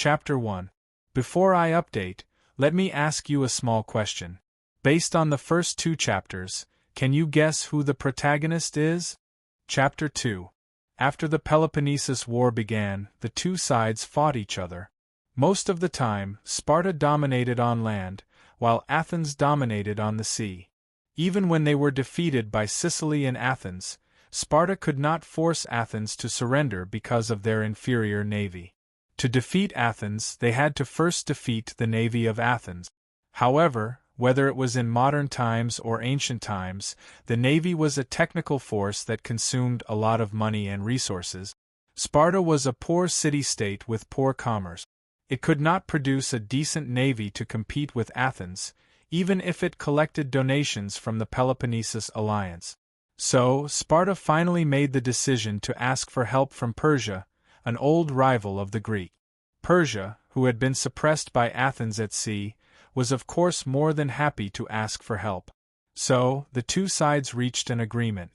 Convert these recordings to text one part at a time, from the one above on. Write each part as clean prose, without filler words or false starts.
Chapter 1. Before I update, let me ask you a small question. Based on the first 2 chapters, can you guess who the protagonist is? Chapter 2. After the Peloponnesus War began, the 2 sides fought each other. Most of the time, Sparta dominated on land, while Athens dominated on the sea. Even when they were defeated by Sicily and Athens, Sparta could not force Athens to surrender because of their inferior navy. To defeat Athens, they had to first defeat the navy of Athens. However, whether it was in modern times or ancient times, the navy was a technical force that consumed a lot of money and resources. Sparta was a poor city-state with poor commerce. It could not produce a decent navy to compete with Athens, even if it collected donations from the Peloponnesus alliance. So, Sparta finally made the decision to ask for help from Persia, an old rival of the Greek. Persia, who had been suppressed by Athens at sea, was of course more than happy to ask for help. So, the 2 sides reached an agreement.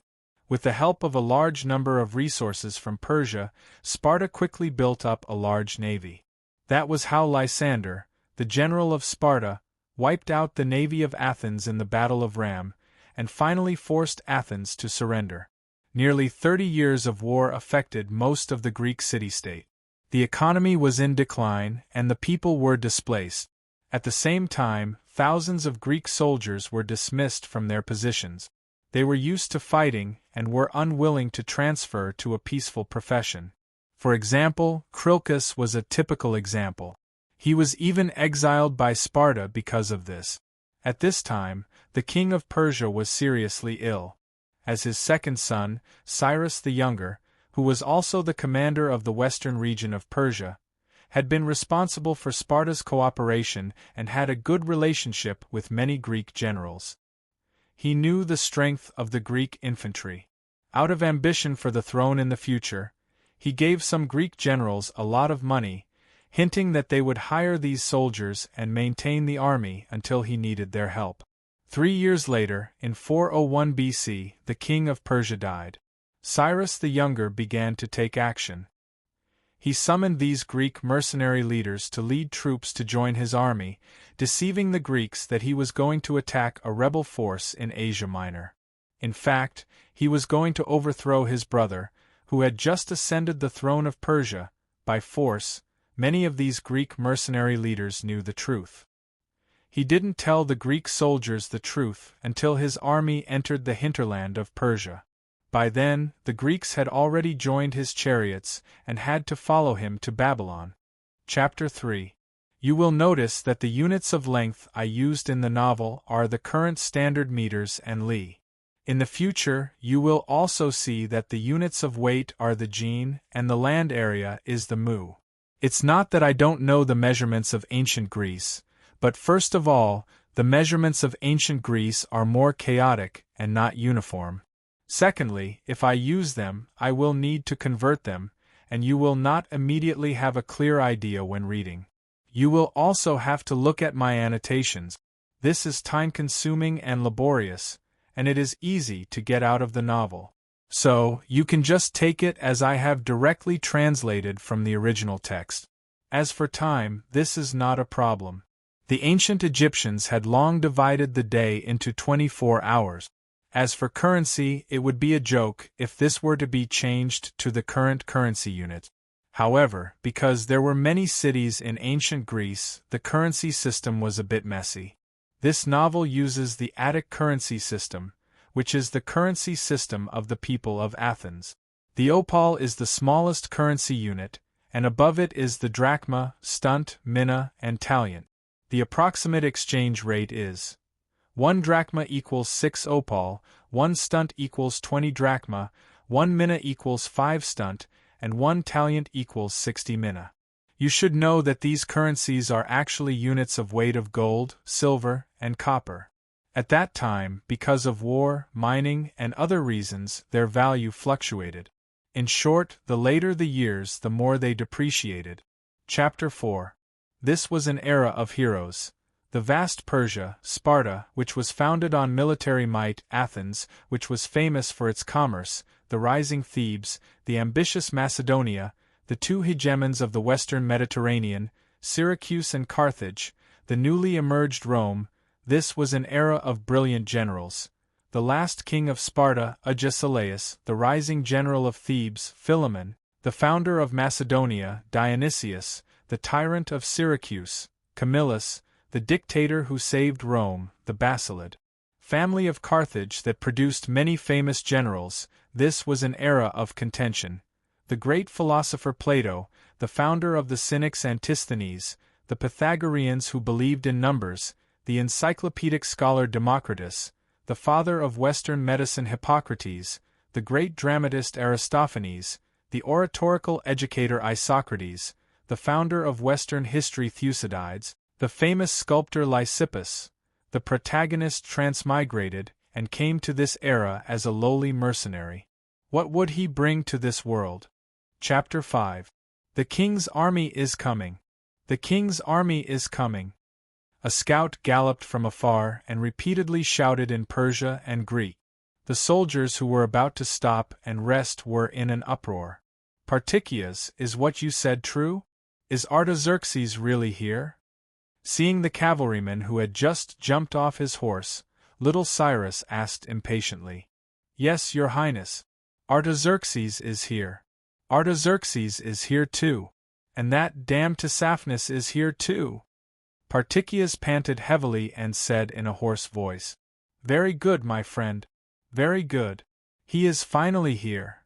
With the help of a large number of resources from Persia, Sparta quickly built up a large navy. That was how Lysander, the general of Sparta, wiped out the navy of Athens in the Battle of Ram, and finally forced Athens to surrender. Nearly 30 years of war affected most of the Greek city-state. The economy was in decline, and the people were displaced. At the same time, thousands of Greek soldiers were dismissed from their positions. They were used to fighting and were unwilling to transfer to a peaceful profession. For example, Crilcus was a typical example. He was even exiled by Sparta because of this. At this time, the king of Persia was seriously ill. As his second son, Cyrus the Younger, who was also the commander of the western region of Persia, had been responsible for Sparta's cooperation and had a good relationship with many Greek generals. He knew the strength of the Greek infantry. Out of ambition for the throne in the future, he gave some Greek generals a lot of money, hinting that they would hire these soldiers and maintain the army until he needed their help. 3 years later, in 401 BC, the king of Persia died. Cyrus the Younger began to take action. He summoned these Greek mercenary leaders to lead troops to join his army, deceiving the Greeks that he was going to attack a rebel force in Asia Minor. In fact, he was going to overthrow his brother, who had just ascended the throne of Persia, by force. Many of these Greek mercenary leaders knew the truth. He didn't tell the Greek soldiers the truth until his army entered the hinterland of Persia. By then, the Greeks had already joined his chariots and had to follow him to Babylon. Chapter 3. You will notice that the units of length I used in the novel are the current standard meters and li. In the future, you will also see that the units of weight are the gene and the land area is the mu. It's not that I don't know the measurements of ancient Greece, but first of all, the measurements of ancient Greece are more chaotic and not uniform. Secondly, if I use them, I will need to convert them, and you will not immediately have a clear idea when reading. You will also have to look at my annotations. This is time-consuming and laborious, and it is easy to get out of the novel. So, you can just take it as I have directly translated from the original text. As for time, this is not a problem. The ancient Egyptians had long divided the day into 24 hours. As for currency, it would be a joke if this were to be changed to the current currency unit. However, because there were many cities in ancient Greece, the currency system was a bit messy. This novel uses the Attic currency system, which is the currency system of the people of Athens. The opal is the smallest currency unit, and above it is the drachma, stunt, mina, and talent. The approximate exchange rate is 1 drachma equals 6 opal, 1 stunt equals 20 drachma, 1 mina equals 5 stunt, and 1 talent equals 60 mina. You should know that these currencies are actually units of weight of gold, silver, and copper. At that time, because of war, mining, and other reasons, their value fluctuated. In short, the later the years, the more they depreciated. Chapter 4. This was an era of heroes. The vast Persia, Sparta, which was founded on military might, Athens, which was famous for its commerce, the rising Thebes, the ambitious Macedonia, the two hegemons of the Western Mediterranean, Syracuse and Carthage, the newly emerged Rome. This was an era of brilliant generals. The last king of Sparta, Agesilaus, the rising general of Thebes, Philemon, the founder of Macedonia, Dionysius, the tyrant of Syracuse, Camillus, the dictator who saved Rome, the Basilid family of Carthage that produced many famous generals. This was an era of contention. The great philosopher Plato, the founder of the Cynics Antisthenes, the Pythagoreans who believed in numbers, the encyclopedic scholar Democritus, the father of Western medicine Hippocrates, the great dramatist Aristophanes, the oratorical educator Isocrates, the founder of Western history Thucydides, the famous sculptor Lysippus. The protagonist transmigrated and came to this era as a lowly mercenary. What would he bring to this world? Chapter 5. The King's Army is Coming. The King's Army is coming. A scout galloped from afar and repeatedly shouted in Persia and Greek. The soldiers who were about to stop and rest were in an uproar. Partichias, is what you said true? Is Artaxerxes really here? Seeing the cavalryman who had just jumped off his horse, little Cyrus asked impatiently. Yes, your highness. Artaxerxes is here. Artaxerxes is here too. And that damned Tisiphonus is here too. Partichias panted heavily and said in a hoarse voice, Very good, my friend. Very good. He is finally here.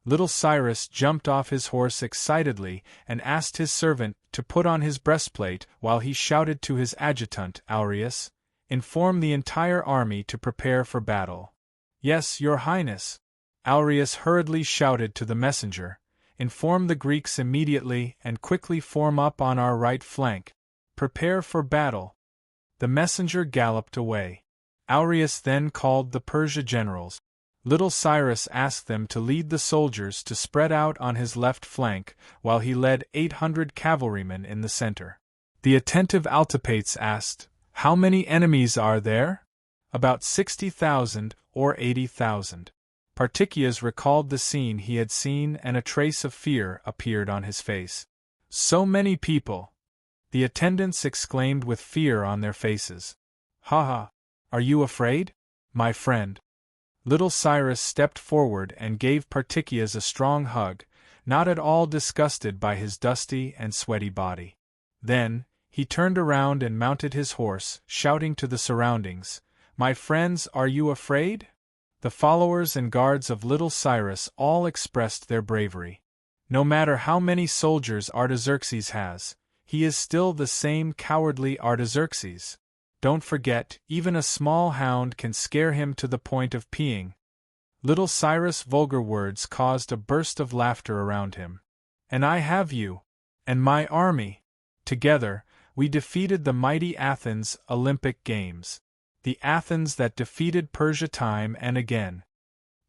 Little Cyrus jumped off his horse excitedly and asked his servant to put on his breastplate while he shouted to his adjutant, Aureus, Inform the entire army to prepare for battle. Yes, your highness. Aureus hurriedly shouted to the messenger, Inform the Greeks immediately and quickly form up on our right flank. Prepare for battle. The messenger galloped away. Aureus then called the Persia generals. Little Cyrus asked them to lead the soldiers to spread out on his left flank, while he led 800 cavalrymen in the center. The attentive Alcipates asked, How many enemies are there? About 60,000 or 80,000. Partichias recalled the scene he had seen and a trace of fear appeared on his face. So many people! The attendants exclaimed with fear on their faces. Ha ha! Are you afraid, my friend? Little Cyrus stepped forward and gave Partichias a strong hug, not at all disgusted by his dusty and sweaty body. Then, he turned around and mounted his horse, shouting to the surroundings, My friends, are you afraid? The followers and guards of little Cyrus all expressed their bravery. No matter how many soldiers Artaxerxes has, he is still the same cowardly Artaxerxes. Don't forget, even a small hound can scare him to the point of peeing. Little Cyrus' vulgar words caused a burst of laughter around him. And I have you. And my army. Together, we defeated the mighty Athens Olympic Games. The Athens that defeated Persia time and again.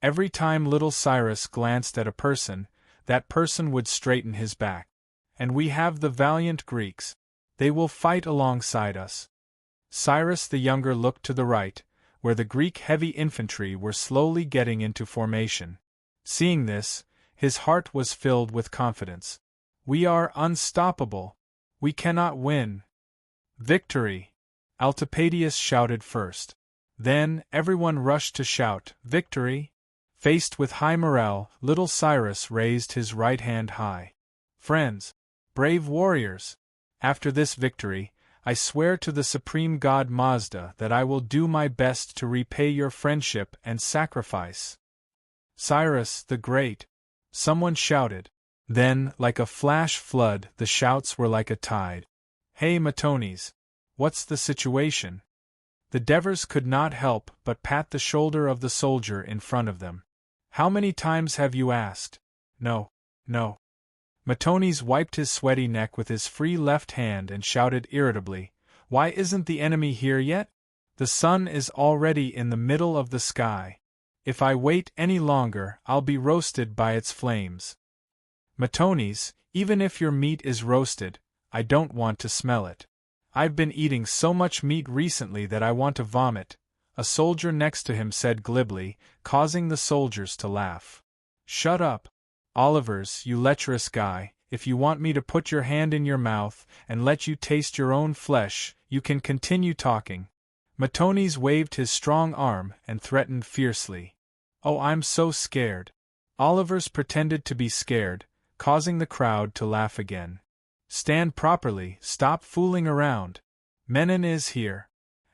Every time little Cyrus glanced at a person, that person would straighten his back. And we have the valiant Greeks. They will fight alongside us. Cyrus the younger looked to the right, where the Greek heavy infantry were slowly getting into formation. Seeing this, his heart was filled with confidence. We are unstoppable. We cannot win. Victory! Alcipadius shouted first. Then, everyone rushed to shout, Victory! Faced with high morale, little Cyrus raised his right hand high. Friends! Brave warriors! After this victory, I swear to the supreme god Mazda that I will do my best to repay your friendship and sacrifice. Cyrus the Great! Someone shouted. Then, like a flash flood, the shouts were like a tide. Hey Matones! What's the situation? The Devers could not help but pat the shoulder of the soldier in front of them. How many times have you asked? No, no. Matones wiped his sweaty neck with his free left hand and shouted irritably, Why isn't the enemy here yet? The sun is already in the middle of the sky. If I wait any longer, I'll be roasted by its flames. Matones, even if your meat is roasted, I don't want to smell it. I've been eating so much meat recently that I want to vomit, a soldier next to him said glibly, causing the soldiers to laugh. Shut up. Olivers, you lecherous guy, if you want me to put your hand in your mouth and let you taste your own flesh, you can continue talking. Matones waved his strong arm and threatened fiercely. Oh, I'm so scared. Olivers pretended to be scared, causing the crowd to laugh again. Stand properly, stop fooling around. Menon is here.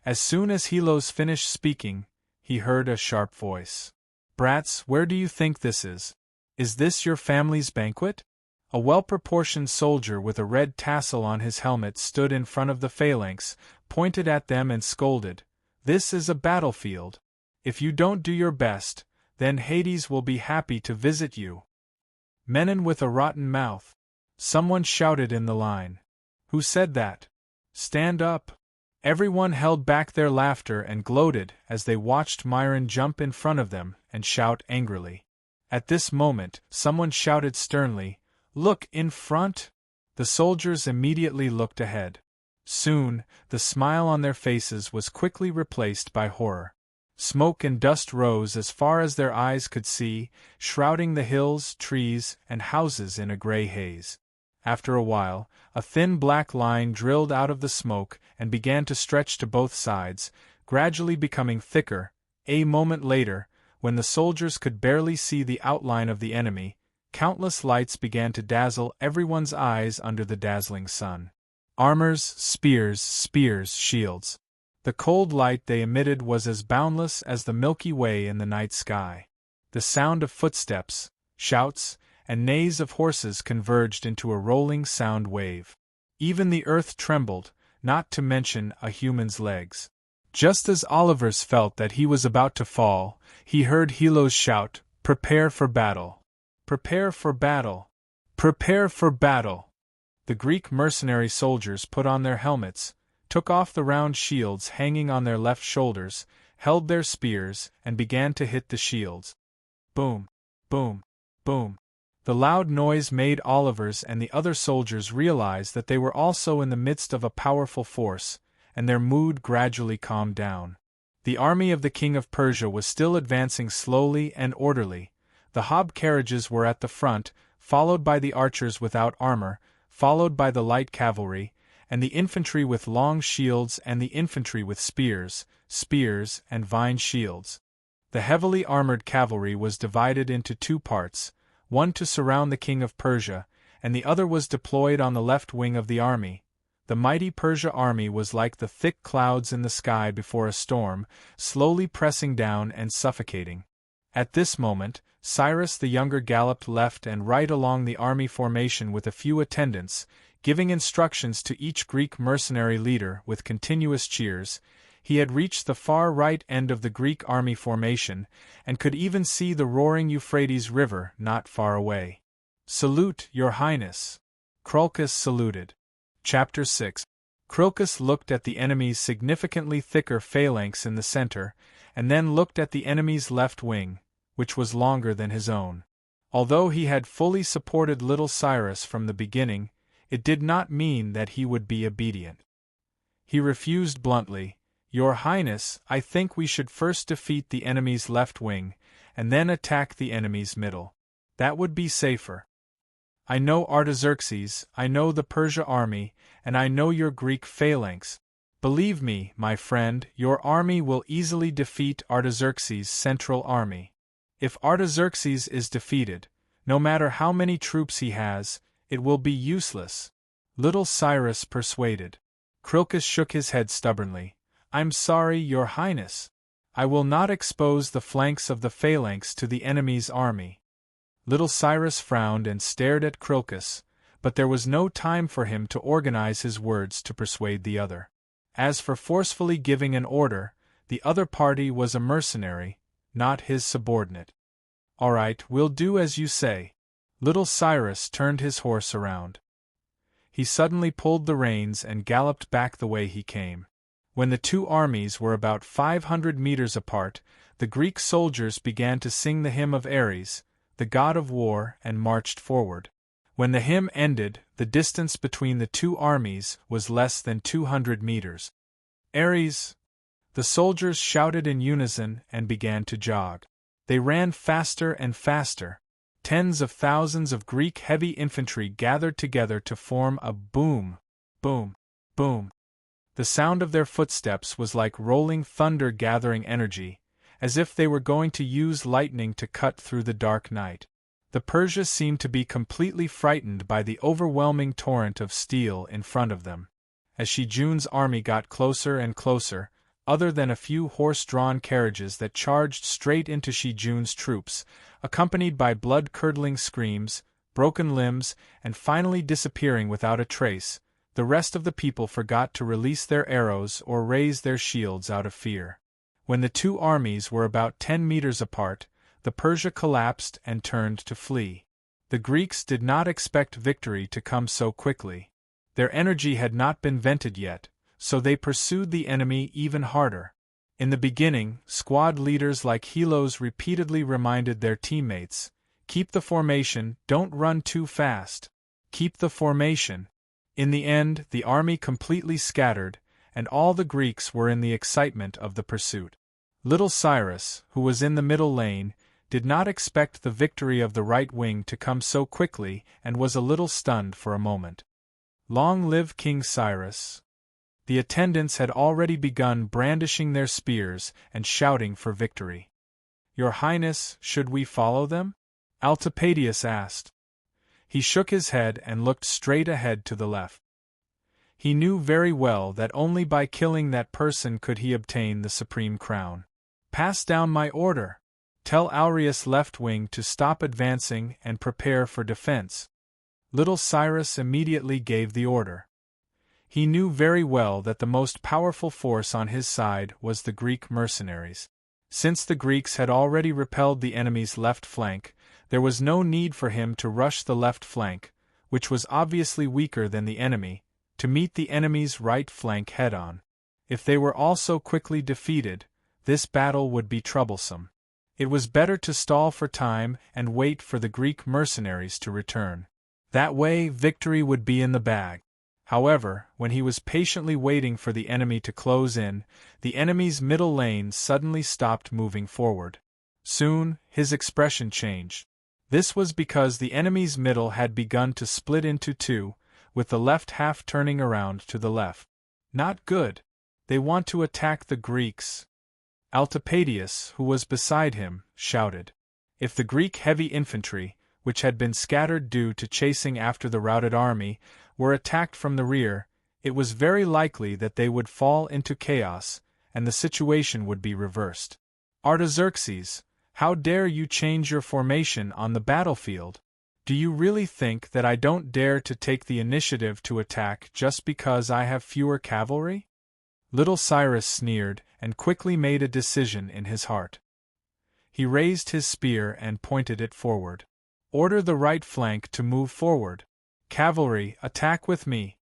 As soon as Helos finished speaking, he heard a sharp voice. Brats, where do you think this is? Is this your family's banquet? A well-proportioned soldier with a red tassel on his helmet stood in front of the phalanx, pointed at them and scolded. This is a battlefield. If you don't do your best, then Hades will be happy to visit you. Menon with a rotten mouth. Someone shouted in the line. Who said that? Stand up. Everyone held back their laughter and gloated as they watched Myron jump in front of them and shout angrily. At this moment, someone shouted sternly, Look in front! The soldiers immediately looked ahead. Soon, the smile on their faces was quickly replaced by horror. Smoke and dust rose as far as their eyes could see, shrouding the hills, trees, and houses in a gray haze. After a while, a thin black line drilled out of the smoke and began to stretch to both sides, gradually becoming thicker. A moment later, when the soldiers could barely see the outline of the enemy, countless lights began to dazzle everyone's eyes under the dazzling sun. Armors, spears, shields. The cold light they emitted was as boundless as the Milky Way in the night sky. The sound of footsteps, shouts, and neighs of horses converged into a rolling sound wave. Even the earth trembled, not to mention a human's legs. Just as Olivers felt that he was about to fall, he heard Helos shout, Prepare for battle! Prepare for battle! Prepare for battle! The Greek mercenary soldiers put on their helmets, took off the round shields hanging on their left shoulders, held their spears, and began to hit the shields. Boom! Boom! Boom! The loud noise made Olivers and the other soldiers realize that they were also in the midst of a powerful force, and their mood gradually calmed down. The army of the king of Persia was still advancing slowly and orderly. The hob carriages were at the front, followed by the archers without armor, followed by the light cavalry, and the infantry with long shields and the infantry with spears, and vine shields. The heavily armored cavalry was divided into two parts, one to surround the king of Persia, and the other was deployed on the left wing of the army. The mighty Persia army was like the thick clouds in the sky before a storm, slowly pressing down and suffocating. At this moment, Cyrus the Younger galloped left and right along the army formation with a few attendants, giving instructions to each Greek mercenary leader with continuous cheers. He had reached the far right end of the Greek army formation, and could even see the roaring Euphrates River not far away. Salute, Your Highness! Crocus saluted. Chapter 6. Crocus looked at the enemy's significantly thicker phalanx in the center, and then looked at the enemy's left wing, which was longer than his own. Although he had fully supported little Cyrus from the beginning, it did not mean that he would be obedient. He refused bluntly, Your Highness, I think we should first defeat the enemy's left wing, and then attack the enemy's middle. That would be safer. I know Artaxerxes, I know the Persia army, and I know your Greek phalanx. Believe me, my friend, your army will easily defeat Artaxerxes' central army. If Artaxerxes is defeated, no matter how many troops he has, it will be useless. Little Cyrus persuaded. Crocus shook his head stubbornly. I'm sorry, Your Highness. I will not expose the flanks of the phalanx to the enemy's army. Little Cyrus frowned and stared at Crocus, but there was no time for him to organize his words to persuade the other. As for forcefully giving an order, the other party was a mercenary, not his subordinate. All right, we'll do as you say. Little Cyrus turned his horse around. He suddenly pulled the reins and galloped back the way he came. When the two armies were about 500 meters apart, the Greek soldiers began to sing the hymn of Ares, the god of war, and marched forward. When the hymn ended, the distance between the two armies was less than 200 meters. Ares! The soldiers shouted in unison and began to jog. They ran faster and faster. Tens of thousands of Greek heavy infantry gathered together to form a boom, boom, boom. The sound of their footsteps was like rolling thunder gathering energy, as if they were going to use lightning to cut through the dark night. The Persia seemed to be completely frightened by the overwhelming torrent of steel in front of them. As Shijun's army got closer and closer, other than a few horse-drawn carriages that charged straight into Shijun's troops, accompanied by blood-curdling screams, broken limbs, and finally disappearing without a trace, the rest of the people forgot to release their arrows or raise their shields out of fear. When the two armies were about 10 meters apart, the Persia collapsed and turned to flee. The Greeks did not expect victory to come so quickly. Their energy had not been vented yet, so they pursued the enemy even harder. In the beginning, squad leaders like Helos repeatedly reminded their teammates, "Keep the formation, don't run too fast. Keep the formation." In the end, the army completely scattered, and all the Greeks were in the excitement of the pursuit. Little Cyrus, who was in the middle lane, did not expect the victory of the right wing to come so quickly and was a little stunned for a moment. Long live King Cyrus! The attendants had already begun brandishing their spears and shouting for victory. "Your Highness, should we follow them?" Altipatius asked. He shook his head and looked straight ahead to the left. He knew very well that only by killing that person could he obtain the supreme crown. "Pass down my order. Tell Aureus' left wing to stop advancing and prepare for defense." Little Cyrus immediately gave the order. He knew very well that the most powerful force on his side was the Greek mercenaries. Since the Greeks had already repelled the enemy's left flank, there was no need for him to rush the left flank, which was obviously weaker than the enemy, to meet the enemy's right flank head-on. If they were also quickly defeated, this battle would be troublesome. It was better to stall for time and wait for the Greek mercenaries to return. That way, victory would be in the bag. However, when he was patiently waiting for the enemy to close in, the enemy's middle lane suddenly stopped moving forward. Soon, his expression changed. This was because the enemy's middle had begun to split into two, with the left half turning around to the left. Not good. They want to attack the Greeks. Altipatius, who was beside him, shouted. If the Greek heavy infantry, which had been scattered due to chasing after the routed army, were attacked from the rear, it was very likely that they would fall into chaos, and the situation would be reversed. "Artaxerxes, how dare you change your formation on the battlefield? Do you really think that I don't dare to take the initiative to attack just because I have fewer cavalry?" Little Cyrus sneered and quickly made a decision in his heart. He raised his spear and pointed it forward. "Order the right flank to move forward. Cavalry, attack with me."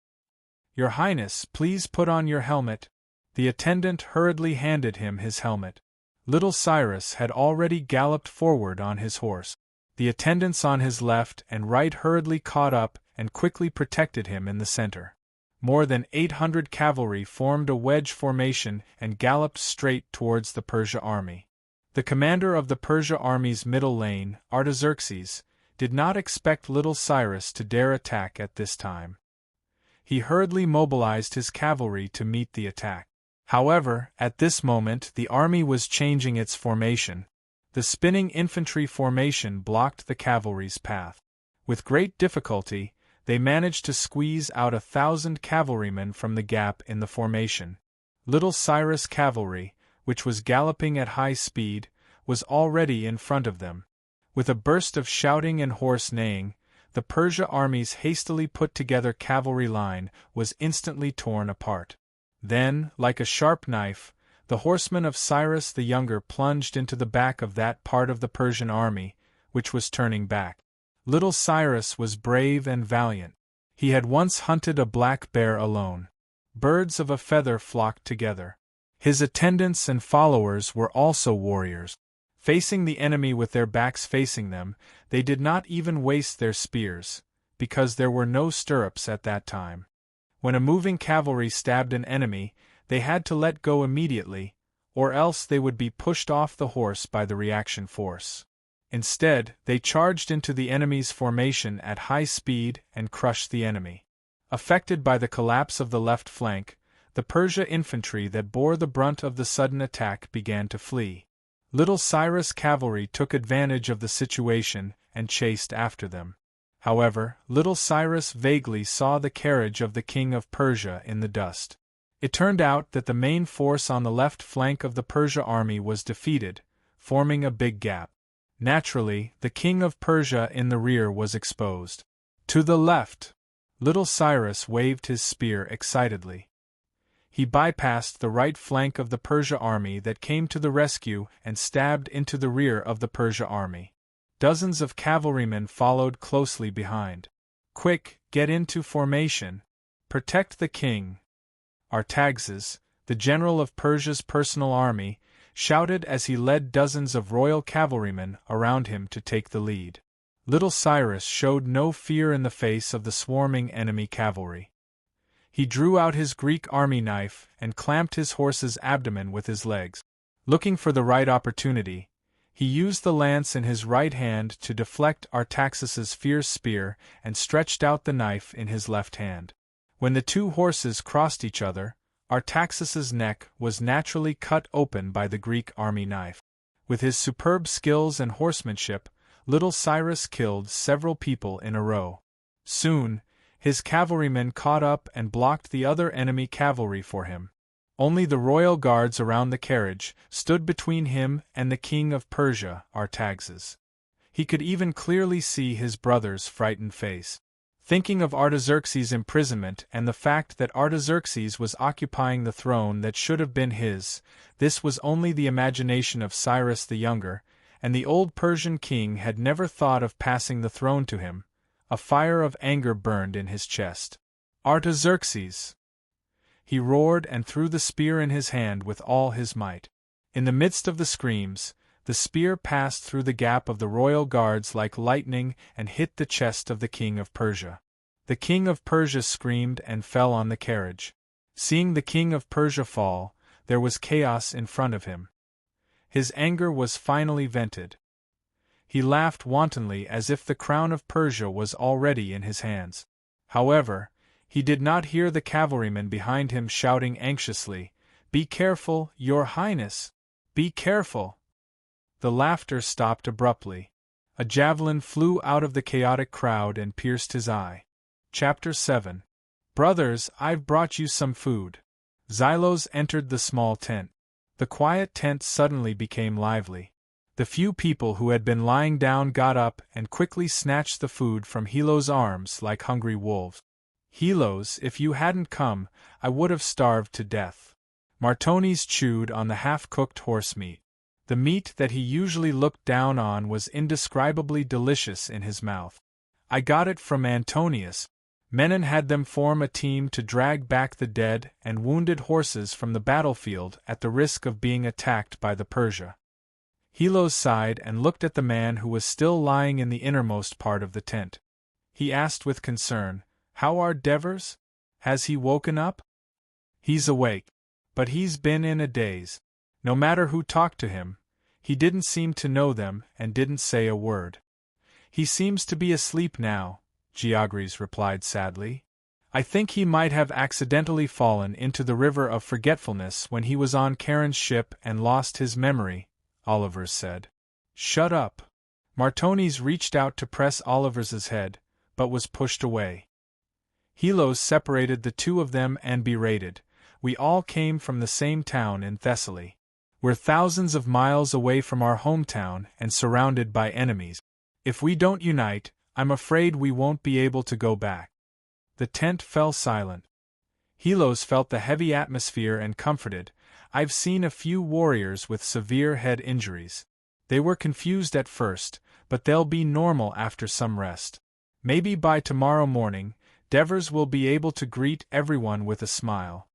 "Your Highness, please put on your helmet." The attendant hurriedly handed him his helmet. Little Cyrus had already galloped forward on his horse. The attendants on his left and right hurriedly caught up and quickly protected him in the center. More than 800 cavalry formed a wedge formation and galloped straight towards the Persia army. The commander of the Persia army's middle lane, Artaxerxes, did not expect little Cyrus to dare attack at this time. He hurriedly mobilized his cavalry to meet the attack. However, at this moment the army was changing its formation. The spinning infantry formation blocked the cavalry's path. With great difficulty, they managed to squeeze out 1,000 cavalrymen from the gap in the formation. Little Cyrus' cavalry, which was galloping at high speed, was already in front of them. With a burst of shouting and hoarse neighing, the Persia army's hastily put-together cavalry line was instantly torn apart. Then, like a sharp knife, the horsemen of Cyrus the Younger plunged into the back of that part of the Persian army, which was turning back. Little Cyrus was brave and valiant. He had once hunted a black bear alone. Birds of a feather flocked together. His attendants and followers were also warriors. Facing the enemy with their backs facing them, they did not even waste their spears, because there were no stirrups at that time. When a moving cavalry stabbed an enemy, they had to let go immediately, or else they would be pushed off the horse by the reaction force. Instead, they charged into the enemy's formation at high speed and crushed the enemy. Affected by the collapse of the left flank, the Persia infantry that bore the brunt of the sudden attack began to flee. Little Cyrus' cavalry took advantage of the situation and chased after them. However, Little Cyrus vaguely saw the carriage of the king of Persia in the dust. It turned out that the main force on the left flank of the Persia army was defeated, forming a big gap. Naturally, the king of Persia in the rear was exposed. To the left! Little Cyrus waved his spear excitedly. He bypassed the right flank of the Persia army that came to the rescue and stabbed into the rear of the Persia army. Dozens of cavalrymen followed closely behind. Quick, get into formation. Protect the king. Artaxerxes, the general of Persia's personal army, shouted as he led dozens of royal cavalrymen around him to take the lead. Little Cyrus showed no fear in the face of the swarming enemy cavalry. He drew out his Greek army knife and clamped his horse's abdomen with his legs. Looking for the right opportunity, he used the lance in his right hand to deflect Artaxerxes' fierce spear and stretched out the knife in his left hand. When the two horses crossed each other, Artaxerxes' neck was naturally cut open by the Greek army knife. With his superb skills and horsemanship, Little Cyrus killed several people in a row. Soon, his cavalrymen caught up and blocked the other enemy cavalry for him. Only the royal guards around the carriage stood between him and the king of Persia, Artaxerxes. He could even clearly see his brother's frightened face. Thinking of Artaxerxes' imprisonment and the fact that Artaxerxes was occupying the throne that should have been his, this was only the imagination of Cyrus the Younger, and the old Persian king had never thought of passing the throne to him. A fire of anger burned in his chest. Artaxerxes! He roared and threw the spear in his hand with all his might. In the midst of the screams, the spear passed through the gap of the royal guards like lightning and hit the chest of the king of Persia. The king of Persia screamed and fell on the carriage. Seeing the king of Persia fall, there was chaos in front of him. His anger was finally vented. He laughed wantonly as if the crown of Persia was already in his hands. However, he did not hear the cavalrymen behind him shouting anxiously, "Be careful, your highness! Be careful!" The laughter stopped abruptly. A javelin flew out of the chaotic crowd and pierced his eye. Chapter 7. Brothers, I've brought you some food. Xylos entered the small tent. The quiet tent suddenly became lively. The few people who had been lying down got up and quickly snatched the food from Helo's arms like hungry wolves. Helos, if you hadn't come, I would have starved to death. Martones chewed on the half-cooked horse meat. The meat that he usually looked down on was indescribably delicious in his mouth. I got it from Antonius. Menon had them form a team to drag back the dead and wounded horses from the battlefield at the risk of being attacked by the Persia. Helos sighed and looked at the man who was still lying in the innermost part of the tent. He asked with concern, "How are Devers? Has he woken up?" "He's awake. But he's been in a daze. No matter who talked to him, he didn't seem to know them and didn't say a word." "He seems to be asleep now," Georges replied sadly. "I think he might have accidentally fallen into the river of forgetfulness when he was on Charon's ship and lost his memory," Oliver said. "Shut up." Martones reached out to press Oliver's head, but was pushed away. Helos separated the two of them and berated, "We all came from the same town in Thessaly. We're thousands of miles away from our hometown and surrounded by enemies. If we don't unite, I'm afraid we won't be able to go back." The tent fell silent. Helos felt the heavy atmosphere and comforted, "I've seen a few warriors with severe head injuries. They were confused at first, but they'll be normal after some rest. Maybe by tomorrow morning, Devers will be able to greet everyone with a smile."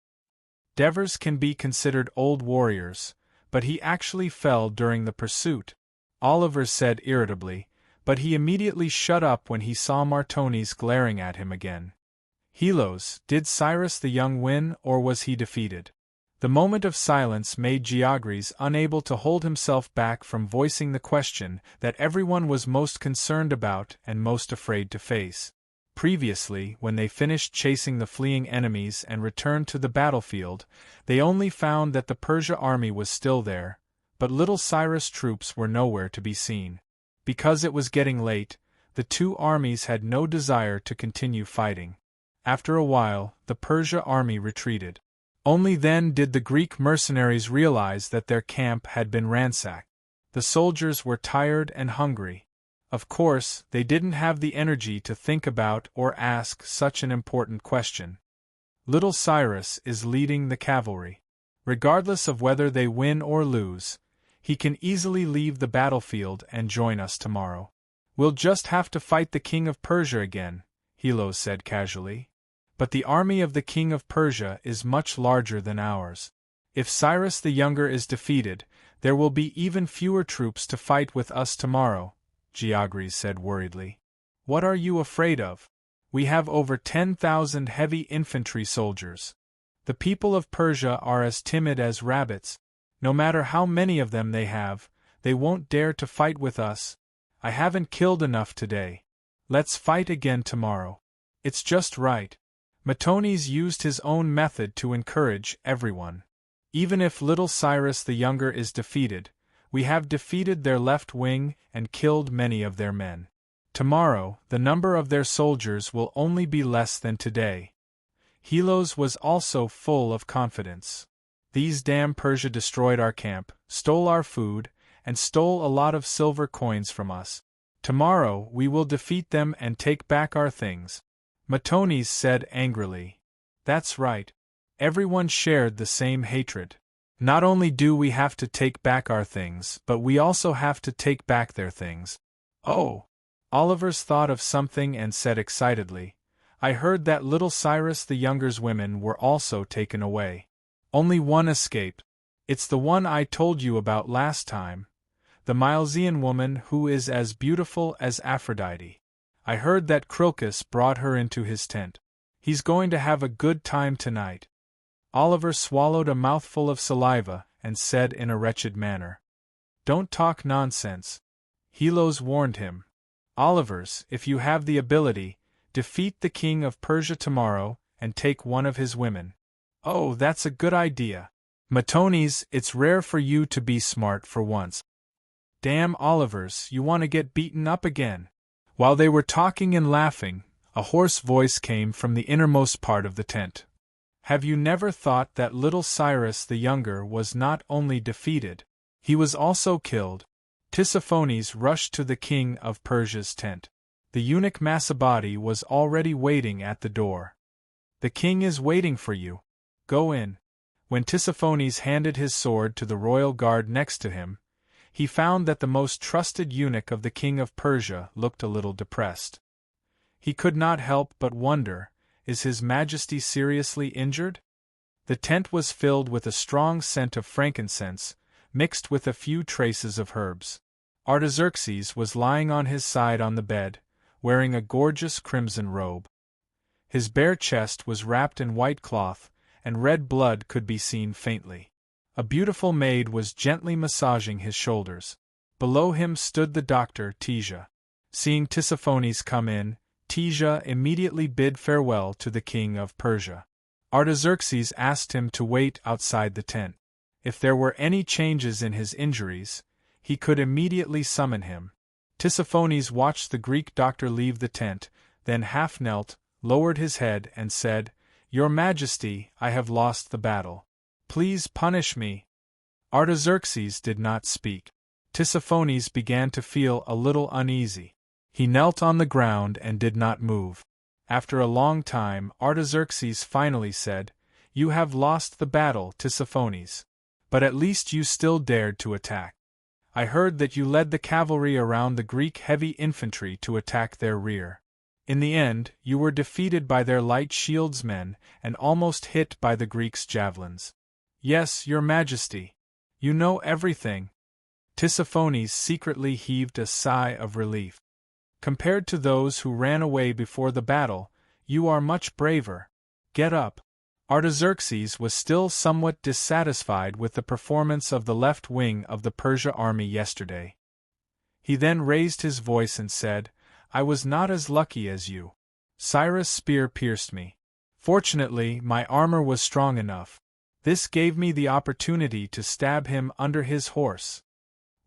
Devers can be considered old warriors, but he actually fell during the pursuit, Oliver said irritably, but he immediately shut up when he saw Martones glaring at him again. "Helos, did Cyrus the Young win or was he defeated?" The moment of silence made Geogris unable to hold himself back from voicing the question that everyone was most concerned about and most afraid to face. Previously, when they finished chasing the fleeing enemies and returned to the battlefield, they only found that the Persia army was still there, but little Cyrus' troops were nowhere to be seen. Because it was getting late, the two armies had no desire to continue fighting. After a while, the Persia army retreated. Only then did the Greek mercenaries realize that their camp had been ransacked. The soldiers were tired and hungry. Of course, they didn't have the energy to think about or ask such an important question. Little Cyrus is leading the cavalry. Regardless of whether they win or lose, he can easily leave the battlefield and join us tomorrow. We'll just have to fight the king of Persia again, Helos said casually. But the army of the king of Persia is much larger than ours. If Cyrus the Younger is defeated, there will be even fewer troops to fight with us tomorrow, Geogris said worriedly. What are you afraid of? We have over 10,000 heavy infantry soldiers. The people of Persia are as timid as rabbits. No matter how many of them they have, they won't dare to fight with us. I haven't killed enough today. Let's fight again tomorrow. It's just right. Matones used his own method to encourage everyone. Even if little Cyrus the Younger is defeated, we have defeated their left wing and killed many of their men. Tomorrow, the number of their soldiers will only be less than today. Helos was also full of confidence. These damn Persia destroyed our camp, stole our food, and stole a lot of silver coins from us. Tomorrow we will defeat them and take back our things. Matones said angrily. That's right. Everyone shared the same hatred. Not only do we have to take back our things, but we also have to take back their things. Oh! Olivers thought of something and said excitedly, I heard that little Cyrus the Younger's women were also taken away. Only one escaped. It's the one I told you about last time. The Milesian woman who is as beautiful as Aphrodite. I heard that Crocus brought her into his tent. He's going to have a good time tonight. Oliver swallowed a mouthful of saliva and said in a wretched manner. Don't talk nonsense. Helos warned him. Olivers, if you have the ability, defeat the king of Persia tomorrow and take one of his women. Oh, that's a good idea. Matones, it's rare for you to be smart for once. Damn Olivers, you want to get beaten up again. While they were talking and laughing, a hoarse voice came from the innermost part of the tent. Have you never thought that little Cyrus the Younger was not only defeated, he was also killed? Tissaphones rushed to the king of Persia's tent. The eunuch Masabadi was already waiting at the door. The king is waiting for you. Go in. When Tissaphones handed his sword to the royal guard next to him, he found that the most trusted eunuch of the king of Persia looked a little depressed. He could not help but wonder, is His Majesty seriously injured? The tent was filled with a strong scent of frankincense, mixed with a few traces of herbs. Artaxerxes was lying on his side on the bed, wearing a gorgeous crimson robe. His bare chest was wrapped in white cloth, and red blood could be seen faintly. A beautiful maid was gently massaging his shoulders. Below him stood the doctor, Teja. Seeing Tissaphones come in, Teja immediately bid farewell to the king of Persia. Artaxerxes asked him to wait outside the tent. If there were any changes in his injuries, he could immediately summon him. Tissaphones watched the Greek doctor leave the tent, then half knelt, lowered his head and said, Your Majesty, I have lost the battle. Please punish me. Artaxerxes did not speak. Tissaphones began to feel a little uneasy. He knelt on the ground and did not move. After a long time, Artaxerxes finally said, You have lost the battle, Tissaphones. But at least you still dared to attack. I heard that you led the cavalry around the Greek heavy infantry to attack their rear. In the end, you were defeated by their light shieldsmen and almost hit by the Greeks' javelins. Yes, Your Majesty. You know everything. Tissaphones secretly heaved a sigh of relief. Compared to those who ran away before the battle, you are much braver. Get up. Artaxerxes was still somewhat dissatisfied with the performance of the left wing of the Persia army yesterday. He then raised his voice and said, "I was not as lucky as you. Cyrus' spear pierced me. Fortunately, my armor was strong enough. This gave me the opportunity to stab him under his horse."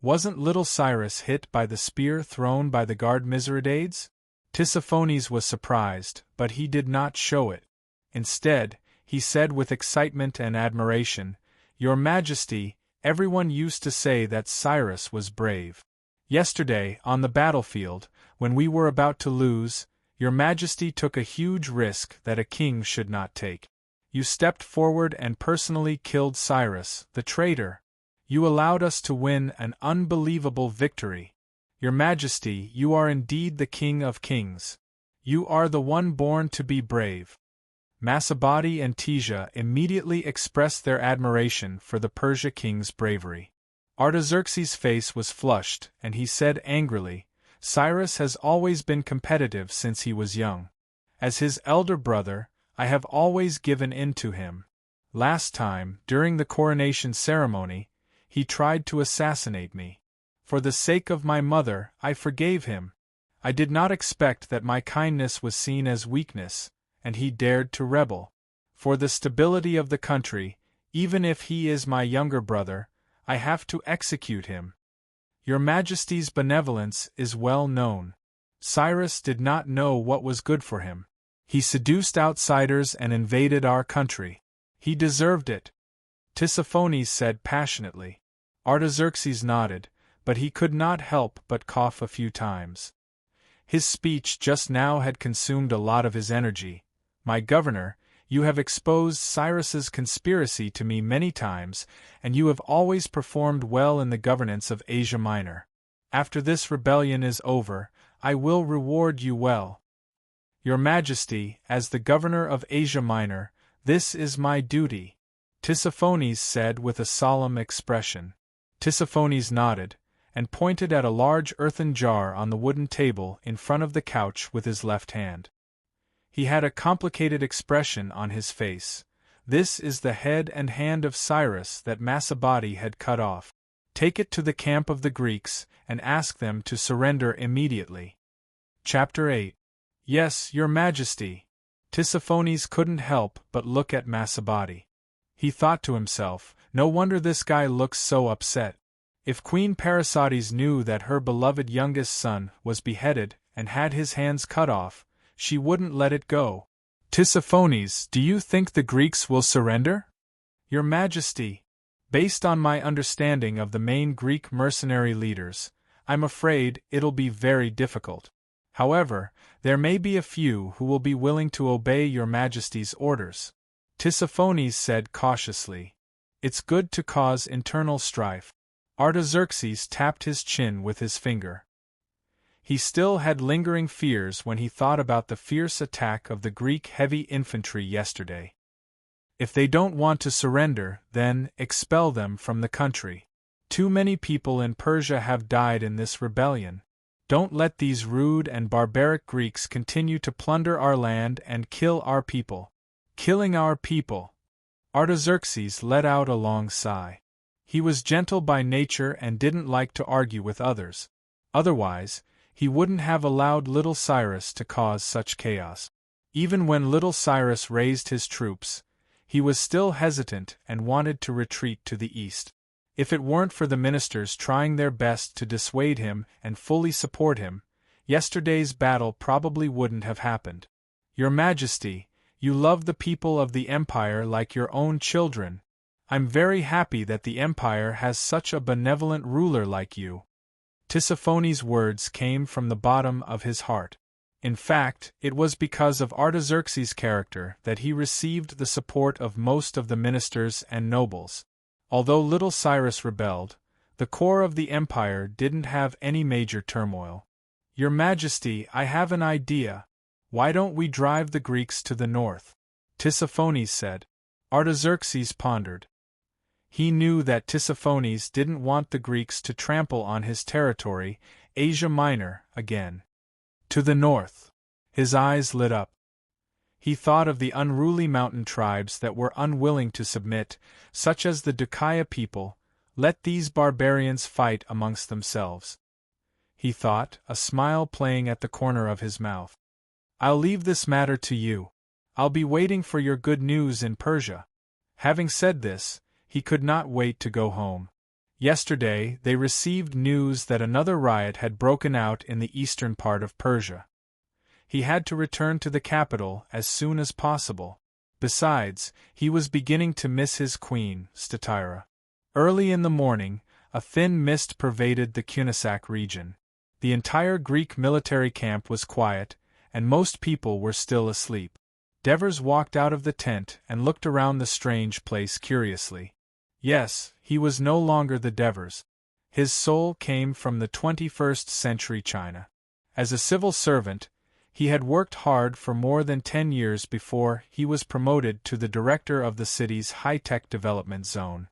Wasn't little Cyrus hit by the spear thrown by the guard Mithridates? Tissaphones was surprised, but he did not show it. Instead, he said with excitement and admiration, "Your Majesty, everyone used to say that Cyrus was brave. Yesterday, on the battlefield, when we were about to lose, Your Majesty took a huge risk that a king should not take. You stepped forward and personally killed Cyrus, the traitor. You allowed us to win an unbelievable victory. Your Majesty, you are indeed the King of Kings. You are the one born to be brave." Masabadi and Teja immediately expressed their admiration for the Persia king's bravery. Artaxerxes' face was flushed, and he said angrily, "Cyrus has always been competitive since he was young. As his elder brother, I have always given in to him. Last time, during the coronation ceremony, he tried to assassinate me. For the sake of my mother, I forgave him. I did not expect that my kindness was seen as weakness, and he dared to rebel. For the stability of the country, even if he is my younger brother, I have to execute him. Your Majesty's benevolence is well known. Cyrus did not know what was good for him. He seduced outsiders and invaded our country. He deserved it," Tissaphones said passionately. Artaxerxes nodded, but he could not help but cough a few times. His speech just now had consumed a lot of his energy. "My governor, you have exposed Cyrus's conspiracy to me many times, and you have always performed well in the governance of Asia Minor. After this rebellion is over, I will reward you well. Your Majesty, as the governor of Asia Minor, this is my duty," Tissaphones said with a solemn expression. Tissaphones nodded, and pointed at a large earthen jar on the wooden table in front of the couch with his left hand. He had a complicated expression on his face. "This is the head and hand of Cyrus that Masabadi had cut off. Take it to the camp of the Greeks, and ask them to surrender immediately." Chapter 8. "Yes, Your Majesty." Tissaphones couldn't help but look at Masabadi. He thought to himself, no wonder this guy looks so upset. If Queen Parasates knew that her beloved youngest son was beheaded and had his hands cut off, she wouldn't let it go. "Tissaphones, do you think the Greeks will surrender?" "Your Majesty, based on my understanding of the main Greek mercenary leaders, I'm afraid it'll be very difficult. However, there may be a few who will be willing to obey Your Majesty's orders," Tissaphones said cautiously. "It's good to cause internal strife." Artaxerxes tapped his chin with his finger. He still had lingering fears when he thought about the fierce attack of the Greek heavy infantry yesterday. If they don't want to surrender, then expel them from the country. Too many people in Persia have died in this rebellion. Don't let these rude and barbaric Greeks continue to plunder our land and kill our people. Killing our people. Artaxerxes let out a long sigh. He was gentle by nature and didn't like to argue with others. Otherwise, he wouldn't have allowed little Cyrus to cause such chaos. Even when little Cyrus raised his troops, he was still hesitant and wanted to retreat to the east. If it weren't for the ministers trying their best to dissuade him and fully support him, yesterday's battle probably wouldn't have happened. "Your Majesty, you love the people of the Empire like your own children. I'm very happy that the Empire has such a benevolent ruler like you." Tissaphones' words came from the bottom of his heart. In fact, it was because of Artaxerxes' character that he received the support of most of the ministers and nobles. Although little Cyrus rebelled, the core of the empire didn't have any major turmoil. "Your Majesty, I have an idea. Why don't we drive the Greeks to the north?" Tissaphones said. Artaxerxes pondered. He knew that Tissaphones didn't want the Greeks to trample on his territory, Asia Minor, again. "To the north." His eyes lit up. He thought of the unruly mountain tribes that were unwilling to submit, such as the Dukaya people. Let these barbarians fight amongst themselves. He thought, a smile playing at the corner of his mouth. I'll leave this matter to you. I'll be waiting for your good news in Persia. Having said this, he could not wait to go home. Yesterday, they received news that another riot had broken out in the eastern part of Persia. He had to return to the capital as soon as possible. Besides, he was beginning to miss his queen, Statira. Early in the morning, a thin mist pervaded the Cunisac region. The entire Greek military camp was quiet, and most people were still asleep. Devers walked out of the tent and looked around the strange place curiously. Yes, he was no longer the Devers. His soul came from the 21st century China. As a civil servant, he had worked hard for more than 10 years before he was promoted to the director of the city's high-tech development zone.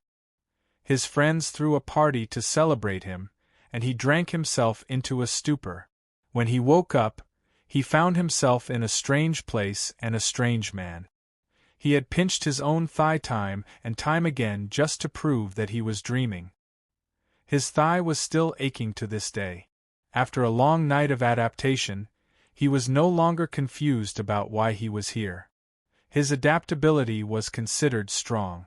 His friends threw a party to celebrate him, and he drank himself into a stupor. When he woke up, he found himself in a strange place and a strange man. He had pinched his own thigh time and time again just to prove that he was dreaming. His thigh was still aching to this day. After a long night of adaptation, he was no longer confused about why he was here. His adaptability was considered strong.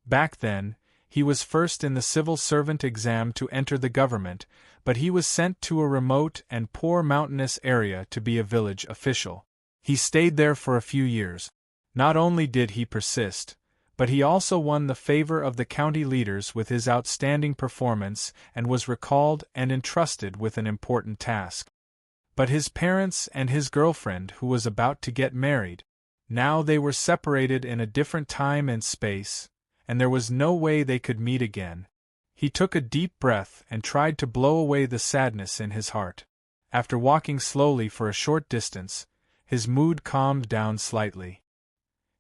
Back then, he was first in the civil servant exam to enter the government, but he was sent to a remote and poor mountainous area to be a village official. He stayed there for a few years. Not only did he persist, but he also won the favor of the county leaders with his outstanding performance and was recalled and entrusted with an important task. But his parents and his girlfriend, who was about to get married, now they were separated in a different time and space, and there was no way they could meet again. He took a deep breath and tried to blow away the sadness in his heart. After walking slowly for a short distance, his mood calmed down slightly.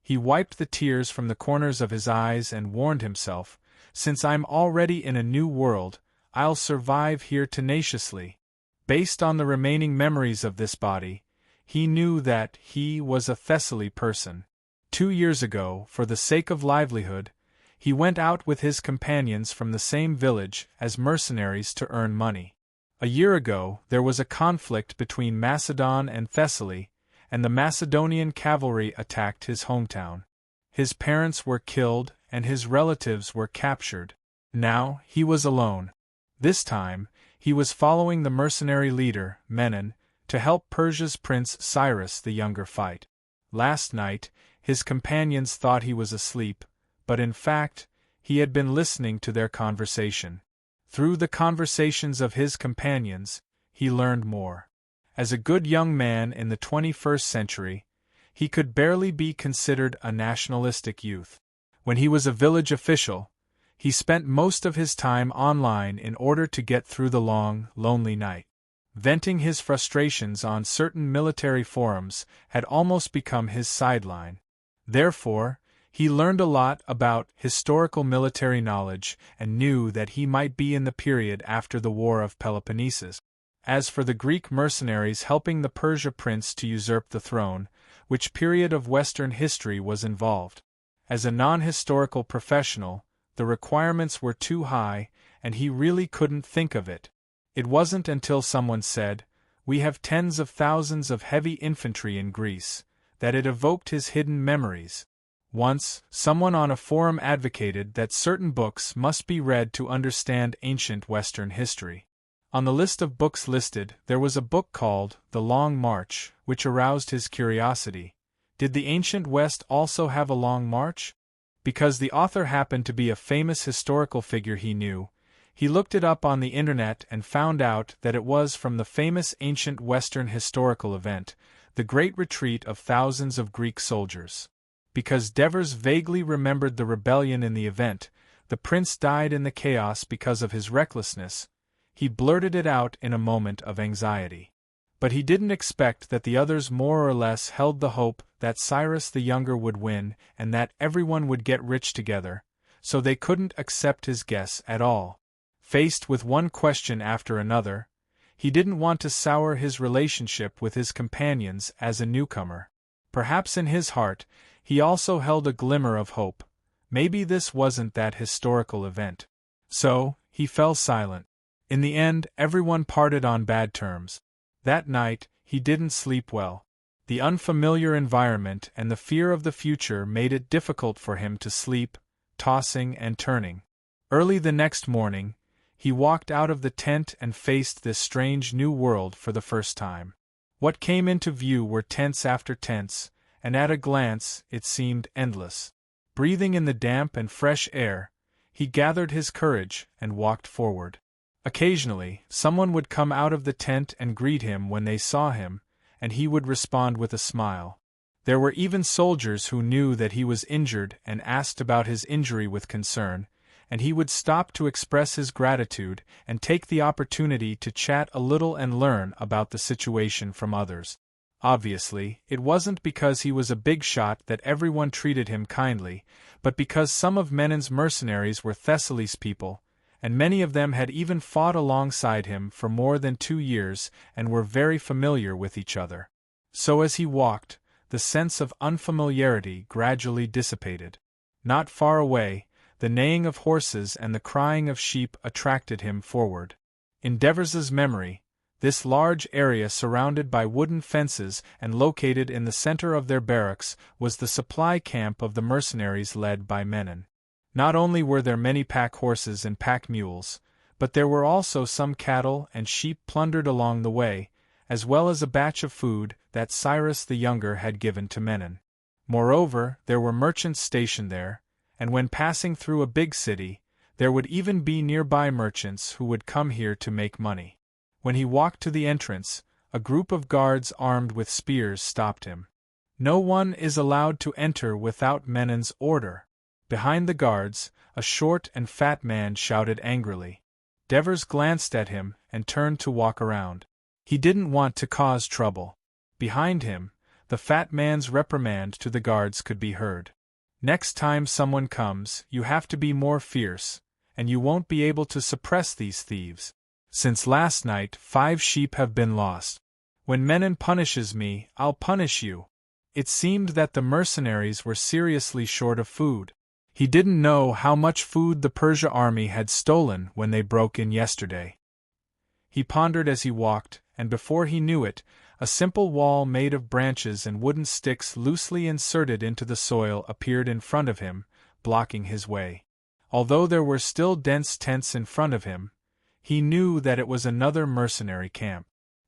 He wiped the tears from the corners of his eyes and warned himself, since I'm already in a new world, I'll survive here tenaciously. Based on the remaining memories of this body, he knew that he was a Thessaly person. 2 years ago, for the sake of livelihood, he went out with his companions from the same village as mercenaries to earn money. A year ago, there was a conflict between Macedon and Thessaly, and the Macedonian cavalry attacked his hometown. His parents were killed and his relatives were captured. Now, he was alone. This time, he was following the mercenary leader, Menon, to help Persia's Prince Cyrus the Younger fight. Last night, his companions thought he was asleep, but in fact, he had been listening to their conversation. Through the conversations of his companions, he learned more. As a good young man in the 21st century, he could barely be considered a nationalistic youth. When he was a village official, he spent most of his time online in order to get through the long, lonely night. Venting his frustrations on certain military forums had almost become his sideline. Therefore, he learned a lot about historical military knowledge and knew that he might be in the period after the War of Peloponnesus. As for the Greek mercenaries helping the Persia prince to usurp the throne, which period of Western history was involved? As a non-historical professional, the requirements were too high, and he really couldn't think of it. It wasn't until someone said, "We have tens of thousands of heavy infantry in Greece," that it evoked his hidden memories. Once, someone on a forum advocated that certain books must be read to understand ancient Western history. On the list of books listed, there was a book called The Long March, which aroused his curiosity. Did the ancient West also have a long march? Because the author happened to be a famous historical figure he knew, he looked it up on the internet and found out that it was from the famous ancient Western historical event, the Great Retreat of thousands of Greek soldiers. Because Devers vaguely remembered the rebellion in the event, the prince died in the chaos because of his recklessness, he blurted it out in a moment of anxiety. But he didn't expect that the others more or less held the hope that Cyrus the Younger would win and that everyone would get rich together, so they couldn't accept his guess at all. Faced with one question after another, he didn't want to sour his relationship with his companions as a newcomer. Perhaps in his heart, he also held a glimmer of hope. Maybe this wasn't that historical event. So, he fell silent. In the end, everyone parted on bad terms. That night, he didn't sleep well. The unfamiliar environment and the fear of the future made it difficult for him to sleep, tossing and turning. Early the next morning, he walked out of the tent and faced this strange new world for the first time. What came into view were tents after tents, and at a glance, it seemed endless. Breathing in the damp and fresh air, he gathered his courage and walked forward. Occasionally, someone would come out of the tent and greet him when they saw him, and he would respond with a smile. There were even soldiers who knew that he was injured and asked about his injury with concern, and he would stop to express his gratitude and take the opportunity to chat a little and learn about the situation from others. Obviously, it wasn't because he was a big shot that everyone treated him kindly, but because some of Menon's mercenaries were Thessaly's people, and many of them had even fought alongside him for more than 2 years and were very familiar with each other. So as he walked, the sense of unfamiliarity gradually dissipated. Not far away, the neighing of horses and the crying of sheep attracted him forward. In Devers's memory, this large area surrounded by wooden fences and located in the center of their barracks was the supply camp of the mercenaries led by Menon. Not only were there many pack horses and pack mules, but there were also some cattle and sheep plundered along the way, as well as a batch of food that Cyrus the Younger had given to Menon. Moreover, there were merchants stationed there, and when passing through a big city, there would even be nearby merchants who would come here to make money. When he walked to the entrance, a group of guards armed with spears stopped him. No one is allowed to enter without Menon's order. Behind the guards, a short and fat man shouted angrily. Devers glanced at him and turned to walk around. He didn't want to cause trouble. Behind him, the fat man's reprimand to the guards could be heard. Next time someone comes, you have to be more fierce, and you won't be able to suppress these thieves. Since last night, 5 sheep have been lost. When Menon punishes me, I'll punish you. It seemed that the mercenaries were seriously short of food. He didn't know how much food the Persia army had stolen when they broke in yesterday. He pondered as he walked, and before he knew it, a simple wall made of branches and wooden sticks loosely inserted into the soil appeared in front of him, blocking his way. Although there were still dense tents in front of him, he knew that it was another mercenary camp.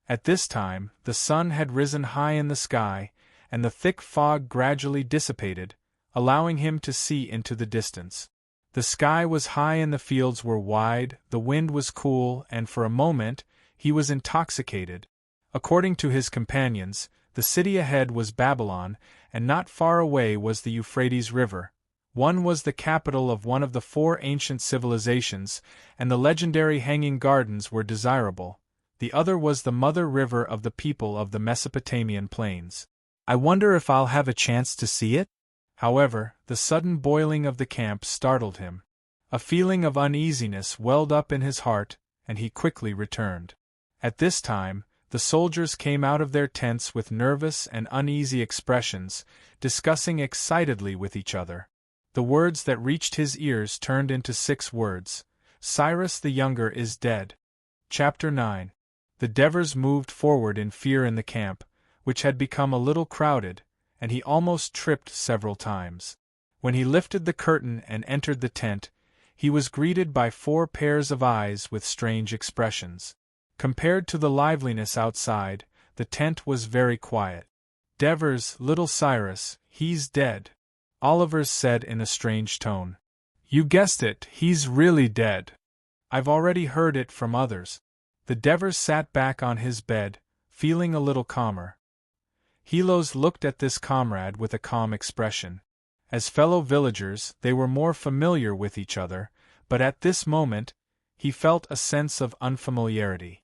At this time, the sun had risen high in the sky, and the thick fog gradually dissipated, allowing him to see into the distance. The sky was high and the fields were wide, the wind was cool, and for a moment, he was intoxicated. According to his companions, the city ahead was Babylon, and not far away was the Euphrates River. One was the capital of one of the 4 ancient civilizations, and the legendary Hanging Gardens were desirable. The other was the mother river of the people of the Mesopotamian plains. I wonder if I'll have a chance to see it? However, the sudden boiling of the camp startled him. A feeling of uneasiness welled up in his heart, and he quickly returned. At this time, the soldiers came out of their tents with nervous and uneasy expressions, discussing excitedly with each other. The words that reached his ears turned into 6 words. Cyrus the Younger is dead. Chapter 9. The Devers moved forward in fear in the camp, which had become a little crowded, and he almost tripped several times. When he lifted the curtain and entered the tent, he was greeted by 4 pairs of eyes with strange expressions. Compared to the liveliness outside, the tent was very quiet. Devers, little Cyrus, he's dead, Oliver said in a strange tone. You guessed it, he's really dead. I've already heard it from others. The Devers sat back on his bed, feeling a little calmer. Helos looked at this comrade with a calm expression. As fellow villagers, they were more familiar with each other, but at this moment, he felt a sense of unfamiliarity.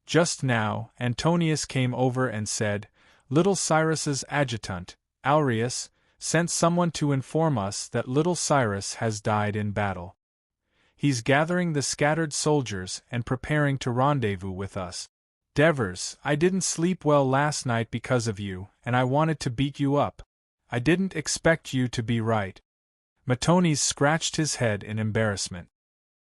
Just now, Antonius came over and said, Little Cyrus's adjutant, Aureus, sent someone to inform us that little Cyrus has died in battle. He's gathering the scattered soldiers and preparing to rendezvous with us. Devers, I didn't sleep well last night because of you, and I wanted to beat you up. I didn't expect you to be right. Matonis scratched his head in embarrassment.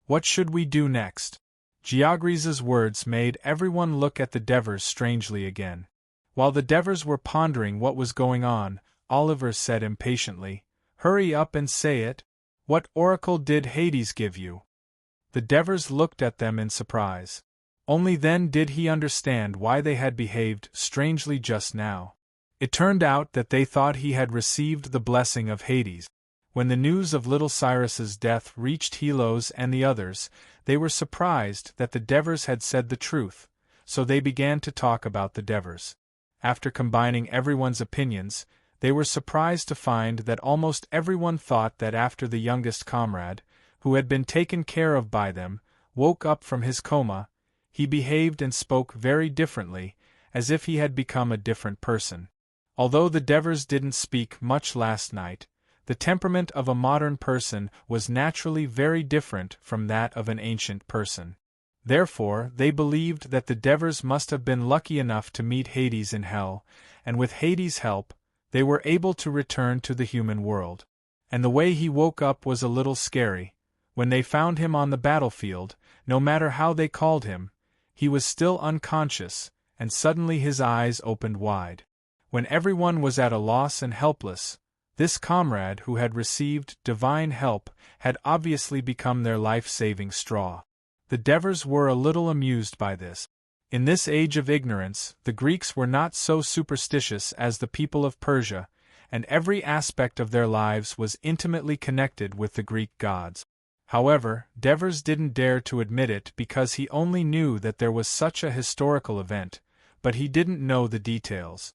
What should we do next? Geogris's words made everyone look at the Devers strangely again. While the Devers were pondering what was going on, Oliver said impatiently, "Hurry up and say it. What oracle did Hades give you?" The Devers looked at them in surprise. Only then did he understand why they had behaved strangely just now. It turned out that they thought he had received the blessing of Hades. When the news of little Cyrus's death reached Helos and the others, they were surprised that the Devers had said the truth, so they began to talk about the Devers. After combining everyone's opinions, they were surprised to find that almost everyone thought that after the youngest comrade, who had been taken care of by them, woke up from his coma, he behaved and spoke very differently, as if he had become a different person. Although the Devers didn't speak much last night, the temperament of a modern person was naturally very different from that of an ancient person. Therefore, they believed that the Devers must have been lucky enough to meet Hades in hell, and with Hades' help, they were able to return to the human world. And the way he woke up was a little scary. When they found him on the battlefield, no matter how they called him, he was still unconscious, and suddenly his eyes opened wide. When everyone was at a loss and helpless, this comrade who had received divine help had obviously become their life-saving straw. The Devers were a little amused by this. In this age of ignorance, the Greeks were not so superstitious as the people of Persia, and every aspect of their lives was intimately connected with the Greek gods. However, Devers didn't dare to admit it because he only knew that there was such a historical event, but he didn't know the details.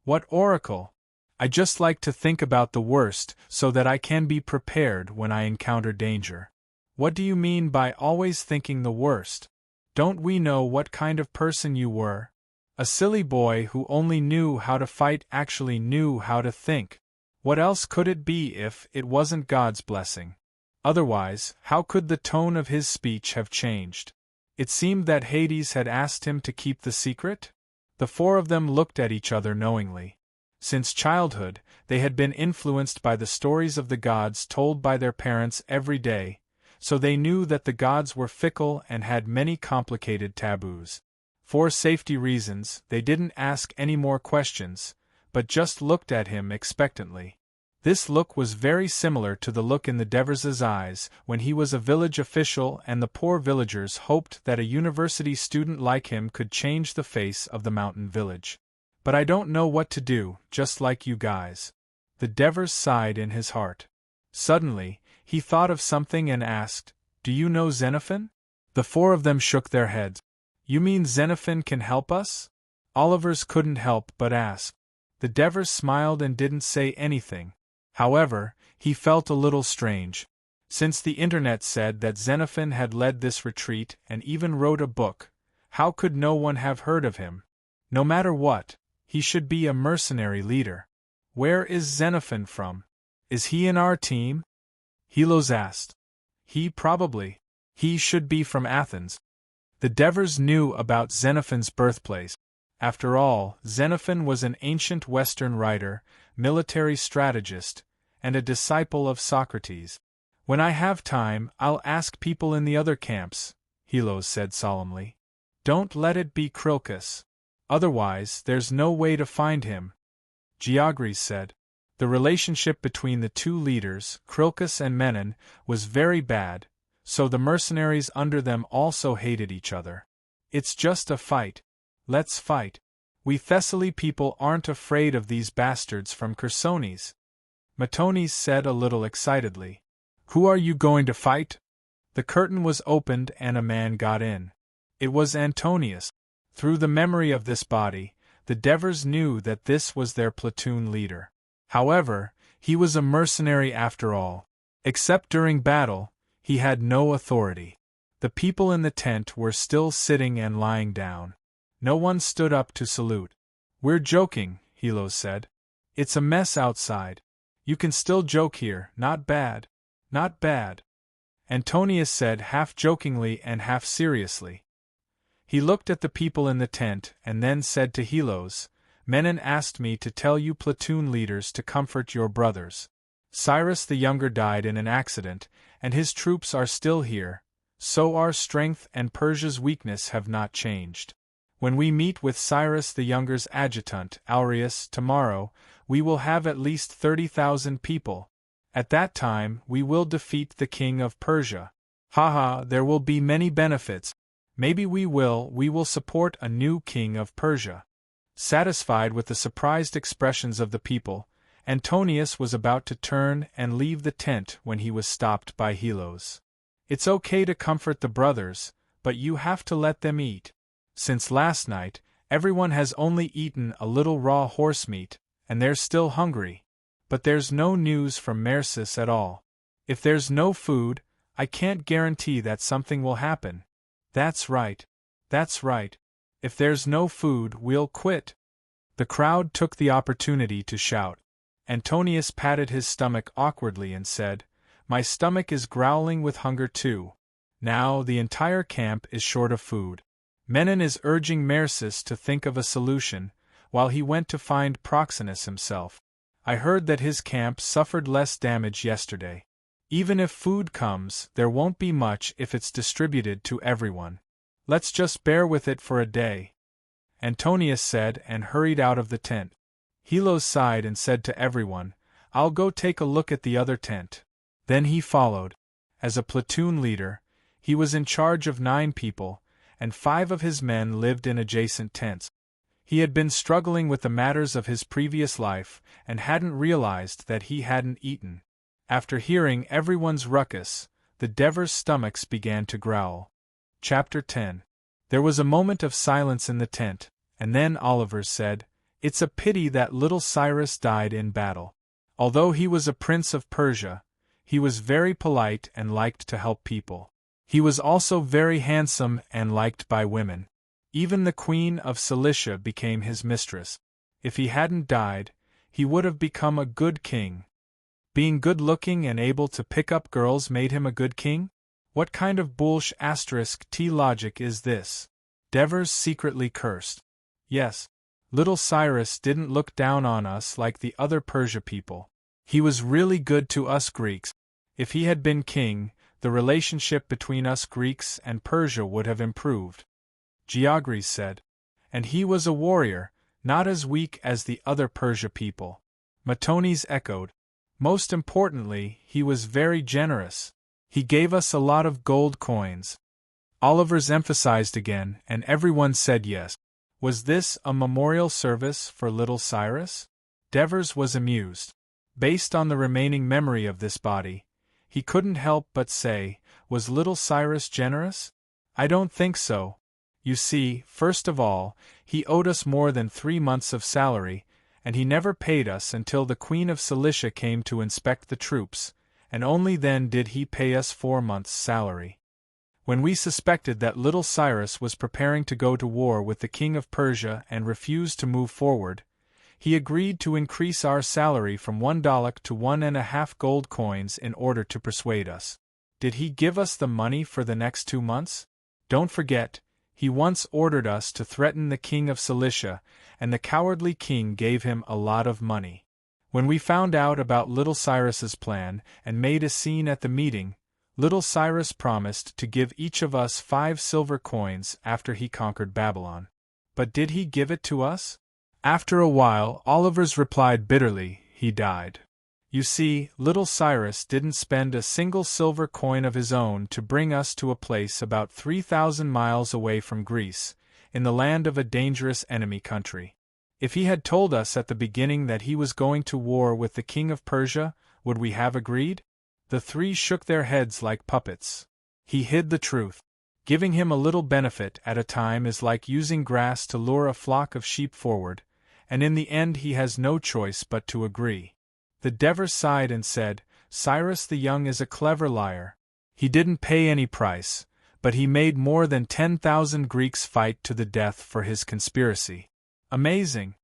What oracle? I just like to think about the worst so that I can be prepared when I encounter danger. What do you mean by always thinking the worst? Don't we know what kind of person you were? A silly boy who only knew how to fight actually knew how to think. What else could it be if it wasn't God's blessing? Otherwise, how could the tone of his speech have changed? It seemed that Hades had asked him to keep the secret? The four of them looked at each other knowingly. Since childhood, they had been influenced by the stories of the gods told by their parents every day, so they knew that the gods were fickle and had many complicated taboos. For safety reasons, they didn't ask any more questions, but just looked at him expectantly. This look was very similar to the look in the Devers' eyes when he was a village official and the poor villagers hoped that a university student like him could change the face of the mountain village. But I don't know what to do, just like you guys. The Devers sighed in his heart. Suddenly, he thought of something and asked, "Do you know Xenophon?" The four of them shook their heads. "You mean Xenophon can help us?" Oliver's couldn't help but ask. The Devers smiled and didn't say anything. However, he felt a little strange. Since the internet said that Xenophon had led this retreat and even wrote a book, how could no one have heard of him? No matter what, he should be a mercenary leader. Where is Xenophon from? Is he in our team? Helos asked. He should be from Athens. The Devers knew about Xenophon's birthplace. After all, Xenophon was an ancient Western writer, military strategist, and a disciple of Socrates. "When I have time, I'll ask people in the other camps," Helos said solemnly. "Don't let it be Krilkis. Otherwise, there's no way to find him," Geogris said. The relationship between the two leaders, Krilkis and Menon, was very bad, so the mercenaries under them also hated each other. "It's just a fight. Let's fight. We Thessaly people aren't afraid of these bastards from Chersones," Matonis said a little excitedly. "Who are you going to fight?" The curtain was opened and a man got in. It was Antonius. Through the memory of this body, the Devers knew that this was their platoon leader. However, he was a mercenary after all. Except during battle, he had no authority. The people in the tent were still sitting and lying down. No one stood up to salute. "We're joking," Helos said. "It's a mess outside. You can still joke here, not bad. Not bad," Antonius said half jokingly and half seriously. He looked at the people in the tent and then said to Helos, Menon asked me to tell you platoon leaders to comfort your brothers. Cyrus the Younger died in an accident, and his troops are still here, so our strength and Persia's weakness have not changed. When we meet with Cyrus the Younger's adjutant, Aureus, tomorrow, we will have at least 30,000 people. At that time we will defeat the king of Persia. Haha, there will be many benefits. Maybe we will support a new king of Persia. Satisfied with the surprised expressions of the people, Antonius was about to turn and leave the tent when he was stopped by Helos. It's okay to comfort the brothers, but you have to let them eat. Since last night, everyone has only eaten a little raw horse meat, and they're still hungry. But there's no news from Mersis at all. If there's no food, I can't guarantee that something will happen. That's right. That's right. If there's no food, we'll quit. The crowd took the opportunity to shout. Antonius patted his stomach awkwardly and said, My stomach is growling with hunger too. Now the entire camp is short of food. Menon is urging Mersis to think of a solution, while he went to find Proxenus himself. I heard that his camp suffered less damage yesterday. Even if food comes, there won't be much if it's distributed to everyone. Let's just bear with it for a day. Antonius said and hurried out of the tent. Helos sighed and said to everyone, I'll go take a look at the other tent. Then he followed. As a platoon leader, he was in charge of 9 people, and 5 of his men lived in adjacent tents. He had been struggling with the matters of his previous life and hadn't realized that he hadn't eaten. After hearing everyone's ruckus, the Devers' stomachs began to growl. Chapter 10. There was a moment of silence in the tent, and then Oliver said, It's a pity that little Cyrus died in battle. Although he was a prince of Persia, he was very polite and liked to help people. He was also very handsome and liked by women. Even the Queen of Cilicia became his mistress. If he hadn't died, he would have become a good king. Being good-looking and able to pick up girls made him a good king? What kind of **T logic is this? Devers secretly cursed. Yes, little Cyrus didn't look down on us like the other Persia people. He was really good to us Greeks. If he had been king, the relationship between us Greeks and Persia would have improved. Georges said. And he was a warrior, not as weak as the other Persia people. Matones echoed. Most importantly, he was very generous. He gave us a lot of gold coins. Oliver's emphasized again, and everyone said yes. Was this a memorial service for little Cyrus? Devers was amused. Based on the remaining memory of this body, he couldn't help but say, was little Cyrus generous? I don't think so. You see, first of all, he owed us more than 3 months of salary, and he never paid us until the Queen of Cilicia came to inspect the troops, and only then did he pay us 4 months' salary. When we suspected that little Cyrus was preparing to go to war with the king of Persia and refused to move forward, he agreed to increase our salary from $1 to 1.5 gold coins in order to persuade us. Did he give us the money for the next 2 months? Don't forget, he once ordered us to threaten the king of Cilicia, and the cowardly king gave him a lot of money. When we found out about little Cyrus's plan and made a scene at the meeting, little Cyrus promised to give each of us 5 silver coins after he conquered Babylon. But did he give it to us? After a while, Oliver's replied bitterly, he died. You see, little Cyrus didn't spend a single silver coin of his own to bring us to a place about 3,000 miles away from Greece, in the land of a dangerous enemy country. If he had told us at the beginning that he was going to war with the king of Persia, would we have agreed? The 3 shook their heads like puppets. He hid the truth. Giving him a little benefit at a time is like using grass to lure a flock of sheep forward, and in the end he has no choice but to agree. The Devers sighed and said, Cyrus the Young is a clever liar. He didn't pay any price, but he made more than 10,000 Greeks fight to the death for his conspiracy. Amazing!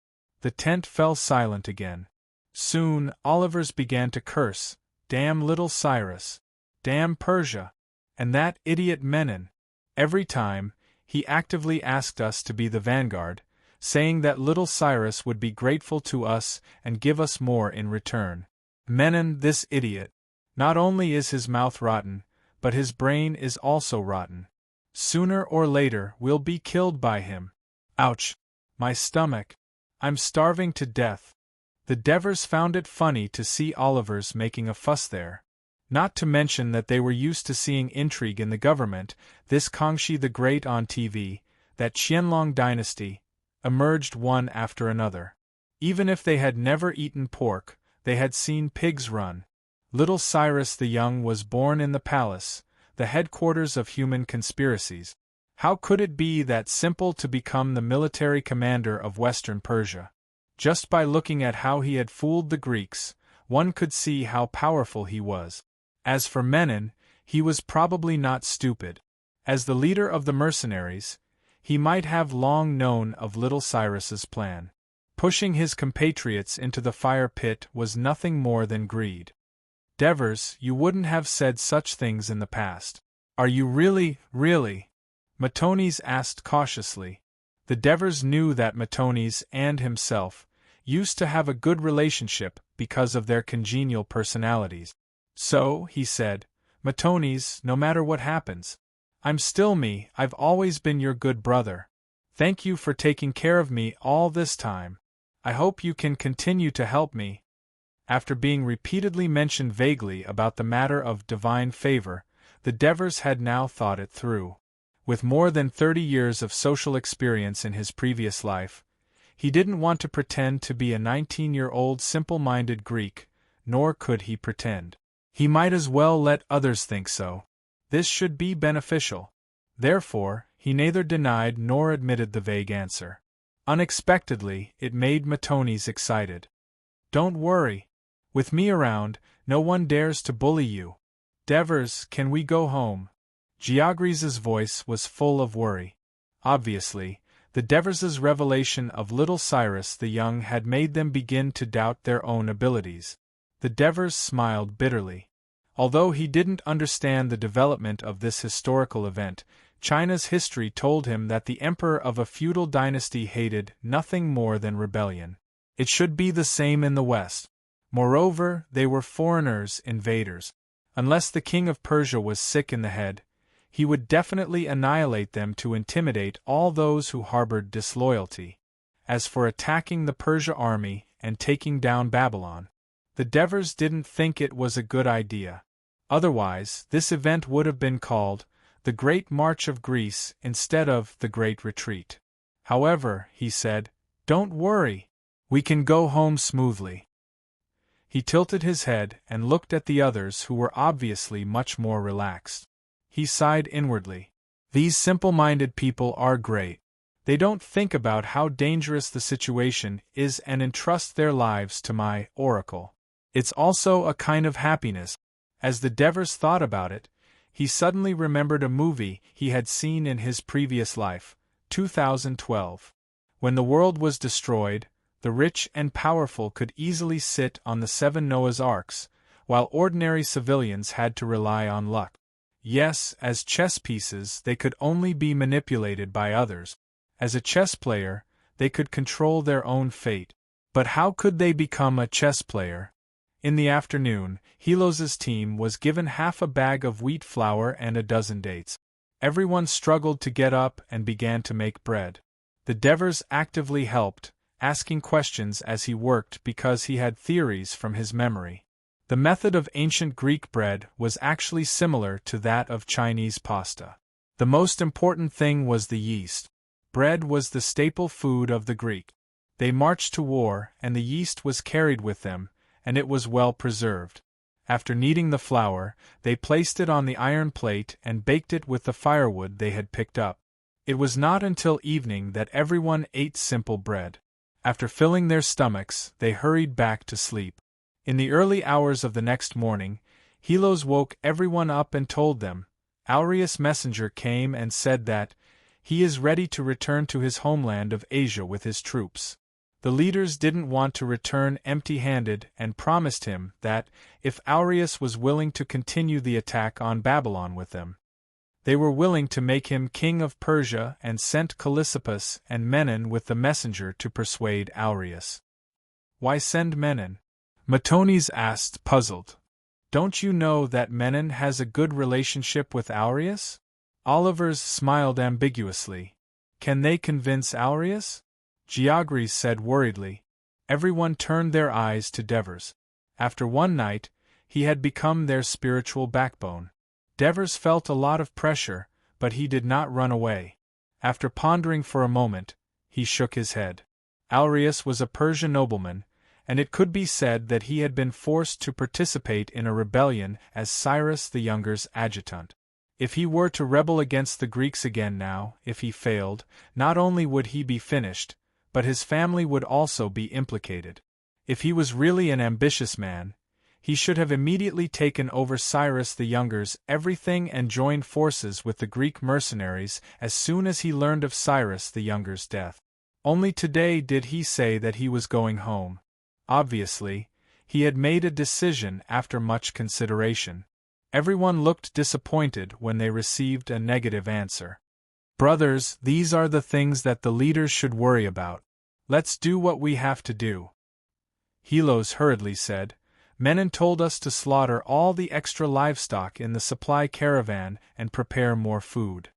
The tent fell silent again. Soon, Olivers began to curse, Damn little Cyrus! Damn Persia! And that idiot Menon! Every time, he actively asked us to be the vanguard, saying that little Cyrus would be grateful to us and give us more in return. Menon, this idiot. Not only is his mouth rotten, but his brain is also rotten. Sooner or later we'll be killed by him. Ouch! My stomach. I'm starving to death. The Devers found it funny to see Oliver's making a fuss there. Not to mention that they were used to seeing intrigue in the government, this Kangxi the Great on TV, that Qianlong dynasty, emerged one after another. Even if they had never eaten pork, they had seen pigs run. Little Cyrus the Young was born in the palace, the headquarters of human conspiracies. How could it be that simple to become the military commander of Western Persia? Just by looking at how he had fooled the Greeks, one could see how powerful he was. As for Menon, he was probably not stupid. As the leader of the mercenaries, he might have long known of little Cyrus's plan. Pushing his compatriots into the fire pit was nothing more than greed. Devers, you wouldn't have said such things in the past. Are you really? Matonis asked cautiously. The Devers knew that Matonis and himself used to have a good relationship because of their congenial personalities. So, he said, Matonis, no matter what happens, I'm still me. I've always been your good brother. Thank you for taking care of me all this time. I hope you can continue to help me. After being repeatedly mentioned vaguely about the matter of divine favor, the Devers had now thought it through. With more than 30 years of social experience in his previous life, he didn't want to pretend to be a 19-year-old simple-minded Greek, nor could he pretend. He might as well let others think so. This should be beneficial. Therefore, he neither denied nor admitted the vague answer. Unexpectedly, it made Matonis excited. Don't worry. With me around, no one dares to bully you. Devers, can we go home? Georgius's voice was full of worry. Obviously, the Devers' revelation of little Cyrus the Young had made them begin to doubt their own abilities. The Devers smiled bitterly. Although he didn't understand the development of this historical event, China's history told him that the emperor of a feudal dynasty hated nothing more than rebellion. It should be the same in the West. Moreover, they were foreigners, invaders. Unless the king of Persia was sick in the head, he would definitely annihilate them to intimidate all those who harbored disloyalty. As for attacking the Persia army and taking down Babylon, the Devers didn't think it was a good idea. Otherwise, this event would have been called the Great March of Greece instead of the Great Retreat. However, he said, don't worry. We can go home smoothly. He tilted his head and looked at the others who were obviously much more relaxed. He sighed inwardly. These simple-minded people are great. They don't think about how dangerous the situation is and entrust their lives to my oracle. It's also a kind of happiness. As the Devers thought about it, he suddenly remembered a movie he had seen in his previous life, 2012. When the world was destroyed, the rich and powerful could easily sit on the 7 Noah's Arks, while ordinary civilians had to rely on luck. Yes, as chess pieces they could only be manipulated by others. As a chess player, they could control their own fate. But how could they become a chess player? In the afternoon, Helos's team was given half a bag of wheat flour and a dozen dates. Everyone struggled to get up and began to make bread. The Devers actively helped, asking questions as he worked because he had theories from his memory. The method of ancient Greek bread was actually similar to that of Chinese pasta. The most important thing was the yeast. Bread was the staple food of the Greek. They marched to war, and the yeast was carried with them, and it was well preserved. After kneading the flour, they placed it on the iron plate and baked it with the firewood they had picked up. It was not until evening that everyone ate simple bread. After filling their stomachs, they hurried back to sleep. In the early hours of the next morning, Helos woke everyone up and told them, Aureus' messenger came and said that he is ready to return to his homeland of Asia with his troops. The leaders didn't want to return empty-handed and promised him that, if Aureus was willing to continue the attack on Babylon with them, They were willing to make him king of Persia and sent Callissippus and Menon with the messenger to persuade Aureus. Why send Menon? Matones asked, puzzled. Don't you know that Menon has a good relationship with Aureus? Olivers smiled ambiguously. Can they convince Aureus? Georges said worriedly. Everyone turned their eyes to Devers. After one night, he had become their spiritual backbone. Devers felt a lot of pressure, but he did not run away. After pondering for a moment, he shook his head. Aureus was a Persian nobleman, and it could be said that he had been forced to participate in a rebellion as Cyrus the Younger's adjutant. If he were to rebel against the Greeks again now, if he failed, not only would he be finished, but his family would also be implicated. If he was really an ambitious man, he should have immediately taken over Cyrus the Younger's everything and joined forces with the Greek mercenaries as soon as he learned of Cyrus the Younger's death. Only today did he say that he was going home. Obviously, he had made a decision after much consideration. Everyone looked disappointed when they received a negative answer. Brothers, these are the things that the leaders should worry about. Let's do what we have to do. Helos hurriedly said, Menon told us to slaughter all the extra livestock in the supply caravan and prepare more food.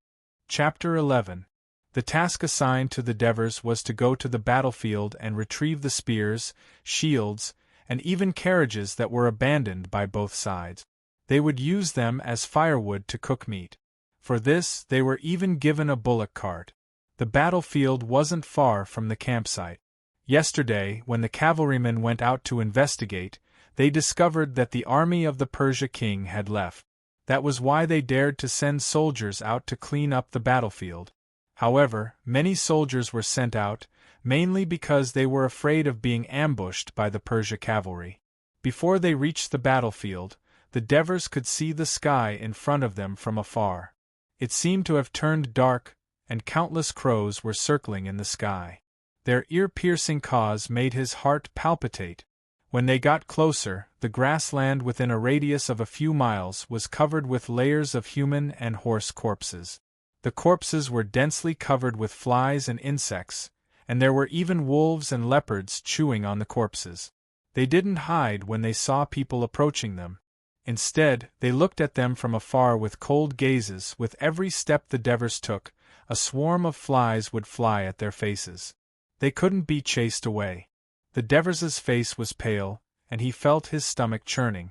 Chapter 11. The task assigned to the Devers was to go to the battlefield and retrieve the spears, shields, and even carriages that were abandoned by both sides. They would use them as firewood to cook meat. For this, they were even given a bullock cart. The battlefield wasn't far from the campsite. Yesterday, when the cavalrymen went out to investigate, they discovered that the army of the Persia king had left. That was why they dared to send soldiers out to clean up the battlefield. However, many soldiers were sent out, mainly because they were afraid of being ambushed by the Persia cavalry. Before they reached the battlefield, the Devers could see the sky in front of them from afar. It seemed to have turned dark, and countless crows were circling in the sky. Their ear-piercing caws made his heart palpitate. When they got closer, the grassland within a radius of a few miles was covered with layers of human and horse corpses. The corpses were densely covered with flies and insects, and there were even wolves and leopards chewing on the corpses. They didn't hide when they saw people approaching them. Instead, they looked at them from afar with cold gazes. With every step the Devers took, a swarm of flies would fly at their faces. They couldn't be chased away. The Devers's face was pale, and he felt his stomach churning.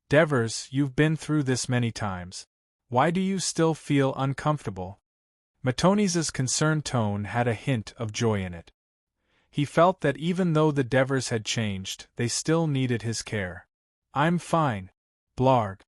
Devers, you've been through this many times. Why do you still feel uncomfortable? Matones's concerned tone had a hint of joy in it. He felt that even though the Devers had changed, they still needed his care. I'm fine. Blarg.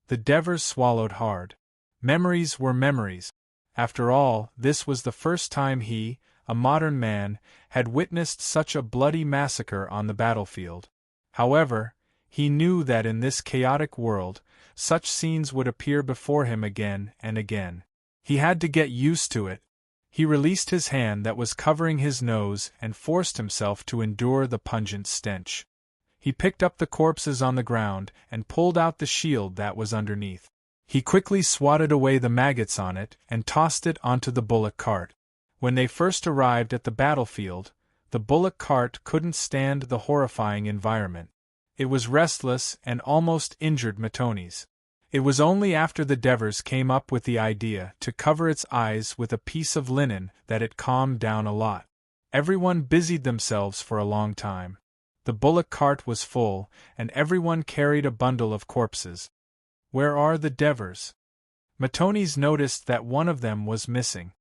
The Devers swallowed hard. Memories were memories. After all, this was the first time he, a modern man, had witnessed such a bloody massacre on the battlefield. However, he knew that in this chaotic world, such scenes would appear before him again and again. He had to get used to it. He released his hand that was covering his nose and forced himself to endure the pungent stench. He picked up the corpses on the ground and pulled out the shield that was underneath. He quickly swatted away the maggots on it and tossed it onto the bullock cart. When they first arrived at the battlefield, the bullock cart couldn't stand the horrifying environment. It was restless and almost injured Matones. It was only after the Devers came up with the idea to cover its eyes with a piece of linen that it calmed down a lot. Everyone busied themselves for a long time. The bullock cart was full, and everyone carried a bundle of corpses. Where are the Devers? Matones noticed that one of them was missing.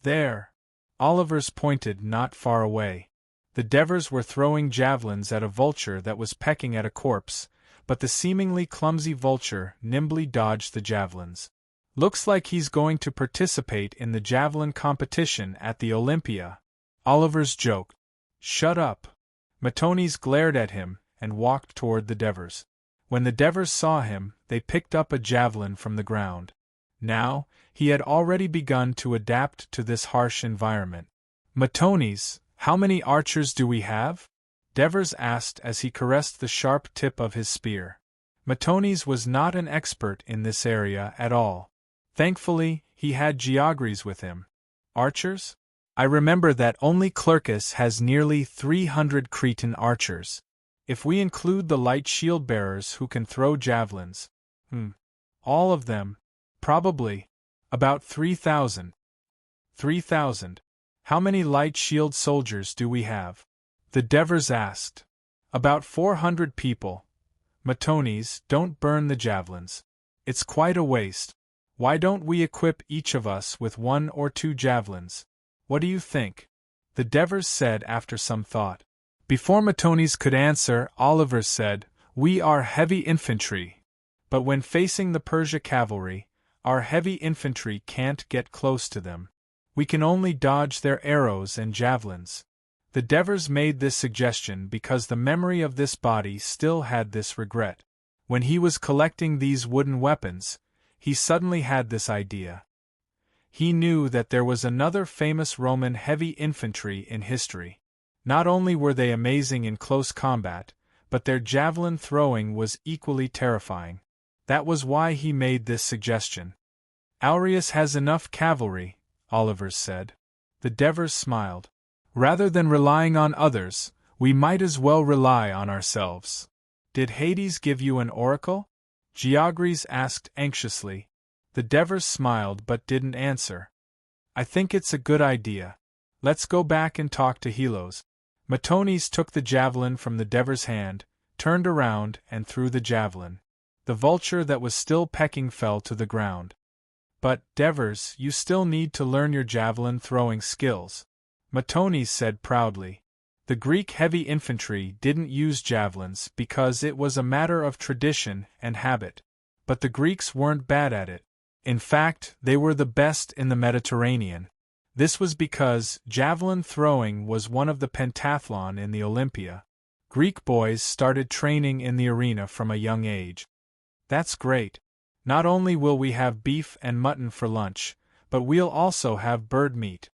There. Olivers pointed not far away. The Devers were throwing javelins at a vulture that was pecking at a corpse, but the seemingly clumsy vulture nimbly dodged the javelins. Looks like he's going to participate in the javelin competition at the Olympia. Olivers joked. Shut up. Matones glared at him and walked toward the Devers. When the Devers saw him, they picked up a javelin from the ground. Now, he had already begun to adapt to this harsh environment. Matones, how many archers do we have? Devers asked as he caressed the sharp tip of his spear. Matones was not an expert in this area at all. Thankfully, He had Geogres with him. Archers? I remember that only Clercus has nearly 300 Cretan archers. If we include the light shield bearers who can throw javelins. All of them? Probably. About 3,000. 3,000. How many light shield soldiers do we have? The Devers asked. About 400 people. Matones, don't burn the javelins. It's quite a waste. Why don't we equip each of us with 1 or 2 javelins? What do you think? The Devers said after some thought. Before Matones could answer, Oliver said, We are heavy infantry. But when facing the Persia cavalry, our heavy infantry can't get close to them. We can only dodge their arrows and javelins. The Devers made this suggestion because the memory of this body still had this regret. When he was collecting these wooden weapons, he suddenly had this idea. He knew that there was another famous Roman heavy infantry in history. Not only were they amazing in close combat, but their javelin throwing was equally terrifying. That was why he made this suggestion. Aureus has enough cavalry, Oliver said. The Devers smiled. Rather than relying on others, we might as well rely on ourselves. Did Hades give you an oracle? Geogres asked anxiously. The Devers smiled but didn't answer. I think it's a good idea. Let's go back and talk to Helos. Matones took the javelin from the Devers' hand, turned around and threw the javelin. The vulture that was still pecking fell to the ground. But, Devers, you still need to learn your javelin throwing skills. Matones said proudly. The Greek heavy infantry didn't use javelins because it was a matter of tradition and habit. But the Greeks weren't bad at it. In fact, they were the best in the Mediterranean. This was because javelin throwing was one of the pentathlon in the Olympia. Greek boys started training in the arena from a young age. That's great. Not only will we have beef and mutton for lunch, but we'll also have bird meat.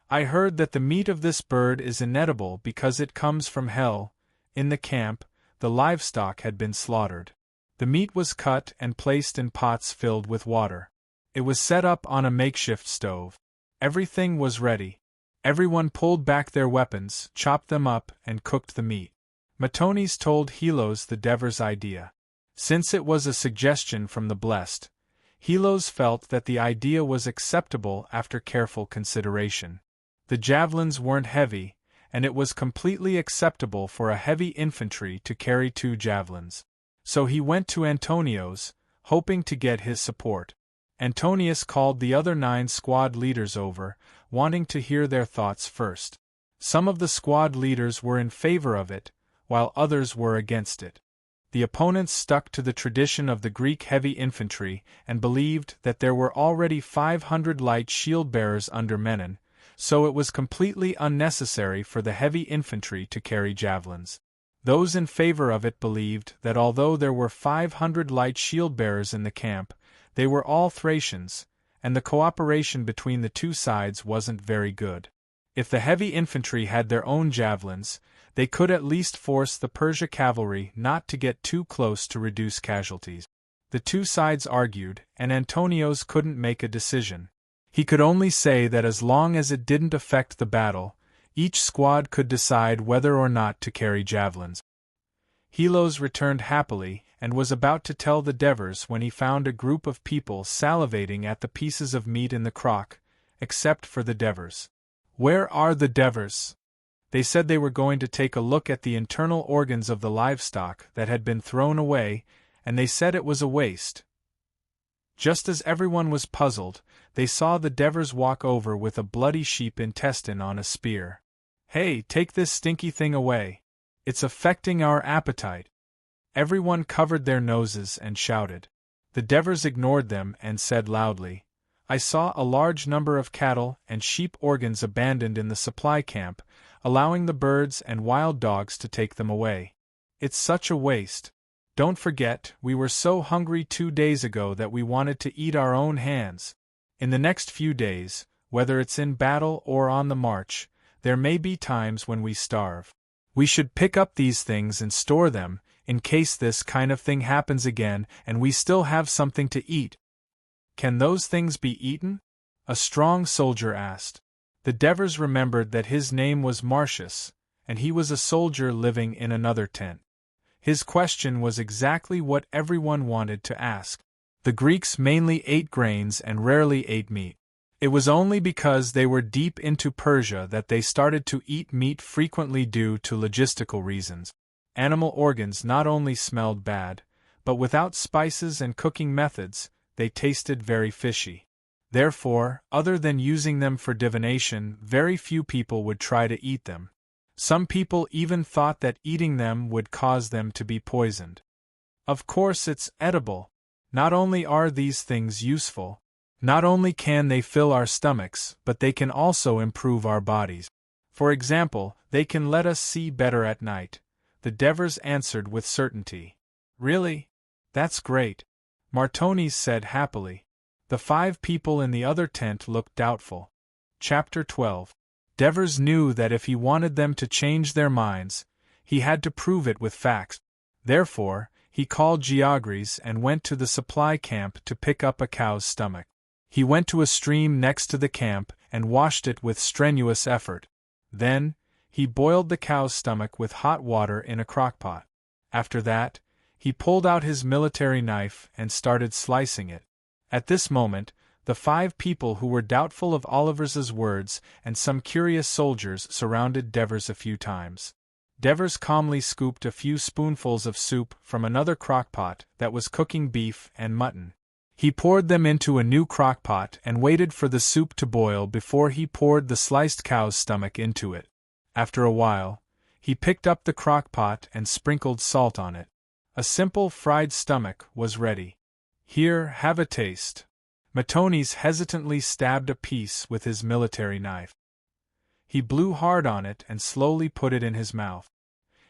I heard that the meat of this bird is inedible because it comes from hell. In the camp, the livestock had been slaughtered. The meat was cut and placed in pots filled with water. It was set up on a makeshift stove. Everything was ready. Everyone pulled back their weapons, chopped them up, and cooked the meat. Matones told Helos the Devers' idea. Since it was a suggestion from the Blessed, Helos felt that the idea was acceptable after careful consideration. The javelins weren't heavy, and it was completely acceptable for a heavy infantry to carry 2 javelins. So he went to Antonios, hoping to get his support. Antonius called the other 9 squad leaders over, wanting to hear their thoughts first. Some of the squad leaders were in favor of it, while others were against it. The opponents stuck to the tradition of the Greek heavy infantry and believed that there were already 500 light shield bearers under Menon, so it was completely unnecessary for the heavy infantry to carry javelins. Those in favor of it believed that although there were 500 light shield bearers in the camp, they were all Thracians, and the cooperation between the two sides wasn't very good. If the heavy infantry had their own javelins, they could at least force the Persia cavalry not to get too close to reduce casualties. The two sides argued, and Antonios couldn't make a decision. He could only say that as long as it didn't affect the battle, each squad could decide whether or not to carry javelins. Helos returned happily, and was about to tell the Devers when he found a group of people salivating at the pieces of meat in the crock, except for the Devers. Where are the Devers? They said they were going to take a look at the internal organs of the livestock that had been thrown away, and they said it was a waste. Just as everyone was puzzled, they saw the Devers walk over with a bloody sheep intestine on a spear. Hey, take this stinky thing away. It's affecting our appetite. Everyone covered their noses and shouted. The Devers ignored them and said loudly, I saw a large number of cattle and sheep organs abandoned in the supply camp, allowing the birds and wild dogs to take them away. It's such a waste. Don't forget, we were so hungry 2 days ago that we wanted to eat our own hands. In the next few days, whether it's in battle or on the march, there may be times when we starve. We should pick up these things and store them, in case this kind of thing happens again and we still have something to eat. Can those things be eaten? a strong soldier asked. The Devers remembered that his name was Marcius, and he was a soldier living in another tent. His question was exactly what everyone wanted to ask. The Greeks mainly ate grains and rarely ate meat. It was only because they were deep into Persia that they started to eat meat frequently due to logistical reasons. Animal organs not only smelled bad, but without spices and cooking methods, they tasted very fishy. Therefore, other than using them for divination, very few people would try to eat them. Some people even thought that eating them would cause them to be poisoned. Of course, it's edible. Not only are these things useful, not only can they fill our stomachs, but they can also improve our bodies. For example, they can let us see better at night, the Devers answered with certainty. Really? That's great, Martones said happily. The 5 people in the other tent looked doubtful. Chapter 12. Devers knew that if he wanted them to change their minds, he had to prove it with facts. Therefore, he called Geogres and went to the supply camp to pick up a cow's stomach. He went to a stream next to the camp and washed it with strenuous effort. Then, he boiled the cow's stomach with hot water in a crockpot. After that, he pulled out his military knife and started slicing it. At this moment, the 5 people who were doubtful of Oliver's words and some curious soldiers surrounded Devers a few times. Devers calmly scooped a few spoonfuls of soup from another crockpot that was cooking beef and mutton. He poured them into a new crockpot and waited for the soup to boil before he poured the sliced cow's stomach into it. After a while, he picked up the crockpot and sprinkled salt on it. A simple fried stomach was ready. Here, have a taste. Martones hesitantly stabbed a piece with his military knife. He blew hard on it and slowly put it in his mouth.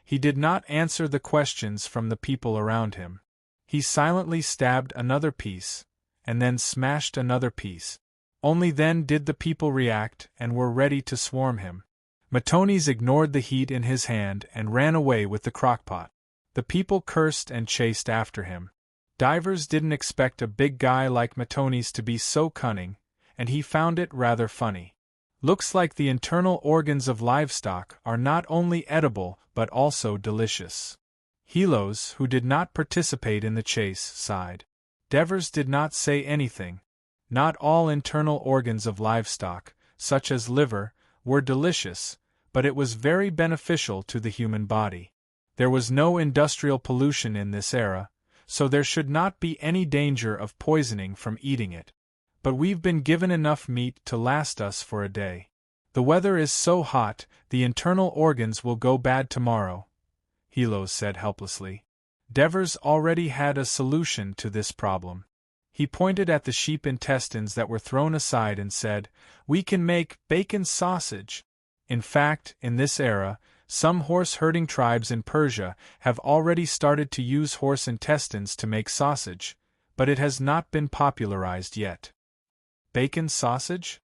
He did not answer the questions from the people around him. He silently stabbed another piece, and then smashed another piece. Only then did the people react and were ready to swarm him. Martones ignored the heat in his hand and ran away with the crockpot. The people cursed and chased after him. Devers didn't expect a big guy like Martones to be so cunning, and he found it rather funny. Looks like the internal organs of livestock are not only edible but also delicious. Helos, who did not participate in the chase, sighed. Devers did not say anything. Not all internal organs of livestock, such as liver, were delicious, but it was very beneficial to the human body. There was no industrial pollution in this era, so there should not be any danger of poisoning from eating it. But we've been given enough meat to last us for a day. The weather is so hot, the internal organs will go bad tomorrow, Helos said helplessly. Devers already had a solution to this problem. He pointed at the sheep intestines that were thrown aside and said, "We can make bacon sausage." In fact, in this era, some horse-herding tribes in Persia have already started to use horse intestines to make sausage, but it has not been popularized yet. Bacon sausage?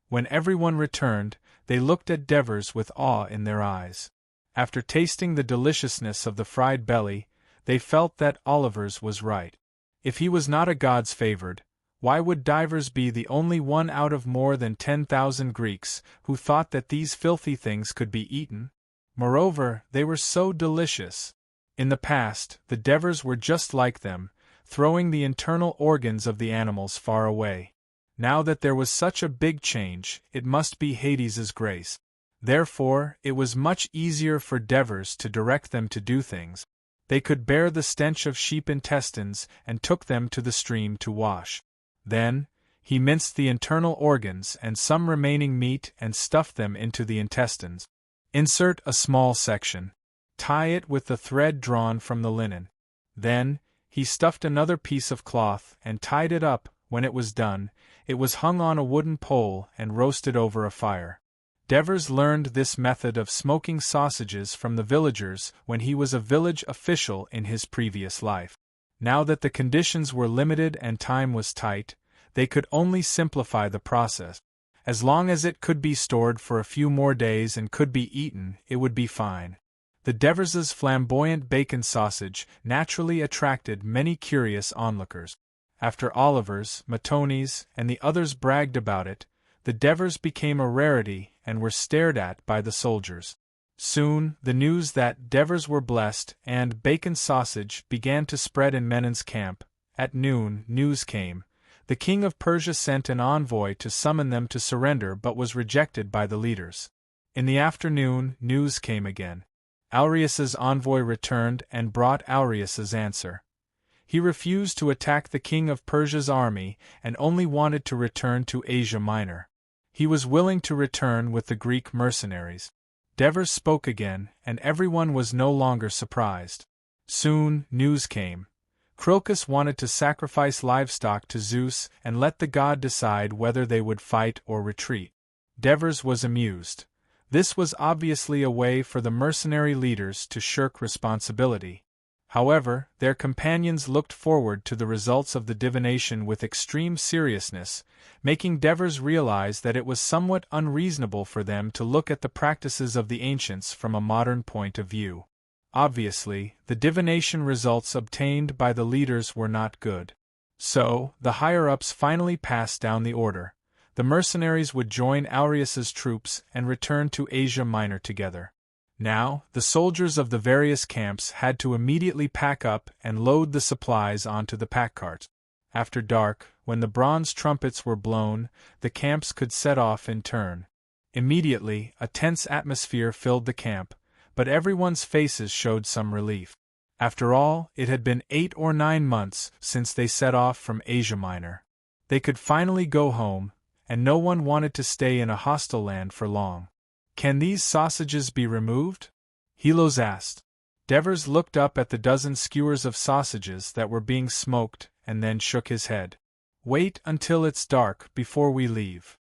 When everyone returned, they looked at Devers with awe in their eyes. After tasting the deliciousness of the fried belly, they felt that Oliver's was right. If he was not a god's favored, why would Devers be the only one out of more than 10,000 Greeks who thought that these filthy things could be eaten? Moreover, they were so delicious. In the past, the Devers were just like them, throwing the internal organs of the animals far away. Now that there was such a big change, it must be Hades's grace. Therefore, it was much easier for Devers to direct them to do things. They could bear the stench of sheep intestines and took them to the stream to wash. Then, he minced the internal organs and some remaining meat and stuffed them into the intestines. Insert a small section. Tie it with the thread drawn from the linen. Then, he stuffed another piece of cloth and tied it up. When it was done, it was hung on a wooden pole and roasted over a fire. Devers learned this method of smoking sausages from the villagers when he was a village official in his previous life. Now that the conditions were limited and time was tight, they could only simplify the process. As long as it could be stored for a few more days and could be eaten, it would be fine. The Devers' flamboyant bacon sausage naturally attracted many curious onlookers. After Oliver's, Matoni's, and the others bragged about it, the Devers became a rarity and were stared at by the soldiers. Soon, the news that Devers were blessed and bacon sausage began to spread in Menon's camp. At noon, news came. The king of Persia sent an envoy to summon them to surrender but was rejected by the leaders. In the afternoon, news came again. Aureus's envoy returned and brought Aureus's answer. He refused to attack the king of Persia's army and only wanted to return to Asia Minor. He was willing to return with the Greek mercenaries. Devers spoke again, and everyone was no longer surprised. Soon, news came. Crocus wanted to sacrifice livestock to Zeus and let the god decide whether they would fight or retreat. Devers was amused. This was obviously a way for the mercenary leaders to shirk responsibility. However, their companions looked forward to the results of the divination with extreme seriousness, making Devers realize that it was somewhat unreasonable for them to look at the practices of the ancients from a modern point of view. Obviously, the divination results obtained by the leaders were not good. So, the higher-ups finally passed down the order. The mercenaries would join Aureus's troops and return to Asia Minor together. Now, the soldiers of the various camps had to immediately pack up and load the supplies onto the pack cart. After dark, when the bronze trumpets were blown, the camps could set off in turn. Immediately, a tense atmosphere filled the camp, but everyone's faces showed some relief. After all, it had been 8 or 9 months since they set off from Asia Minor. They could finally go home, and no one wanted to stay in a hostile land for long. "Can these sausages be removed?" Helos asked. Devers looked up at the dozen skewers of sausages that were being smoked and then shook his head. "Wait until it's dark before we leave."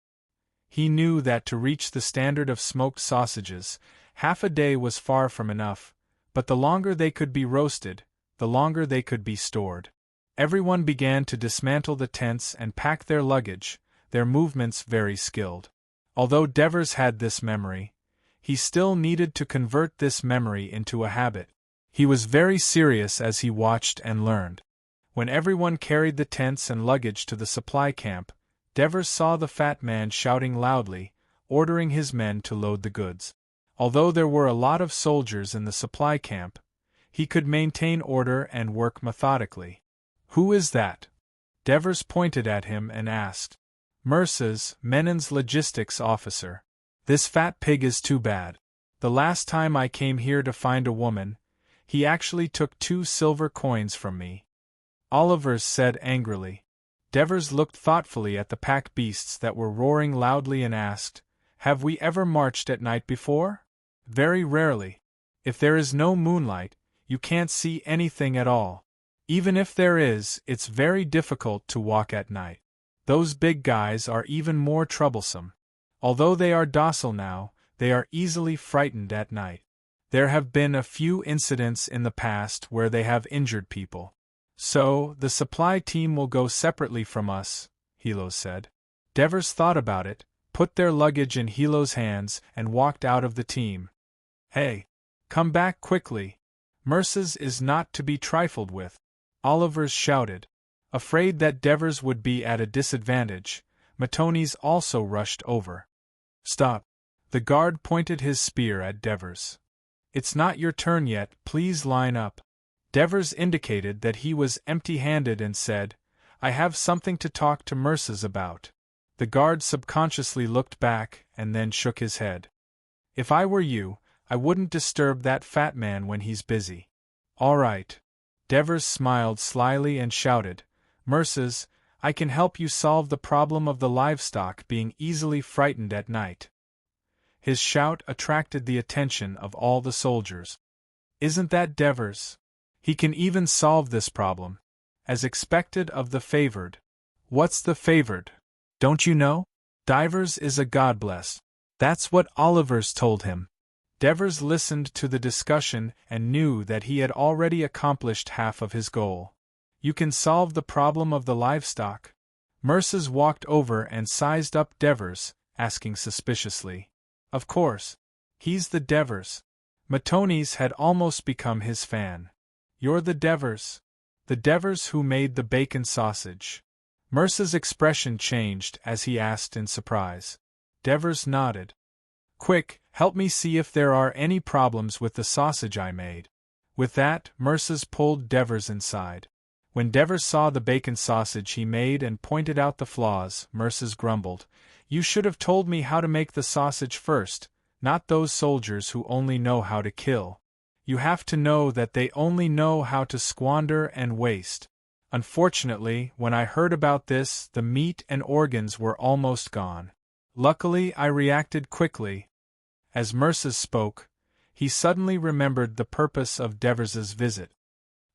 He knew that to reach the standard of smoked sausages, half a day was far from enough, but the longer they could be roasted, the longer they could be stored. Everyone began to dismantle the tents and pack their luggage, their movements very skilled. Although Devers had this memory, he still needed to convert this memory into a habit. He was very serious as he watched and learned. When everyone carried the tents and luggage to the supply camp, Devers saw the fat man shouting loudly, ordering his men to load the goods. Although there were a lot of soldiers in the supply camp, he could maintain order and work methodically. "Who is that?" Devers pointed at him and asked. "Mircea, Menon's logistics officer. This fat pig is too bad. The last time I came here to find a woman, he actually took 2 silver coins from me," Oliver said angrily. Devers looked thoughtfully at the pack beasts that were roaring loudly and asked, "Have we ever marched at night before?" "Very rarely. If there is no moonlight, you can't see anything at all. Even if there is, it's very difficult to walk at night. Those big guys are even more troublesome. Although they are docile now, they are easily frightened at night. There have been a few incidents in the past where they have injured people. So, the supply team will go separately from us," Helos said. Devers thought about it, put their luggage in Helos' hands, and walked out of the team. "Hey! Come back quickly! Mircea is not to be trifled with," Oliver shouted. Afraid that Devers would be at a disadvantage, Matoni's also rushed over. "Stop!" The guard pointed his spear at Devers. "It's not your turn yet, please line up." Devers indicated that he was empty-handed and said, "I have something to talk to Mircea about." The guard subconsciously looked back and then shook his head. "If I were you, I wouldn't disturb that fat man when he's busy." "All right." Devers smiled slyly and shouted, "Mircea, I can help you solve the problem of the livestock being easily frightened at night." His shout attracted the attention of all the soldiers. "Isn't that Devers? He can even solve this problem, as expected of the favored." "What's the favored? Don't you know? Devers is a god-blessed. That's what Oliver's told him." Devers listened to the discussion and knew that he had already accomplished half of his goal. "You can solve the problem of the livestock?" Mircea walked over and sized up Devers, asking suspiciously. "Of course. He's the Devers." Matoni's had almost become his fan. "You're the Devers?" The Devers who made the bacon sausage. Merce's expression changed as he asked in surprise. Devers nodded. Quick, help me see if there are any problems with the sausage I made. With that, Merce's pulled Devers inside. When Devers saw the bacon sausage he made and pointed out the flaws, Merce's grumbled, "You should have told me how to make the sausage first, not those soldiers who only know how to kill. You have to know that they only know how to squander and waste." Unfortunately, when I heard about this, the meat and organs were almost gone. Luckily, I reacted quickly. As Merce spoke, he suddenly remembered the purpose of Devers's visit.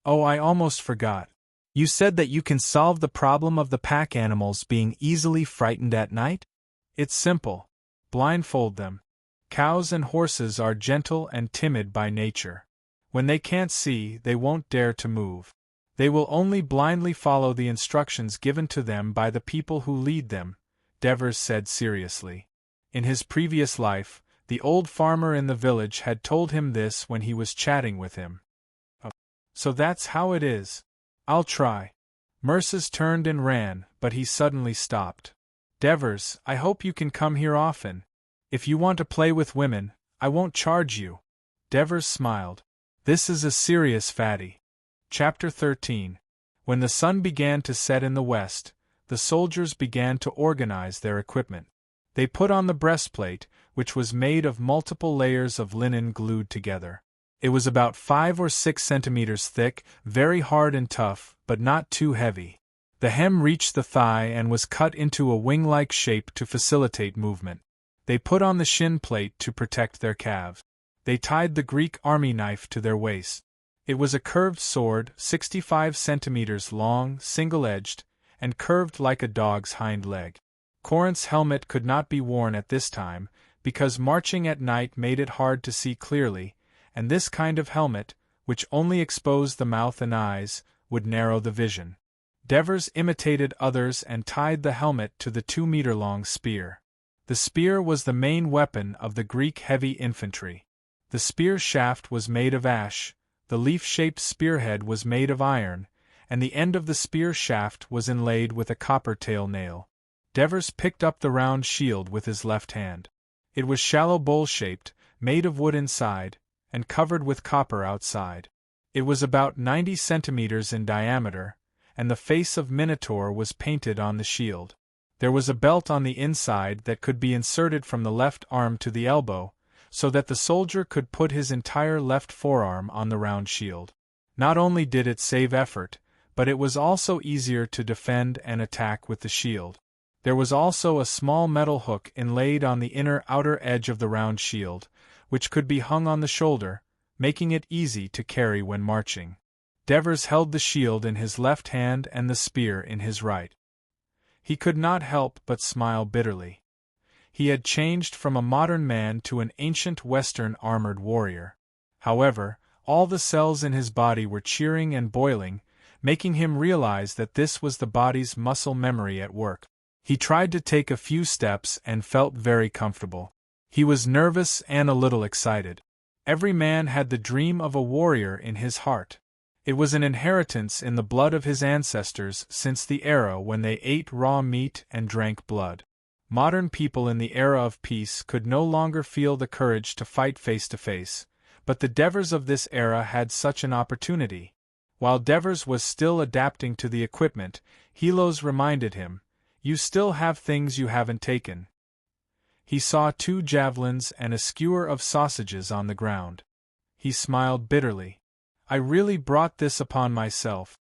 "Oh, I almost forgot. You said that you can solve the problem of the pack animals being easily frightened at night? It's simple. Blindfold them. Cows and horses are gentle and timid by nature. When they can't see, they won't dare to move. They will only blindly follow the instructions given to them by the people who lead them," Devers said seriously. In his previous life, the old farmer in the village had told him this when he was chatting with him. "Oh, so that's how it is. I'll try." Merce turned and ran, but he suddenly stopped. "Devers, I hope you can come here often. If you want to play with women, I won't charge you." Devers smiled. "This is a serious fatty." Chapter 13. When the sun began to set in the west, the soldiers began to organize their equipment. They put on the breastplate, which was made of multiple layers of linen glued together. It was about 5 or 6 centimeters thick, very hard and tough, but not too heavy. The hem reached the thigh and was cut into a wing-like shape to facilitate movement. They put on the shin plate to protect their calves. They tied the Greek army knife to their waist. It was a curved sword, 65 centimeters long, single-edged, and curved like a dog's hind leg. Corinth's helmet could not be worn at this time, because marching at night made it hard to see clearly, and this kind of helmet, which only exposed the mouth and eyes, would narrow the vision. Devers imitated others and tied the helmet to the 2-meter-long spear. The spear was the main weapon of the Greek heavy infantry. The spear shaft was made of ash, the leaf-shaped spearhead was made of iron, and the end of the spear shaft was inlaid with a copper tail nail. Devers picked up the round shield with his left hand. It was shallow bowl-shaped, made of wood inside, and covered with copper outside. It was about 90 centimeters in diameter, and the face of Minotaur was painted on the shield. There was a belt on the inside that could be inserted from the left arm to the elbow, so that the soldier could put his entire left forearm on the round shield. Not only did it save effort, but it was also easier to defend and attack with the shield. There was also a small metal hook inlaid on the outer edge of the round shield, which could be hung on the shoulder, making it easy to carry when marching. Devers held the shield in his left hand and the spear in his right. He could not help but smile bitterly. He had changed from a modern man to an ancient Western armored warrior. However, all the cells in his body were cheering and boiling, making him realize that this was the body's muscle memory at work. He tried to take a few steps and felt very comfortable. He was nervous and a little excited. Every man had the dream of a warrior in his heart. It was an inheritance in the blood of his ancestors since the era when they ate raw meat and drank blood. Modern people in the era of peace could no longer feel the courage to fight face to face, but the Devers of this era had such an opportunity. While Devers was still adapting to the equipment, Helos reminded him, "You still have things you haven't taken." He saw 2 javelins and a skewer of sausages on the ground. He smiled bitterly. "I really brought this upon myself."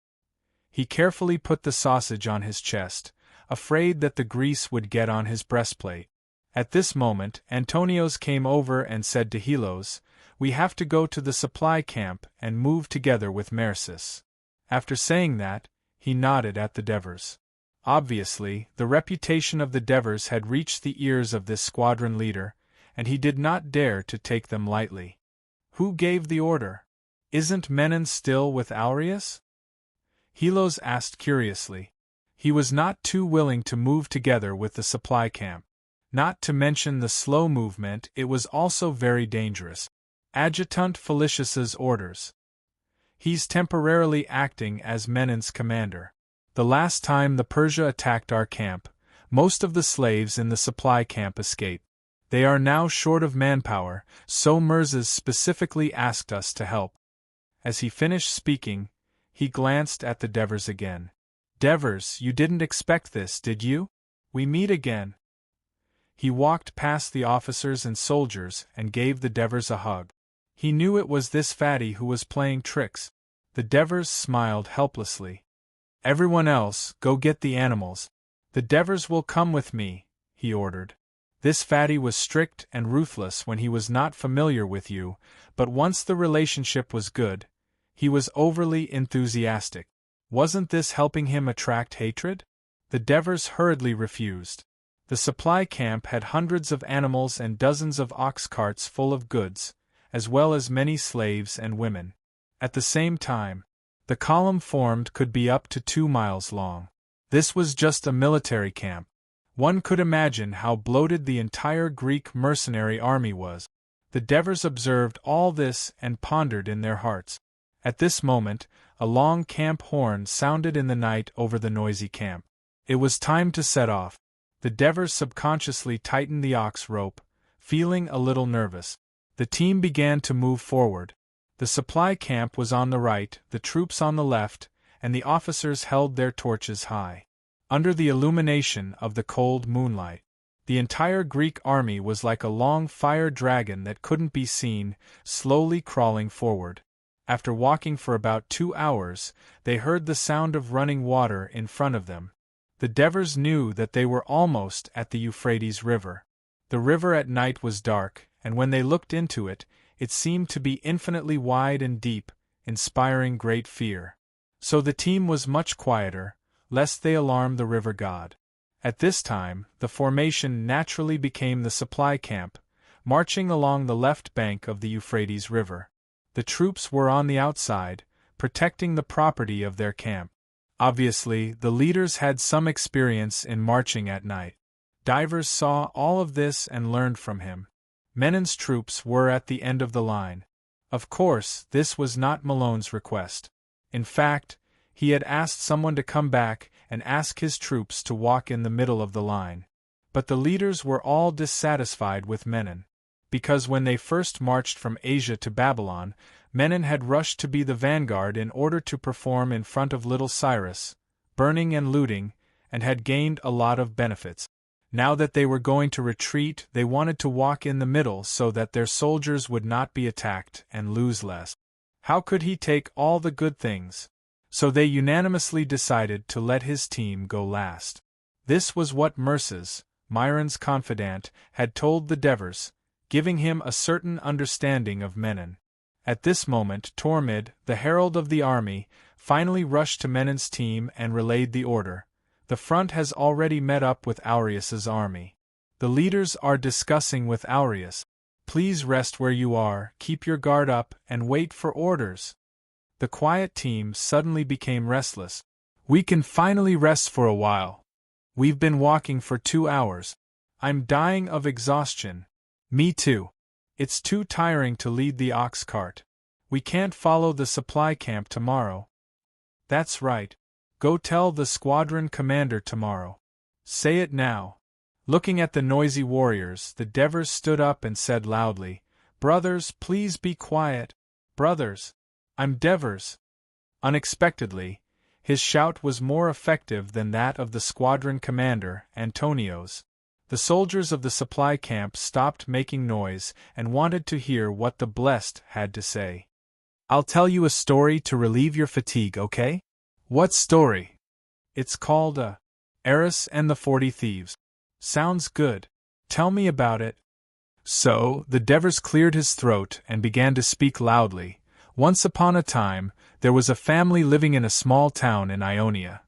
He carefully put the sausage on his chest, afraid that the grease would get on his breastplate. At this moment, Antonios came over and said to Helos, "We have to go to the supply camp and move together with Mercis." After saying that, he nodded at the Devers. Obviously, the reputation of the Devers had reached the ears of this squadron leader, and he did not dare to take them lightly. "Who gave the order? Isn't Menon still with Aureus?" Helos asked curiously. He was not too willing to move together with the supply camp. Not to mention the slow movement, it was also very dangerous. "Adjutant Felicius's orders." He's temporarily acting as Menon's commander. The last time the Persia attacked our camp, most of the slaves in the supply camp escaped. They are now short of manpower, so Mirzas specifically asked us to help. As he finished speaking, he glanced at the Devers again. Devers, you didn't expect this, did you? We meet again. He walked past the officers and soldiers and gave the Devers a hug. He knew it was this fatty who was playing tricks. The Devers smiled helplessly. Everyone else, go get the animals. The Devers will come with me, he ordered. This fatty was strict and ruthless when he was not familiar with you, but once the relationship was good, he was overly enthusiastic. Wasn't this helping him attract hatred? The Devers hurriedly refused. The supply camp had hundreds of animals and dozens of ox carts full of goods, as well as many slaves and women. At the same time, the column formed could be up to 2 miles long. This was just a military camp. One could imagine how bloated the entire Greek mercenary army was. The Devers observed all this and pondered in their hearts. At this moment, a long camp horn sounded in the night over the noisy camp. It was time to set off. The Devers subconsciously tightened the ox rope, feeling a little nervous. The team began to move forward. The supply camp was on the right, the troops on the left, and the officers held their torches high. Under the illumination of the cold moonlight, the entire Greek army was like a long fire dragon that couldn't be seen, slowly crawling forward. After walking for about 2 hours, they heard the sound of running water in front of them. The Devers knew that they were almost at the Euphrates River. The river at night was dark, and when they looked into it, it seemed to be infinitely wide and deep, inspiring great fear. So the team was much quieter, lest they alarm the river god. At this time, the formation naturally became the supply camp, marching along the left bank of the Euphrates River. The troops were on the outside, protecting the property of their camp. Obviously, the leaders had some experience in marching at night. Divers saw all of this and learned from him. Menon's troops were at the end of the line. Of course, this was not Malone's request. In fact, he had asked someone to come back and ask his troops to walk in the middle of the line. But the leaders were all dissatisfied with Menon. Because when they first marched from Asia to Babylon, Menon had rushed to be the vanguard in order to perform in front of little Cyrus, burning and looting, and had gained a lot of benefits. Now that they were going to retreat, they wanted to walk in the middle so that their soldiers would not be attacked and lose less. How could he take all the good things? So they unanimously decided to let his team go last. This was what Mirzas, Myron's confidant, had told the Devers, giving him a certain understanding of Menon. At this moment Tormid, the herald of the army, finally rushed to Menon's team and relayed the order. The front has already met up with Aureus's army. The leaders are discussing with Aureus. Please rest where you are, keep your guard up, and wait for orders. The quiet team suddenly became restless. We can finally rest for a while. We've been walking for 2 hours. I'm dying of exhaustion. Me too. It's too tiring to lead the ox cart. We can't follow the supply camp tomorrow. That's right. Go tell the squadron commander tomorrow. Say it now. Looking at the noisy warriors, the Devers stood up and said loudly, "Brothers, please be quiet. Brothers, I'm Devers." Unexpectedly, his shout was more effective than that of the squadron commander, Antonios. The soldiers of the supply camp stopped making noise and wanted to hear what the blessed had to say. "I'll tell you a story to relieve your fatigue, okay?" "What story?" "It's called Eris and the 40 Thieves. Sounds good. Tell me about it." So, the Devers cleared his throat and began to speak loudly. Once upon a time, there was a family living in a small town in Ionia.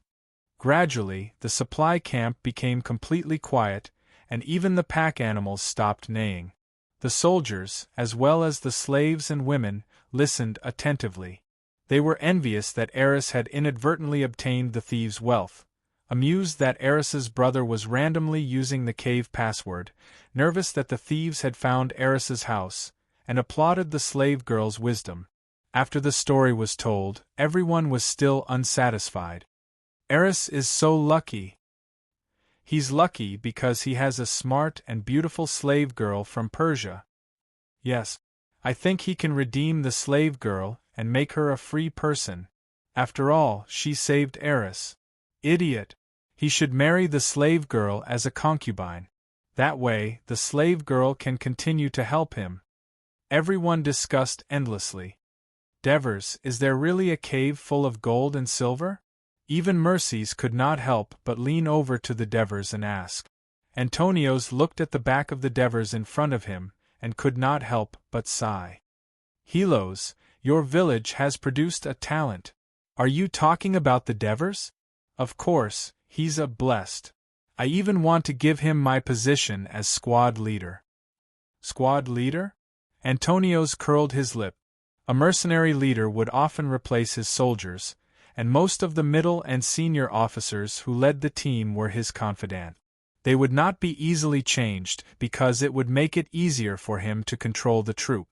Gradually, the supply camp became completely quiet, and even the pack animals stopped neighing. The soldiers, as well as the slaves and women, listened attentively. They were envious that Eris had inadvertently obtained the thieves' wealth, amused that Eris's brother was randomly using the cave password, nervous that the thieves had found Eris's house, and applauded the slave girl's wisdom. After the story was told, everyone was still unsatisfied. Eris is so lucky. He's lucky because he has a smart and beautiful slave girl from Persia. Yes, I think he can redeem the slave girl and make her a free person. After all, she saved Eris. Idiot! He should marry the slave girl as a concubine. That way, the slave girl can continue to help him. Everyone discussed endlessly. Devers, is there really a cave full of gold and silver? Even Mercies could not help but lean over to the Devers and ask. Antonios looked at the back of the Devers in front of him, and could not help but sigh. Helos, your village has produced a talent. Are you talking about the Devers? Of course, he's a blessed. I even want to give him my position as squad leader. Squad leader? Antonios curled his lip. A mercenary leader would often replace his soldiers, and most of the middle and senior officers who led the team were his confidant. They would not be easily changed because it would make it easier for him to control the troop.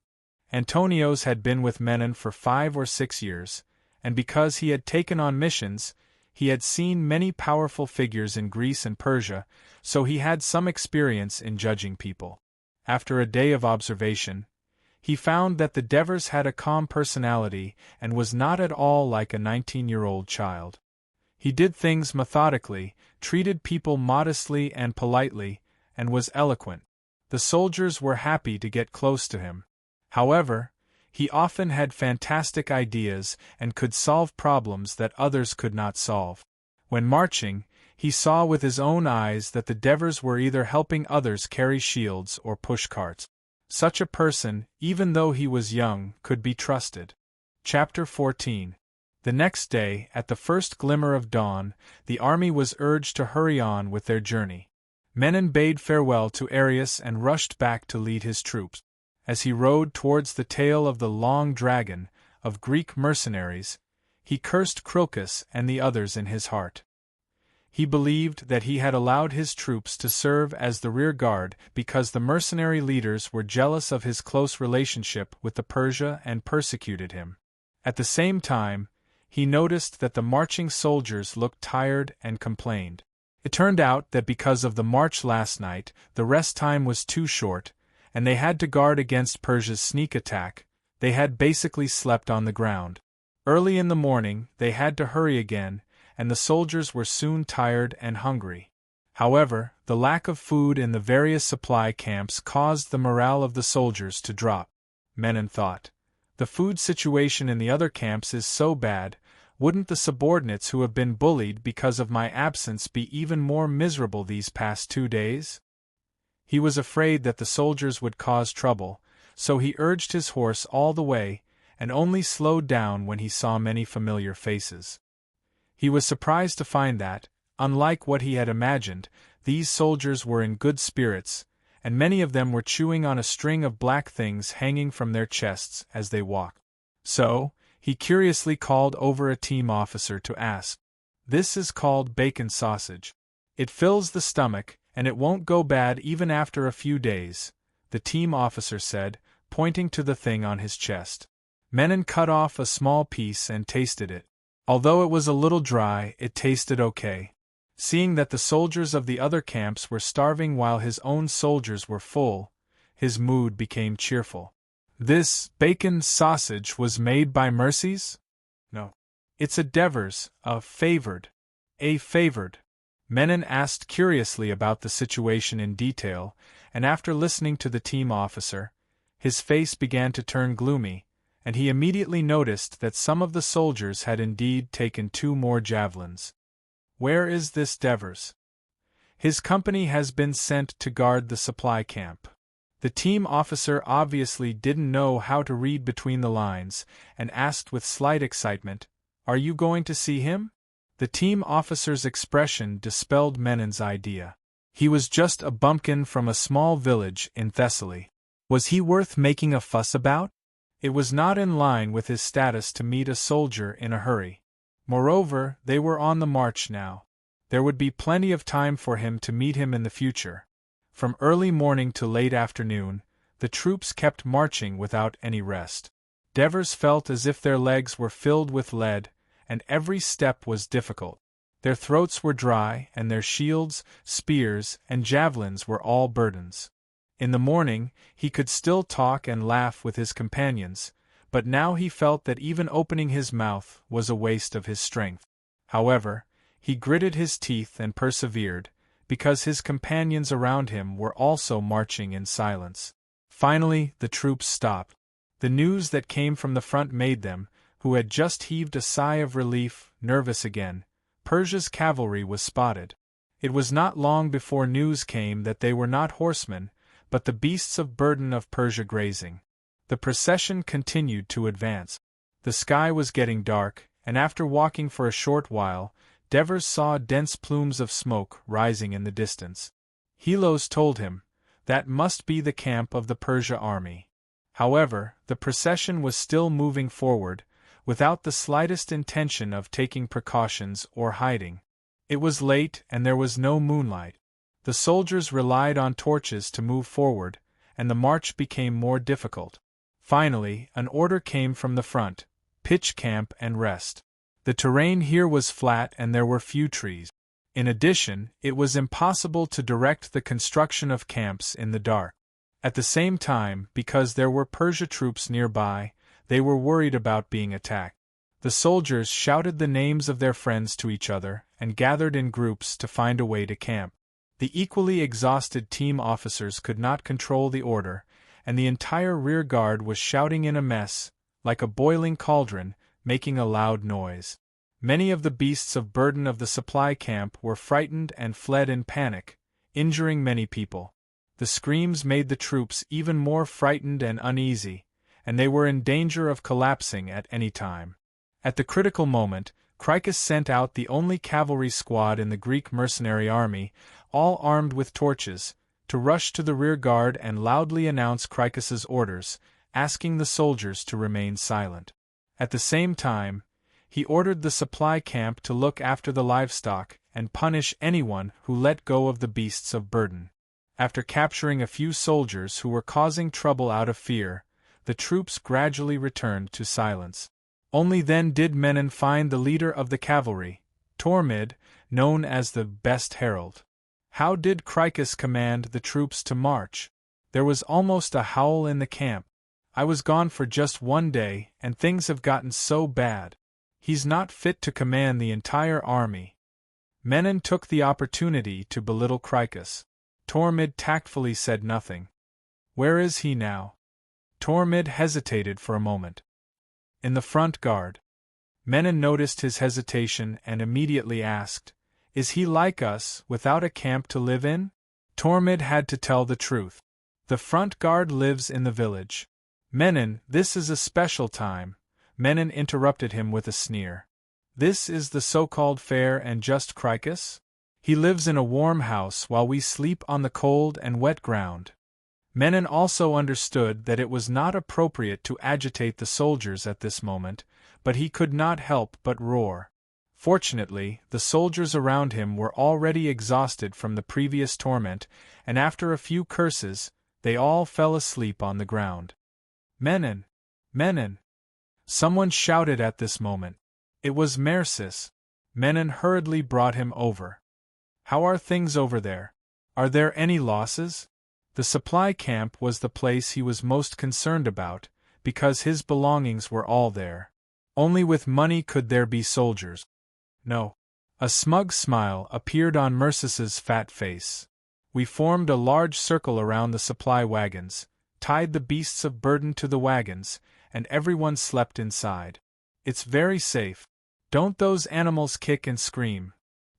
Antonios had been with Menon for 5 or 6 years, and because he had taken on missions, he had seen many powerful figures in Greece and Persia, so he had some experience in judging people. After a day of observation, he found that the Devers had a calm personality and was not at all like a 19-year-old child. He did things methodically, treated people modestly and politely, and was eloquent. The soldiers were happy to get close to him. However, he often had fantastic ideas and could solve problems that others could not solve. When marching, he saw with his own eyes that the Devers were either helping others carry shields or push carts. Such a person, even though he was young, could be trusted. Chapter 14. The next day, at the first glimmer of dawn, the army was urged to hurry on with their journey. Menon bade farewell to Arius and rushed back to lead his troops. As he rode towards the tail of the long dragon of Greek mercenaries, he cursed Crocus and the others in his heart. He believed that he had allowed his troops to serve as the rear guard because the mercenary leaders were jealous of his close relationship with the Persia and persecuted him. At the same time, he noticed that the marching soldiers looked tired and complained. It turned out that because of the march last night, the rest time was too short, and they had to guard against Persia's sneak attack. They had basically slept on the ground. Early in the morning, they had to hurry again, and the soldiers were soon tired and hungry. However, the lack of food in the various supply camps caused the morale of the soldiers to drop. Menon thought, the food situation in the other camps is so bad, wouldn't the subordinates who have been bullied because of my absence be even more miserable these past 2 days? He was afraid that the soldiers would cause trouble, so he urged his horse all the way, and only slowed down when he saw many familiar faces. He was surprised to find that, unlike what he had imagined, these soldiers were in good spirits, and many of them were chewing on a string of black things hanging from their chests as they walked. So, he curiously called over a team officer to ask, "This is called bacon sausage. It fills the stomach, and it won't go bad even after a few days," the team officer said, pointing to the thing on his chest. Menon cut off a small piece and tasted it. Although it was a little dry, it tasted okay. Seeing that the soldiers of the other camps were starving while his own soldiers were full, his mood became cheerful. This bacon sausage was made by Mercies? No. It's a Devers, a favored. Menon asked curiously about the situation in detail, and after listening to the team officer, his face began to turn gloomy, and he immediately noticed that some of the soldiers had indeed taken 2 more javelins. Where is this Devers? His company has been sent to guard the supply camp. The team officer obviously didn't know how to read between the lines, and asked with slight excitement, "Are you going to see him?" The team officer's expression dispelled Menon's idea. He was just a bumpkin from a small village in Thessaly. Was he worth making a fuss about? It was not in line with his status to meet a soldier in a hurry. Moreover, they were on the march now. There would be plenty of time for him to meet him in the future. From early morning to late afternoon, the troops kept marching without any rest. Devers felt as if their legs were filled with lead, and every step was difficult. Their throats were dry, and their shields, spears, and javelins were all burdens. In the morning, he could still talk and laugh with his companions, but now he felt that even opening his mouth was a waste of his strength. However, he gritted his teeth and persevered, because his companions around him were also marching in silence. Finally, the troops stopped. The news that came from the front made them, who had just heaved a sigh of relief, nervous again. Persia's cavalry was spotted. It was not long before news came that they were not horsemen, but the beasts of burden of Persia grazing. The procession continued to advance. The sky was getting dark, and after walking for a short while, Devers saw dense plumes of smoke rising in the distance. Helos told him, that must be the camp of the Persia army. However, the procession was still moving forward, without the slightest intention of taking precautions or hiding. It was late and there was no moonlight. The soldiers relied on torches to move forward, and the march became more difficult. Finally, an order came from the front: pitch camp and rest. The terrain here was flat and there were few trees. In addition, it was impossible to direct the construction of camps in the dark. At the same time, because there were Persia troops nearby, they were worried about being attacked. The soldiers shouted the names of their friends to each other and gathered in groups to find a way to camp. The equally exhausted team officers could not control the order, and the entire rear guard was shouting in a mess, like a boiling cauldron, making a loud noise. Many of the beasts of burden of the supply camp were frightened and fled in panic, injuring many people. The screams made the troops even more frightened and uneasy, and they were in danger of collapsing at any time. At the critical moment, Cricus sent out the only cavalry squad in the Greek mercenary army, all armed with torches, to rush to the rear guard and loudly announce Cricus's orders, asking the soldiers to remain silent. At the same time, he ordered the supply camp to look after the livestock and punish anyone who let go of the beasts of burden. After capturing a few soldiers who were causing trouble out of fear, the troops gradually returned to silence. Only then did Menon find the leader of the cavalry, Tormid, known as the best herald. How did Cricus command the troops to march? There was almost a howl in the camp. I was gone for just 1 day, and things have gotten so bad. He's not fit to command the entire army. Menon took the opportunity to belittle Cricus. Tormid tactfully said nothing. Where is he now? Tormid hesitated for a moment. In the front guard. Menon noticed his hesitation and immediately asked, Is he like us, without a camp to live in? Tormid had to tell the truth. The front guard lives in the village. Menon, this is a special time. Menon interrupted him with a sneer. This is the so-called fair and just Cricus? He lives in a warm house while we sleep on the cold and wet ground. Menon also understood that it was not appropriate to agitate the soldiers at this moment, but he could not help but roar. Fortunately, the soldiers around him were already exhausted from the previous torment, and after a few curses, they all fell asleep on the ground. Menon! Menon! Someone shouted at this moment. It was Mercis. Menon hurriedly brought him over. How are things over there? Are there any losses? The supply camp was the place he was most concerned about, because his belongings were all there. Only with money could there be soldiers. No. A smug smile appeared on Mercis's fat face. We formed a large circle around the supply wagons, tied the beasts of burden to the wagons, and everyone slept inside. It's very safe. Don't those animals kick and scream?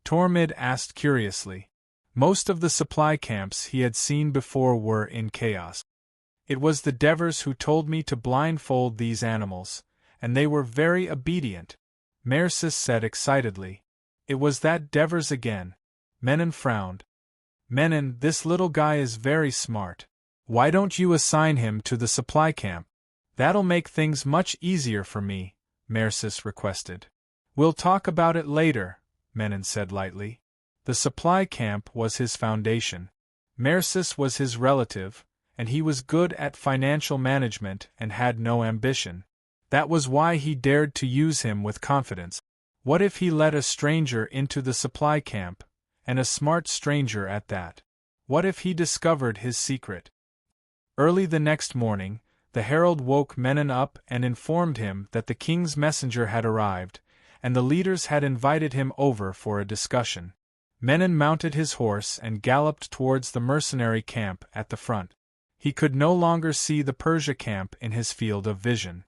Tormid asked curiously. Most of the supply camps he had seen before were in chaos. It was the Devers who told me to blindfold these animals, and they were very obedient, Mercis said excitedly. It was that Devers again. Menon frowned. Menon, this little guy is very smart. Why don't you assign him to the supply camp? That'll make things much easier for me, Mercis requested. We'll talk about it later, Menon said lightly. The supply camp was his foundation. Mercis was his relative, and he was good at financial management and had no ambition. That was why he dared to use him with confidence. What if he let a stranger into the supply camp, and a smart stranger at that? What if he discovered his secret? Early the next morning, the herald woke Menon up and informed him that the king's messenger had arrived, and the leaders had invited him over for a discussion. Menon mounted his horse and galloped towards the mercenary camp at the front. He could no longer see the Persia camp in his field of vision.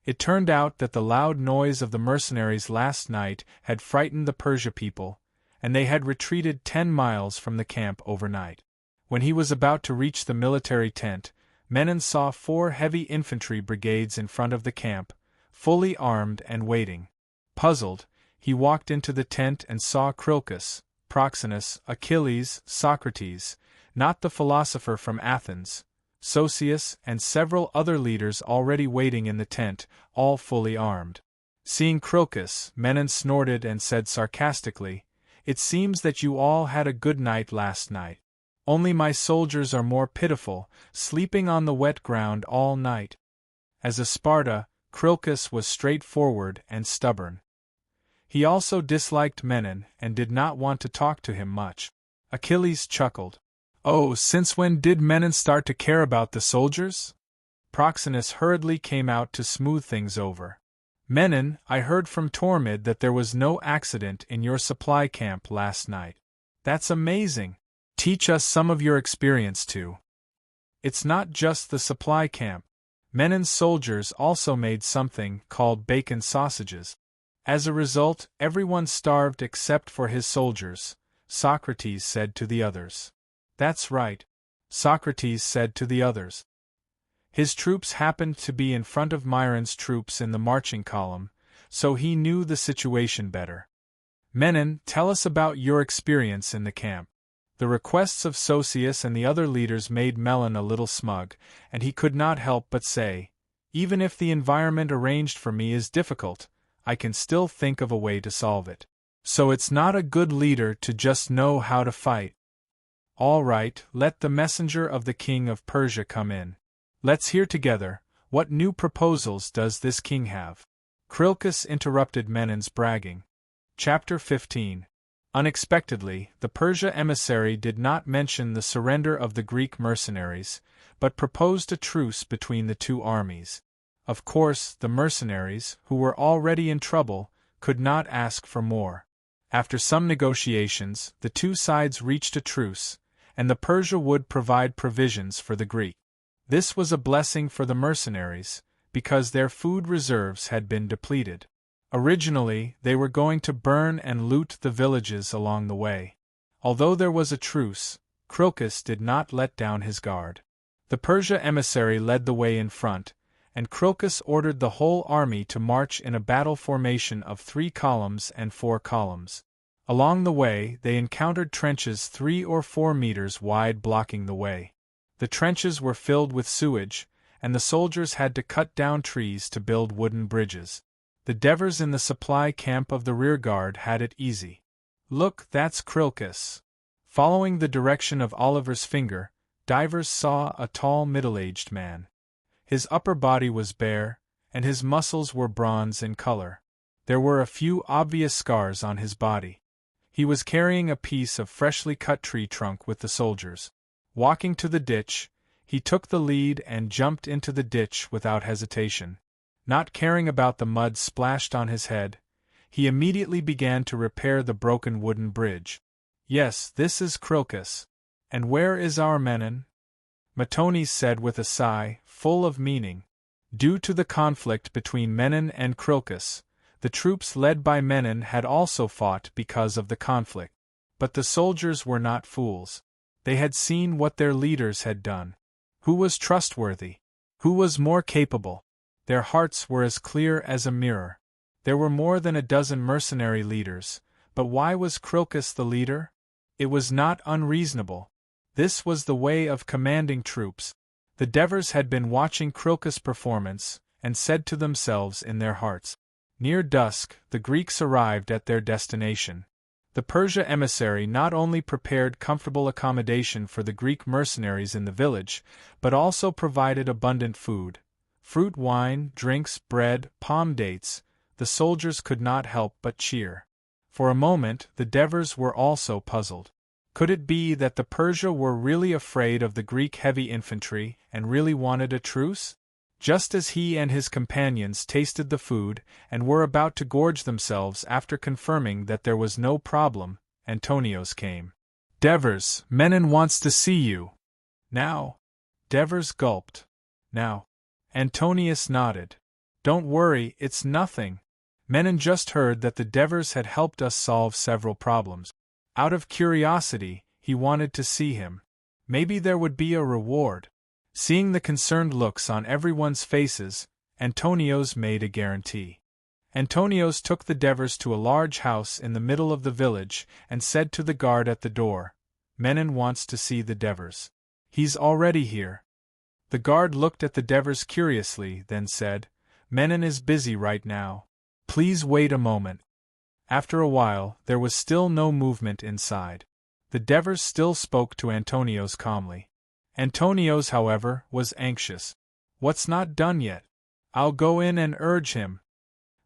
It turned out that the loud noise of the mercenaries last night had frightened the Persia people, and they had retreated 10 miles from the camp overnight. When he was about to reach the military tent, Menon saw 4 heavy infantry brigades in front of the camp, fully armed and waiting. Puzzled, he walked into the tent and saw Crocus, Proxenus, Achilles, Socrates, not the philosopher from Athens, Sosius, and several other leaders already waiting in the tent, all fully armed. Seeing Crocus, Menon snorted and said sarcastically, "It seems that you all had a good night last night. Only my soldiers are more pitiful, sleeping on the wet ground all night." As a Sparta, Crocus was straightforward and stubborn. He also disliked Menon and did not want to talk to him much. Achilles chuckled. "Oh, since when did Menon start to care about the soldiers?" Proxenus hurriedly came out to smooth things over. "Menon, I heard from Tormid that there was no accident in your supply camp last night." "That's amazing. Teach us some of your experience too." "It's not just the supply camp. Menon's soldiers also made something called bacon sausages. As a result, everyone starved except for his soldiers," Socrates said to the others. "That's right," Socrates said to the others. His troops happened to be in front of Myron's troops in the marching column, so he knew the situation better. "Menon, tell us about your experience in the camp." The requests of Sosius and the other leaders made Melon a little smug, and he could not help but say, "Even if the environment arranged for me is difficult, I can still think of a way to solve it. So it's not a good leader to just know how to fight. All right, let the messenger of the king of Persia come in. Let's hear together, what new proposals does this king have?" Crocus interrupted Menon's bragging. Chapter 15. Unexpectedly, the Persia emissary did not mention the surrender of the Greek mercenaries, but proposed a truce between the two armies. Of course, the mercenaries, who were already in trouble, could not ask for more. After some negotiations, the two sides reached a truce, and the Persia would provide provisions for the Greek. This was a blessing for the mercenaries, because their food reserves had been depleted. Originally, they were going to burn and loot the villages along the way. Although there was a truce, Crocus did not let down his guard. The Persia emissary led the way in front, and Crocus ordered the whole army to march in a battle formation of 3 columns and 4 columns. Along the way, they encountered trenches 3 or 4 meters wide blocking the way. The trenches were filled with sewage, and the soldiers had to cut down trees to build wooden bridges. The Devers in the supply camp of the rearguard had it easy. "Look, that's Crocus." Following the direction of Oliver's finger, Divers saw a tall middle-aged man. His upper body was bare, and his muscles were bronze in color. There were a few obvious scars on his body. He was carrying a piece of freshly cut tree trunk with the soldiers. Walking to the ditch, he took the lead and jumped into the ditch without hesitation. Not caring about the mud splashed on his head, he immediately began to repair the broken wooden bridge. "Yes, this is Crocus. And where is our Menon?" Matones said with a sigh, full of meaning. Due to the conflict between Menon and Crocus, the troops led by Menon had also fought because of the conflict. But the soldiers were not fools. They had seen what their leaders had done. Who was trustworthy? Who was more capable? Their hearts were as clear as a mirror. There were more than a dozen mercenary leaders, but why was Crocus the leader? It was not unreasonable. This was the way of commanding troops. The Devers had been watching Crocus' performance, and said to themselves in their hearts. Near dusk, the Greeks arrived at their destination. The Persia emissary not only prepared comfortable accommodation for the Greek mercenaries in the village, but also provided abundant food. Fruit, wine, drinks, bread, palm dates, the soldiers could not help but cheer. For a moment the Devers were also puzzled. Could it be that the Persia were really afraid of the Greek heavy infantry and really wanted a truce? Just as he and his companions tasted the food and were about to gorge themselves after confirming that there was no problem, Antonios came. "Devers, Menon wants to see you." "Now?" Devers gulped. "Now." Antonius nodded. "Don't worry, it's nothing. Menon just heard that the Devers had helped us solve several problems. Out of curiosity, he wanted to see him. Maybe there would be a reward." Seeing the concerned looks on everyone's faces, Antonios made a guarantee. Antonios took the Devers to a large house in the middle of the village and said to the guard at the door, "Menon wants to see the Devers." "He's already here." The guard looked at the Devers curiously, then said, "Menon is busy right now. Please wait a moment." After a while, there was still no movement inside. The Devers still spoke to Antonios calmly. Antonios, however, was anxious. "What's not done yet? I'll go in and urge him."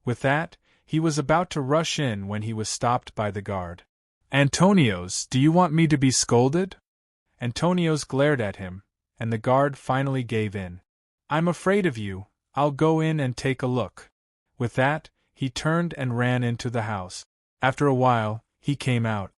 With that, he was about to rush in when he was stopped by the guard. "Antonios, do you want me to be scolded?" Antonios glared at him, and the guard finally gave in. "I'm afraid of you, I'll go in and take a look." With that, he turned and ran into the house. After a while, he came out.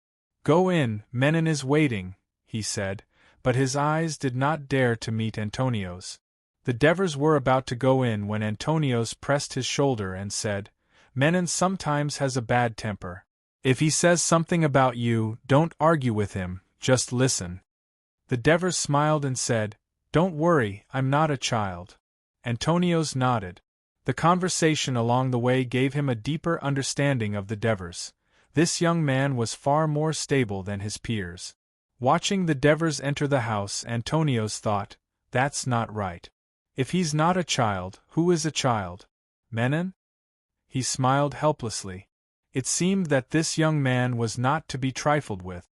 "Go in, Menon is waiting," he said, but his eyes did not dare to meet Antonios. The Devers were about to go in when Antonios pressed his shoulder and said, "Menon sometimes has a bad temper. If he says something about you, don't argue with him, just listen." The Devers smiled and said, "Don't worry, I'm not a child." Antonios nodded. The conversation along the way gave him a deeper understanding of the Devers. This young man was far more stable than his peers. Watching the Devers enter the house, Antonios thought, "That's not right. If he's not a child, who is a child? Menon?" He smiled helplessly. It seemed that this young man was not to be trifled with.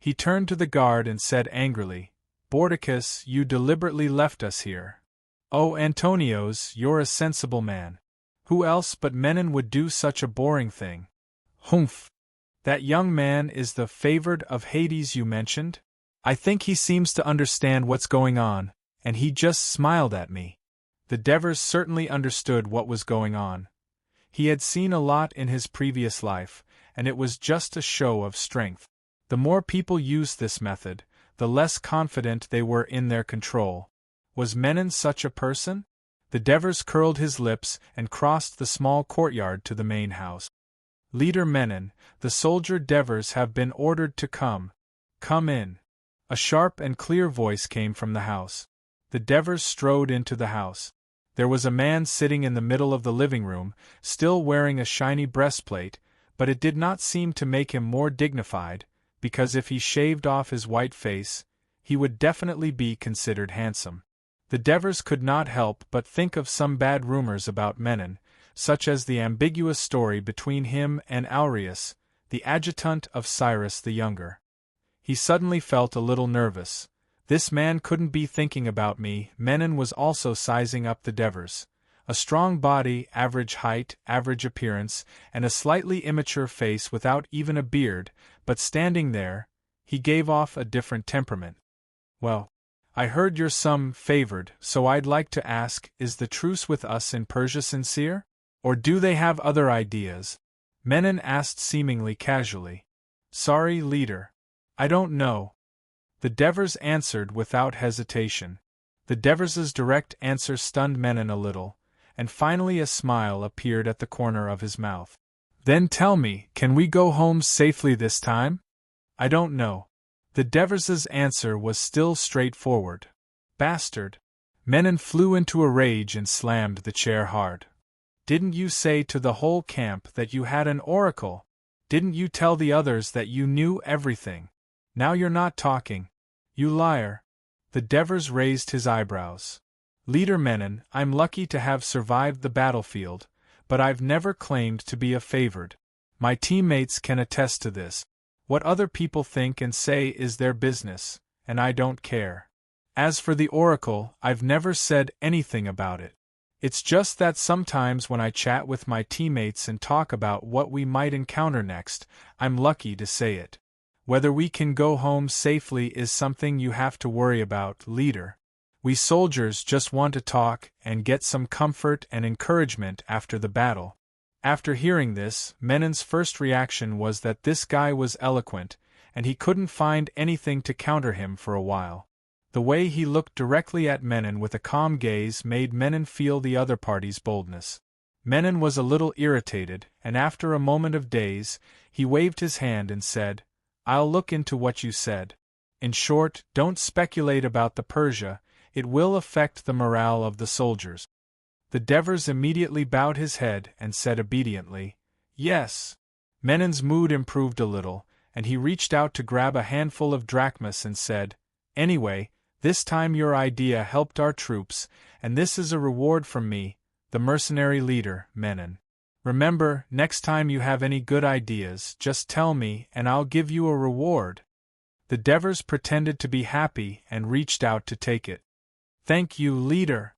He turned to the guard and said angrily, "Bordicus, you deliberately left us here." "Oh, Antonios, you're a sensible man. Who else but Menon would do such a boring thing?" "Humph! That young man is the favored of Hades you mentioned? I think he seems to understand what's going on, and he just smiled at me." The Devers certainly understood what was going on. He had seen a lot in his previous life, and it was just a show of strength. The more people used this method, the less confident they were in their control. Was Menon such a person? The Devers curled his lips and crossed the small courtyard to the main house. "Leader Menon, the soldier Devers have been ordered to come. Come in." A sharp and clear voice came from the house. The Devers strode into the house. There was a man sitting in the middle of the living room, still wearing a shiny breastplate, but it did not seem to make him more dignified, because if he shaved off his white face, he would definitely be considered handsome. The Devers could not help but think of some bad rumors about Menon, such as the ambiguous story between him and Aureus, the adjutant of Cyrus the Younger. He suddenly felt a little nervous. This man couldn't be thinking about me. Menon was also sizing up the Devers. A strong body, average height, average appearance, and a slightly immature face without even a beard, but standing there, he gave off a different temperament. "Well, I heard you're some favored, so I'd like to ask, is the truce with us in Persia sincere? Or do they have other ideas?" Menon asked seemingly casually. "Sorry, leader. I don't know." The Devers answered without hesitation. The Devers' direct answer stunned Menon a little, and finally a smile appeared at the corner of his mouth. "Then tell me, can we go home safely this time?" "I don't know." The Devers' answer was still straightforward. "Bastard!" Menon flew into a rage and slammed the chair hard. "Didn't you say to the whole camp that you had an oracle? Didn't you tell the others that you knew everything? Now you're not talking. You liar." The Devers raised his eyebrows. "Leader Menon, I'm lucky to have survived the battlefield, but I've never claimed to be a favored. My teammates can attest to this. What other people think and say is their business, and I don't care. As for the oracle, I've never said anything about it." It's just that sometimes when I chat with my teammates and talk about what we might encounter next, I'm lucky to say it. Whether we can go home safely is something you have to worry about, leader. We soldiers just want to talk and get some comfort and encouragement after the battle. After hearing this, Menon's first reaction was that this guy was eloquent, and he couldn't find anything to counter him for a while. The way he looked directly at Menon with a calm gaze made Menon feel the other party's boldness. Menon was a little irritated, and after a moment of daze, he waved his hand and said, "I'll look into what you said. In short, don't speculate about the Persia, it will affect the morale of the soldiers." The Devers immediately bowed his head and said obediently, "Yes." Menon's mood improved a little, and he reached out to grab a handful of drachmas and said, "Anyway, this time your idea helped our troops, and this is a reward from me, the mercenary leader, Menon. Remember, next time you have any good ideas, just tell me and I'll give you a reward." The Devers pretended to be happy and reached out to take it. "Thank you, leader."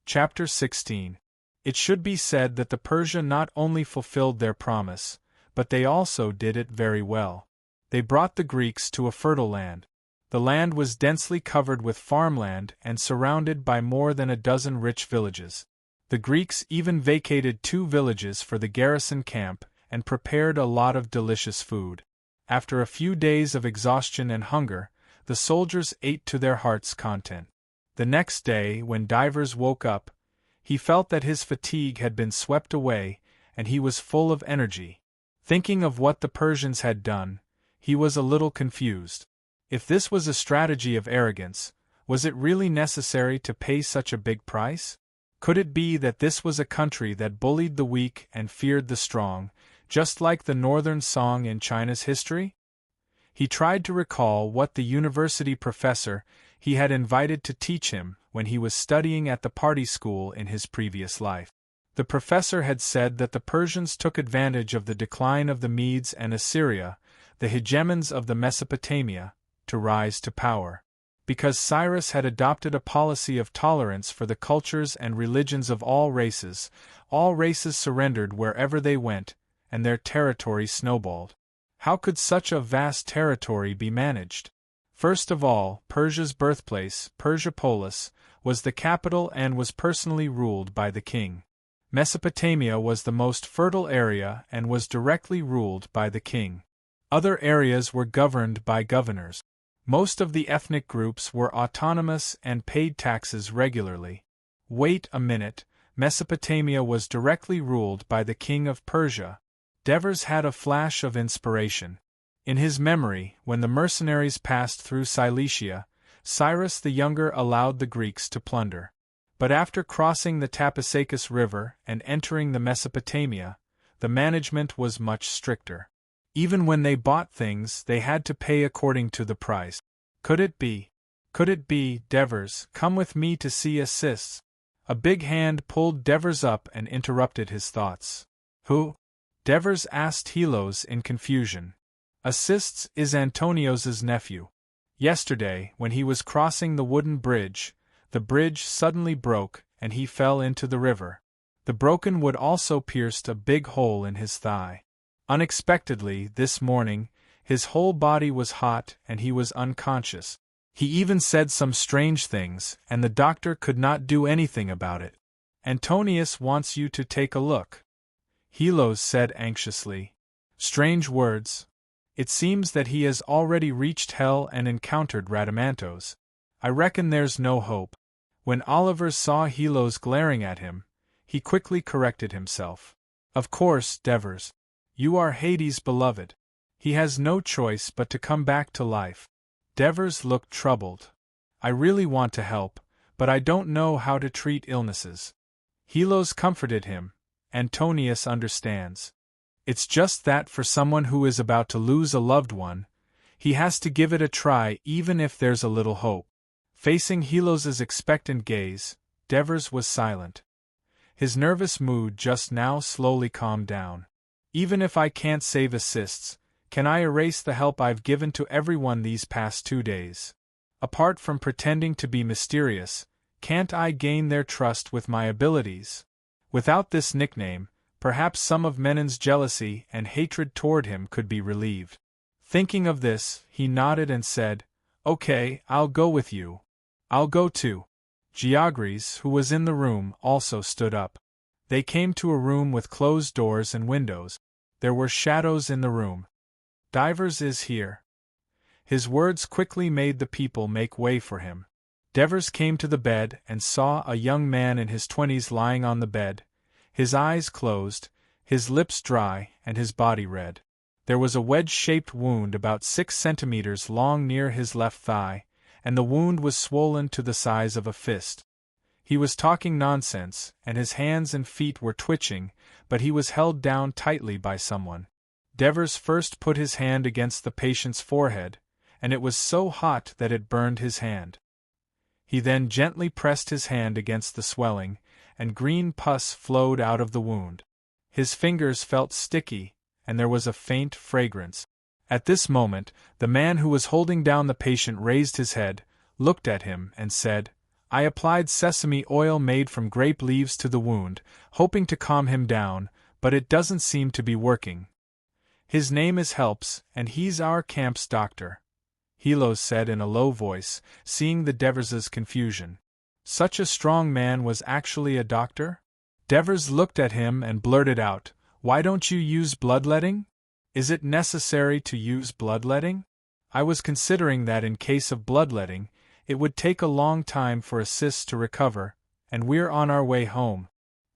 Chapter 16. It should be said that the Persia not only fulfilled their promise, but they also did it very well. They brought the Greeks to a fertile land. The land was densely covered with farmland and surrounded by more than a dozen rich villages. The Greeks even vacated 2 villages for the garrison camp and prepared a lot of delicious food. After a few days of exhaustion and hunger, the soldiers ate to their heart's content. The next day, when Divers woke up, he felt that his fatigue had been swept away, and he was full of energy. Thinking of what the Persians had done, he was a little confused. If this was a strategy of arrogance, was it really necessary to pay such a big price? Could it be that this was a country that bullied the weak and feared the strong, just like the Northern Song in China's history? He tried to recall what the university professor he had invited to teach him when he was studying at the party school in his previous life. The professor had said that the Persians took advantage of the decline of the Medes and Assyria, the hegemons of the Mesopotamia, to rise to power. Because Cyrus had adopted a policy of tolerance for the cultures and religions of all races surrendered wherever they went, and their territory snowballed. How could such a vast territory be managed? First of all, Persia's birthplace, Persepolis, was the capital and was personally ruled by the king. Mesopotamia was the most fertile area and was directly ruled by the king. Other areas were governed by governors. Most of the ethnic groups were autonomous and paid taxes regularly. Wait a minute, Mesopotamia was directly ruled by the king of Persia. Devers had a flash of inspiration. In his memory, when the mercenaries passed through Cilicia, Cyrus the Younger allowed the Greeks to plunder. But after crossing the Tapasacus River and entering the Mesopotamia, the management was much stricter. Even when they bought things, they had to pay according to the price. Could it be, Devers, come with me to see assists? A big hand pulled Devers up and interrupted his thoughts. Who? Devers asked Helos in confusion. Assists is Antonios's nephew. Yesterday, when he was crossing the wooden bridge, the bridge suddenly broke and he fell into the river. The broken wood also pierced a big hole in his thigh. Unexpectedly, this morning, his whole body was hot and he was unconscious. He even said some strange things, and the doctor could not do anything about it. Antonius wants you to take a look, Helos said anxiously. Strange words. It seems that he has already reached hell and encountered Rhadamanthos. I reckon there's no hope. When Oliver saw Helos glaring at him, he quickly corrected himself. Of course, Devers. You are Hades' beloved. He has no choice but to come back to life. Devers looked troubled. I really want to help, but I don't know how to treat illnesses. Helos comforted him. Antonius understands. It's just that for someone who is about to lose a loved one, he has to give it a try even if there's a little hope. Facing Helos's expectant gaze, Devers was silent. His nervous mood just now slowly calmed down. Even if I can't save assists, can I erase the help I've given to everyone these past 2 days? Apart from pretending to be mysterious, Can't I gain their trust with my abilities? Without this nickname, perhaps some of Menon's jealousy and hatred toward him could be relieved. Thinking of this, he nodded and said, "Okay, I'll go with you. I'll go too." Geogris, who was in the room, also stood up. They came to a room with closed doors and windows. There were shadows in the room. "Devers is here." His words quickly made the people make way for him. Devers came to the bed and saw a young man in his 20s lying on the bed, his eyes closed, his lips dry, and his body red. There was a wedge-shaped wound about 6 centimeters long near his left thigh, and the wound was swollen to the size of a fist. He was talking nonsense, and his hands and feet were twitching, but he was held down tightly by someone. Devers first put his hand against the patient's forehead, and it was so hot that it burned his hand. He then gently pressed his hand against the swelling, and green pus flowed out of the wound. His fingers felt sticky, and there was a faint fragrance. At this moment, the man who was holding down the patient raised his head, looked at him, and said, "I applied sesame oil made from grape leaves to the wound, hoping to calm him down, but it doesn't seem to be working. His name is Helps, and he's our camp's doctor," Hilo said in a low voice, seeing the Devers's confusion. Such a strong man was actually a doctor? Devers looked at him and blurted out, "Why don't you use bloodletting? Is it necessary to use bloodletting? I was considering that in case of bloodletting, it would take a long time for a cyst to recover, and we're on our way home."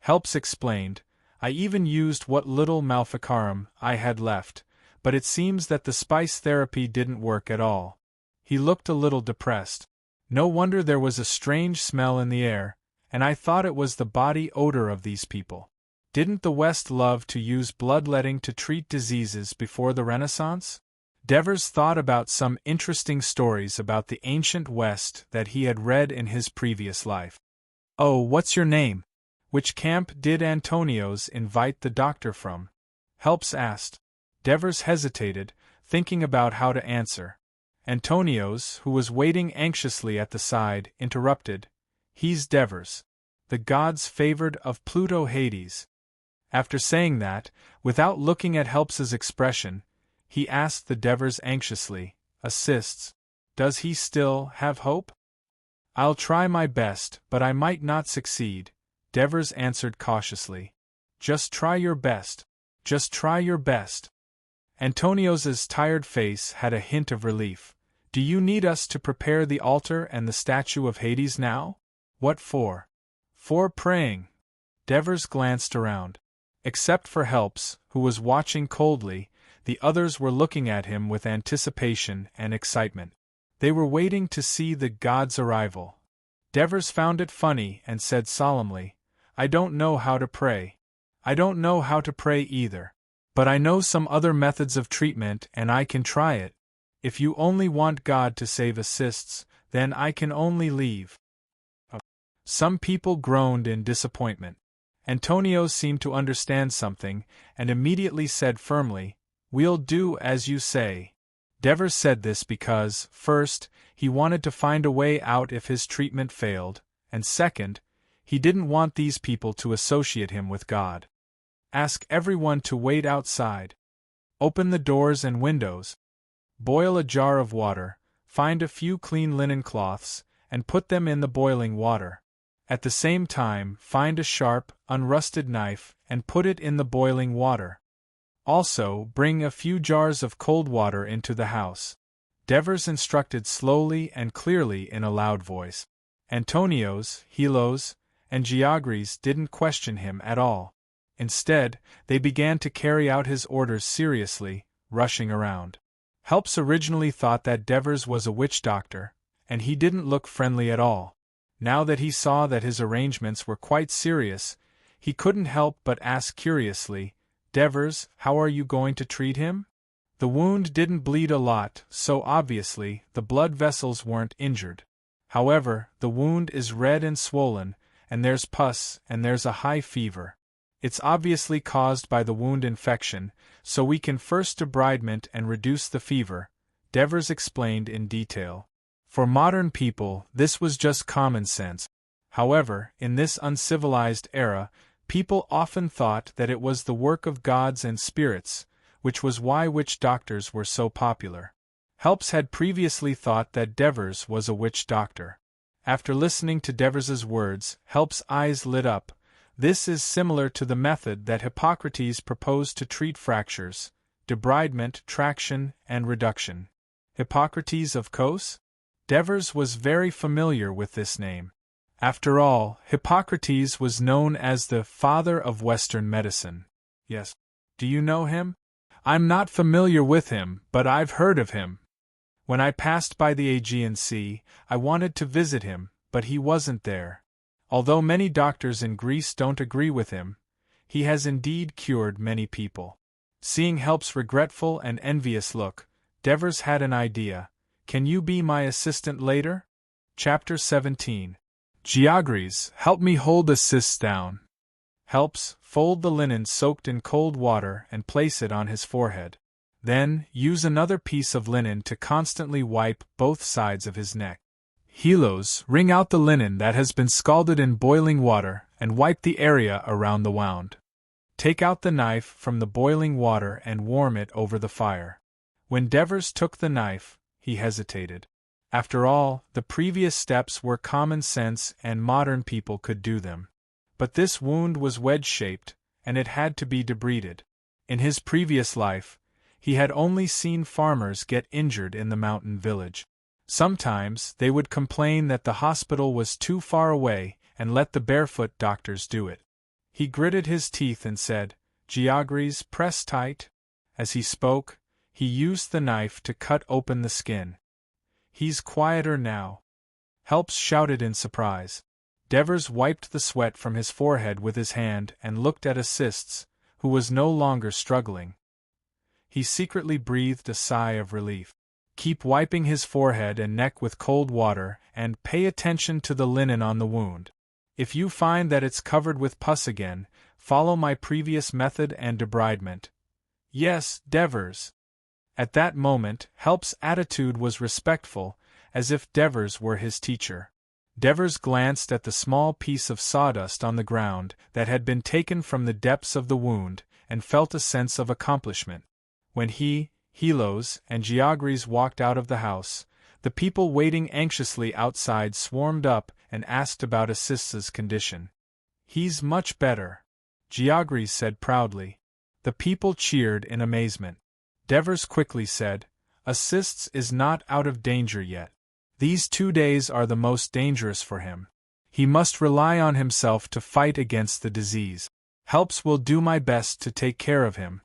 Helps explained, "I even used what little malficarum I had left, but it seems that the spice therapy didn't work at all." He looked a little depressed. "No wonder there was a strange smell in the air, and I thought it was the body odor of these people. Didn't the West love to use bloodletting to treat diseases before the Renaissance?" Devers thought about some interesting stories about the ancient West that he had read in his previous life. "Oh, what's your name? Which camp did Antonio's invite the doctor from?" Helps asked. Devers hesitated, thinking about how to answer. Antonio's, who was waiting anxiously at the side, interrupted, "He's Devers, the god's favored of Pluto Hades." After saying that, without looking at Helps's expression, he asked the Devers anxiously, "Assists? Does he still have hope?" "I'll try my best, but I might not succeed," Devers answered cautiously. "Just try your best. Just try your best." Antonio's tired face had a hint of relief. "Do you need us to prepare the altar and the statue of Hades now?" "What for?" "For praying." Devers glanced around. Except for Helps, who was watching coldly, the others were looking at him with anticipation and excitement. They were waiting to see the god's arrival. Devers found it funny and said solemnly, "I don't know how to pray. I don't know how to pray either. But I know some other methods of treatment and I can try it. If you only want God to save assists, then I can only leave." Some people groaned in disappointment. Antonio seemed to understand something, and immediately said firmly, "We'll do as you say." Devers said this because, first, he wanted to find a way out if his treatment failed, and second, he didn't want these people to associate him with God. "Ask everyone to wait outside. Open the doors and windows. Boil a jar of water, find a few clean linen cloths, and put them in the boiling water. At the same time, find a sharp, unrusted knife and put it in the boiling water. Also, bring a few jars of cold water into the house." Devers instructed slowly and clearly in a loud voice. Antonio's, Hilo's, and Geogris didn't question him at all. Instead, they began to carry out his orders seriously, rushing around. Helps originally thought that Devers was a witch doctor, and he didn't look friendly at all. Now that he saw that his arrangements were quite serious, he couldn't help but ask curiously, "Devers, how are you going to treat him?" The wound didn't bleed a lot, so obviously, the blood vessels weren't injured. However, the wound is red and swollen, and there's pus, and there's a high fever. It's obviously caused by the wound infection, so we can first debridement and reduce the fever, Devers explained in detail. For modern people, this was just common sense. However, in this uncivilized era, people often thought that it was the work of gods and spirits, which was why witch doctors were so popular. Helps had previously thought that Devers was a witch doctor. After listening to Devers's words, Help's eyes lit up. This is similar to the method that Hippocrates proposed to treat fractures, debridement, traction, and reduction. Hippocrates of Kos? Devers was very familiar with this name. After all, Hippocrates was known as the father of Western medicine. Yes. Do you know him? I'm not familiar with him, but I've heard of him. When I passed by the Aegean Sea, I wanted to visit him, but he wasn't there. Although many doctors in Greece don't agree with him, he has indeed cured many people. Seeing Help's regretful and envious look, Devers had an idea. Can you be my assistant later? Chapter 17. Geogres, help me hold the cysts down. Helps, fold the linen soaked in cold water and place it on his forehead. Then, use another piece of linen to constantly wipe both sides of his neck. Helos, wring out the linen that has been scalded in boiling water and wipe the area around the wound. Take out the knife from the boiling water and warm it over the fire. When Devers took the knife, he hesitated. After all, the previous steps were common sense and modern people could do them. But this wound was wedge-shaped, and it had to be debrided. In his previous life, he had only seen farmers get injured in the mountain village. Sometimes they would complain that the hospital was too far away and let the barefoot doctors do it. He gritted his teeth and said, "Geogres, press tight." As he spoke, he used the knife to cut open the skin. He's quieter now. Helps shouted in surprise. Devers wiped the sweat from his forehead with his hand and looked at Assists, who was no longer struggling. He secretly breathed a sigh of relief. Keep wiping his forehead and neck with cold water and pay attention to the linen on the wound. If you find that it's covered with pus again, follow my previous method and debridement. Yes, Devers. At that moment, Help's attitude was respectful, as if Devers were his teacher. Devers glanced at the small piece of sawdust on the ground that had been taken from the depths of the wound and felt a sense of accomplishment. When he, Helos, and Geogres walked out of the house, the people waiting anxiously outside swarmed up and asked about Assist's condition. "He's much better," Geogres said proudly. The people cheered in amazement. Devers quickly said, "Assists is not out of danger yet. These 2 days are the most dangerous for him. He must rely on himself to fight against the disease. Helps will do my best to take care of him."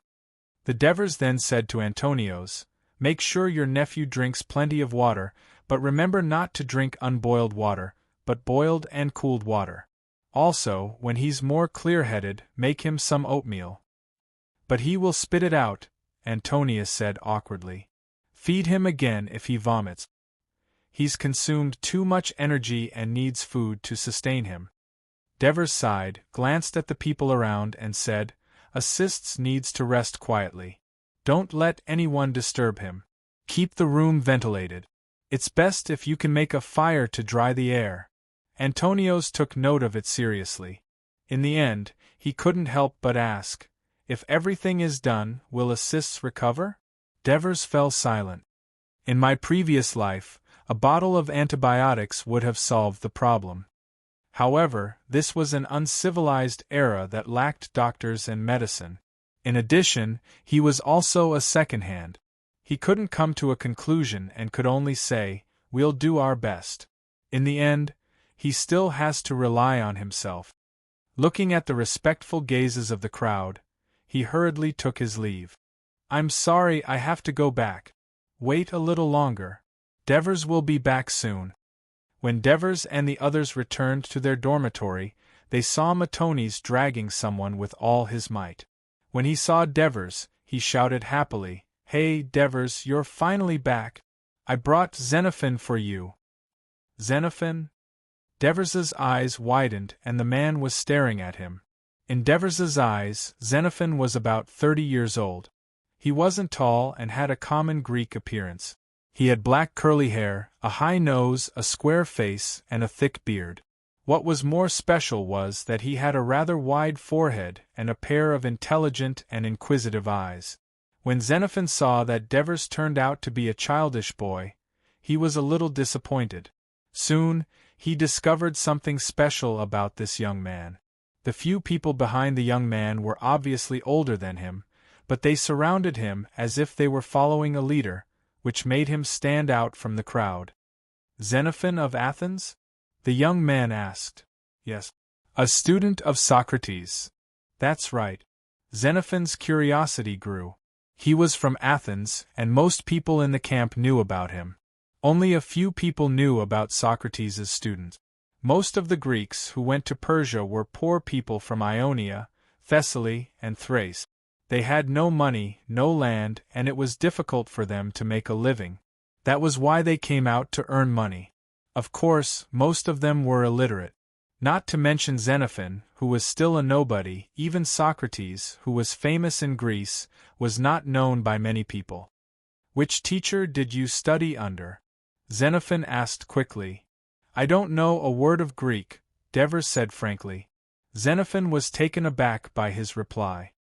The Devers then said to Antonios, "Make sure your nephew drinks plenty of water, but remember not to drink unboiled water, but boiled and cooled water. Also, when he's more clear-headed, make him some oatmeal." "But he will spit it out," Antonius said awkwardly. "Feed him again if he vomits. He's consumed too much energy and needs food to sustain him." Devers sighed, glanced at the people around and said, "Assists needs to rest quietly. Don't let anyone disturb him. Keep the room ventilated. It's best if you can make a fire to dry the air." Antonios took note of it seriously. In the end, he couldn't help but ask, "If everything is done, will Assists recover?" Devers fell silent. "In my previous life, a bottle of antibiotics would have solved the problem. However, this was an uncivilized era that lacked doctors and medicine. In addition, he was also a second-hand. He couldn't come to a conclusion and could only say, 'We'll do our best.' In the end, he still has to rely on himself." Looking at the respectful gazes of the crowd, he hurriedly took his leave. "I'm sorry I have to go back. Wait a little longer. Devers will be back soon." When Devers and the others returned to their dormitory, they saw Matones dragging someone with all his might. When he saw Devers, he shouted happily, "Hey, Devers, you're finally back. I brought Xenophon for you." "Xenophon?" Devers's eyes widened and the man was staring at him. In Devers's eyes, Xenophon was about 30 years old. He wasn't tall and had a common Greek appearance. He had black curly hair, a high nose, a square face, and a thick beard. What was more special was that he had a rather wide forehead and a pair of intelligent and inquisitive eyes. When Xenophon saw that Devers turned out to be a childish boy, he was a little disappointed. Soon, he discovered something special about this young man. The few people behind the young man were obviously older than him, but they surrounded him as if they were following a leader, which made him stand out from the crowd. Xenophon of Athens? The young man asked. Yes. A student of Socrates. That's right. Xenophon's curiosity grew. He was from Athens, and most people in the camp knew about him. Only a few people knew about Socrates' student. Most of the Greeks who went to Persia were poor people from Ionia, Thessaly, and Thrace. They had no money, no land, and it was difficult for them to make a living. That was why they came out to earn money. Of course, most of them were illiterate. Not to mention Xenophon, who was still a nobody. Even Socrates, who was famous in Greece, was not known by many people. Which teacher did you study under? Xenophon asked quickly. I don't know a word of Greek, Devers said frankly. Xenophon was taken aback by his reply.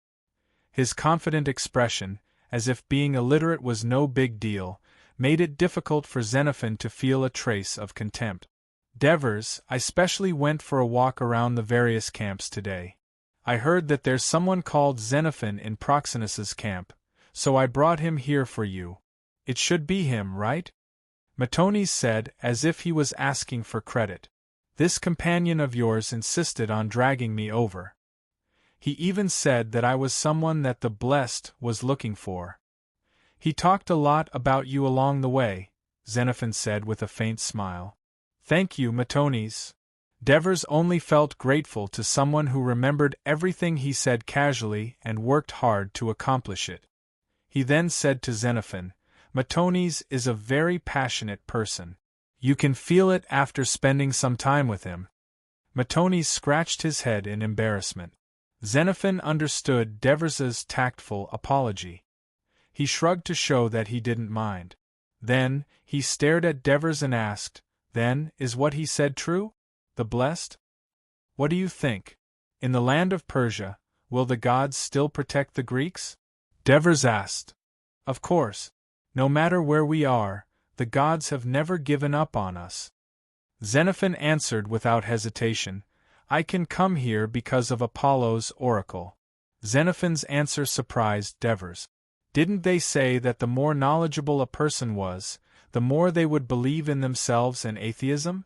His confident expression, as if being illiterate was no big deal, made it difficult for Xenophon to feel a trace of contempt. Devers, I specially went for a walk around the various camps today. I heard that there's someone called Xenophon in Proxenus's camp, so I brought him here for you. It should be him, right? Matones said, as if he was asking for credit. This companion of yours insisted on dragging me over. He even said that I was someone that the blessed was looking for. He talked a lot about you along the way, Xenophon said with a faint smile. Thank you, Matones. Devers only felt grateful to someone who remembered everything he said casually and worked hard to accomplish it. He then said to Xenophon, Matones is a very passionate person. You can feel it after spending some time with him. Matones scratched his head in embarrassment. Xenophon understood Devers's tactful apology. He shrugged to show that he didn't mind. Then, he stared at Devers and asked, Then, is what he said true? The blessed? What do you think? In the land of Persia, will the gods still protect the Greeks? Devers asked. Of course. No matter where we are, the gods have never given up on us. Xenophon answered without hesitation, I can come here because of Apollo's oracle. Xenophon's answer surprised Devers. Didn't they say that the more knowledgeable a person was, the more they would believe in themselves and atheism?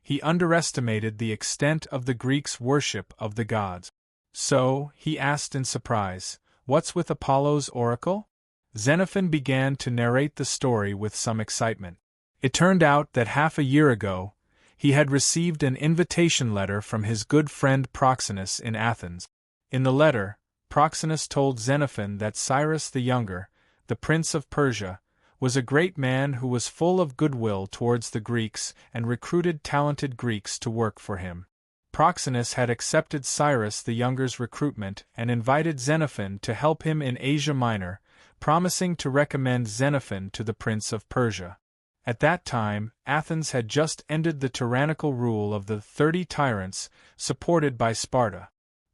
He underestimated the extent of the Greeks' worship of the gods. So, he asked in surprise, what's with Apollo's oracle? Xenophon began to narrate the story with some excitement. It turned out that half a year ago, he had received an invitation letter from his good friend Proxenus in Athens. In the letter, Proxenus told Xenophon that Cyrus the Younger, the prince of Persia, was a great man who was full of goodwill towards the Greeks and recruited talented Greeks to work for him. Proxenus had accepted Cyrus the Younger's recruitment and invited Xenophon to help him in Asia Minor, promising to recommend Xenophon to the prince of Persia. At that time, Athens had just ended the tyrannical rule of the 30 tyrants, supported by Sparta.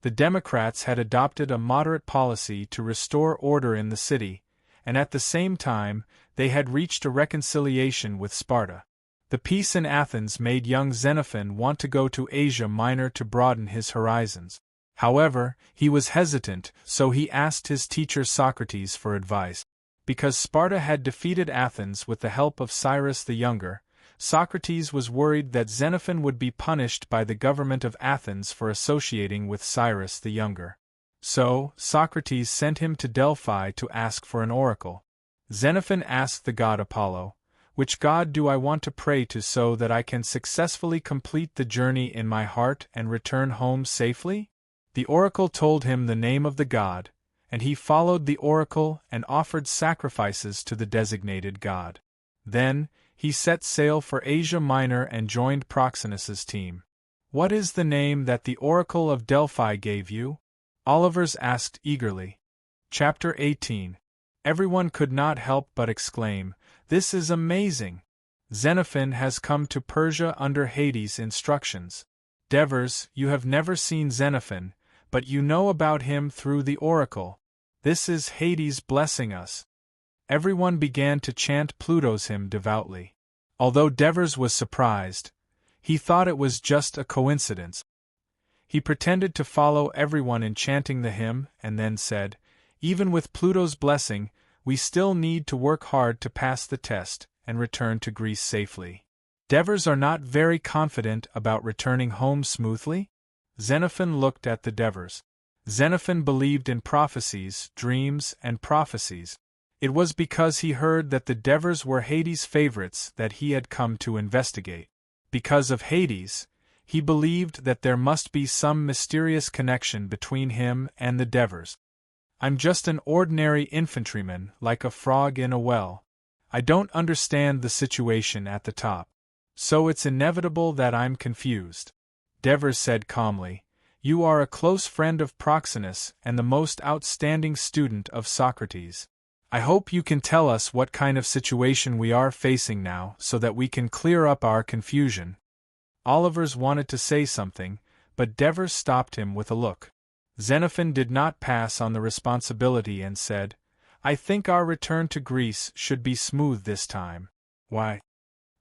The Democrats had adopted a moderate policy to restore order in the city, and at the same time, they had reached a reconciliation with Sparta. The peace in Athens made young Xenophon want to go to Asia Minor to broaden his horizons. However, he was hesitant, so he asked his teacher Socrates for advice. Because Sparta had defeated Athens with the help of Cyrus the Younger, Socrates was worried that Xenophon would be punished by the government of Athens for associating with Cyrus the Younger. So, Socrates sent him to Delphi to ask for an oracle. Xenophon asked the god Apollo, Which god do I want to pray to so that I can successfully complete the journey in my heart and return home safely? The oracle told him the name of the god, and he followed the oracle and offered sacrifices to the designated god. Then, he set sail for Asia Minor and joined Proxenus's team. What is the name that the oracle of Delphi gave you? Olivers asked eagerly. Chapter 18. Everyone could not help but exclaim, This is amazing! Xenophon has come to Persia under Hades' instructions. Devers, you have never seen Xenophon, but you know about him through the oracle. This is Hades blessing us. Everyone began to chant Pluto's hymn devoutly. Although Devers was surprised, he thought it was just a coincidence. He pretended to follow everyone in chanting the hymn and then said, "Even with Pluto's blessing, we still need to work hard to pass the test and return to Greece safely." Devers are not very confident about returning home smoothly? Xenophon looked at the Devers. Xenophon believed in prophecies, dreams, and prophecies. It was because he heard that the Devers were Hades' favorites that he had come to investigate. Because of Hades, he believed that there must be some mysterious connection between him and the Devers. "I'm just an ordinary infantryman, like a frog in a well. I don't understand the situation at the top. So it's inevitable that I'm confused," Devers said calmly. "You are a close friend of Proxenus and the most outstanding student of Socrates. I hope you can tell us what kind of situation we are facing now so that we can clear up our confusion." Olivers wanted to say something, but Devers stopped him with a look. Xenophon did not pass on the responsibility and said, "I think our return to Greece should be smooth this time." "Why?"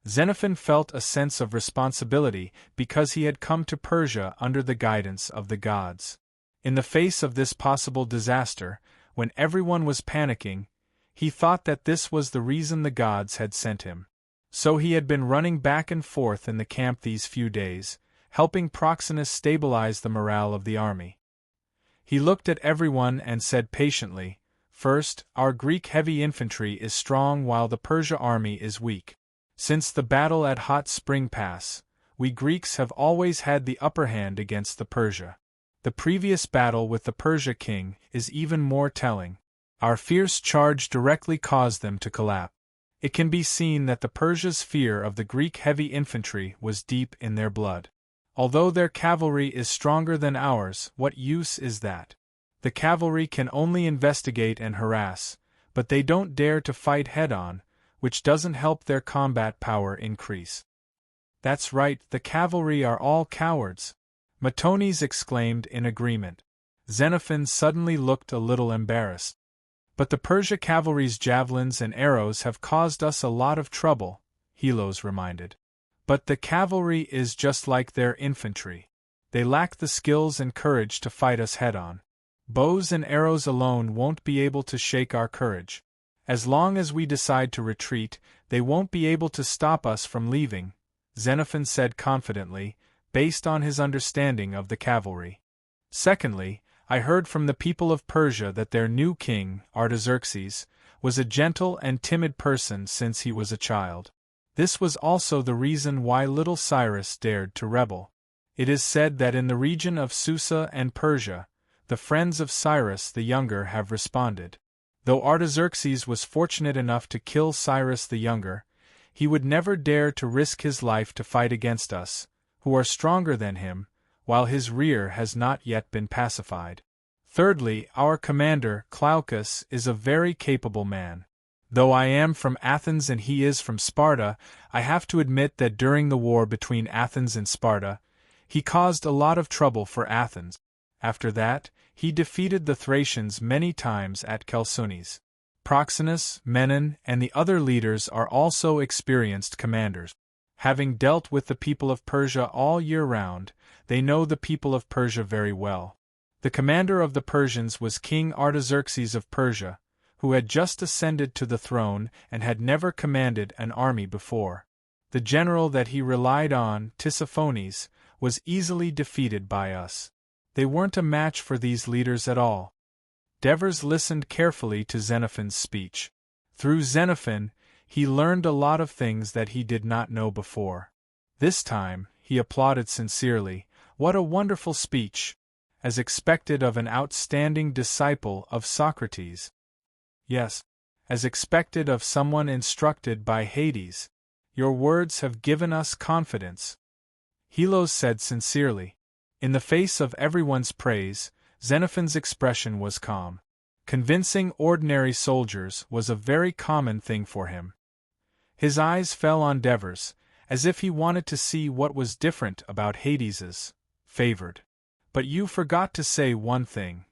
Xenophon felt a sense of responsibility because he had come to Persia under the guidance of the gods. In the face of this possible disaster, when everyone was panicking, he thought that this was the reason the gods had sent him. So he had been running back and forth in the camp these few days, helping Proxenus stabilize the morale of the army. He looked at everyone and said patiently, "First, our Greek heavy infantry is strong while the Persia army is weak. Since the battle at Hot Spring Pass, we Greeks have always had the upper hand against the Persia. The previous battle with the Persia king is even more telling. Our fierce charge directly caused them to collapse. It can be seen that the Persia's fear of the Greek heavy infantry was deep in their blood. Although their cavalry is stronger than ours, what use is that? The cavalry can only investigate and harass, but they don't dare to fight head-on, which doesn't help their combat power increase." "That's right, the cavalry are all cowards," Matones exclaimed in agreement. Xenophon suddenly looked a little embarrassed. "But the Persia cavalry's javelins and arrows have caused us a lot of trouble," Helos reminded. "But the cavalry is just like their infantry. They lack the skills and courage to fight us head-on. Bows and arrows alone won't be able to shake our courage. As long as we decide to retreat, they won't be able to stop us from leaving," Xenophon said confidently, based on his understanding of the cavalry. "Secondly, I heard from the people of Persia that their new king, Artaxerxes, was a gentle and timid person since he was a child. This was also the reason why little Cyrus dared to rebel. It is said that in the region of Susa and Persia, the friends of Cyrus the Younger have responded. Though Artaxerxes was fortunate enough to kill Cyrus the Younger, he would never dare to risk his life to fight against us, who are stronger than him, while his rear has not yet been pacified. Thirdly, our commander, Glaucus, is a very capable man. Though I am from Athens and he is from Sparta, I have to admit that during the war between Athens and Sparta, he caused a lot of trouble for Athens. After that, he defeated the Thracians many times at Chalconies. Proxenus, Menon, and the other leaders are also experienced commanders. Having dealt with the people of Persia all year round, they know the people of Persia very well. The commander of the Persians was King Artaxerxes of Persia, who had just ascended to the throne and had never commanded an army before. The general that he relied on, Tissaphones, was easily defeated by us. They weren't a match for these leaders at all." Devers listened carefully to Xenophon's speech. Through Xenophon, he learned a lot of things that he did not know before. This time, he applauded sincerely. "What a wonderful speech, as expected of an outstanding disciple of Socrates." "Yes, as expected of someone instructed by Hades. Your words have given us confidence," Helos said sincerely. In the face of everyone's praise, Xenophon's expression was calm. Convincing ordinary soldiers was a very common thing for him. His eyes fell on Devers, as if he wanted to see what was different about Hades's favored. But you forgot to say one thing.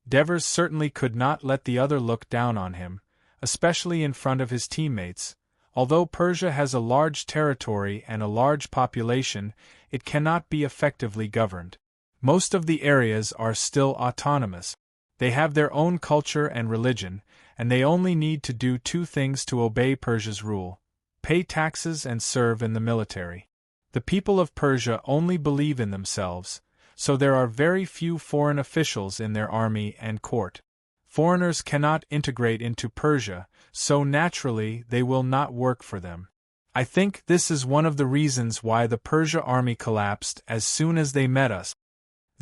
Devers certainly could not let the other look down on him, especially in front of his teammates. Although Persia has a large territory and a large population, it cannot be effectively governed. Most of the areas are still autonomous. They have their own culture and religion, and they only need to do two things to obey Persia's rule: pay taxes and serve in the military. The people of Persia only believe in themselves, so there are very few foreign officials in their army and court. Foreigners cannot integrate into Persia, so naturally they will not work for them. I think this is one of the reasons why the Persia army collapsed as soon as they met us.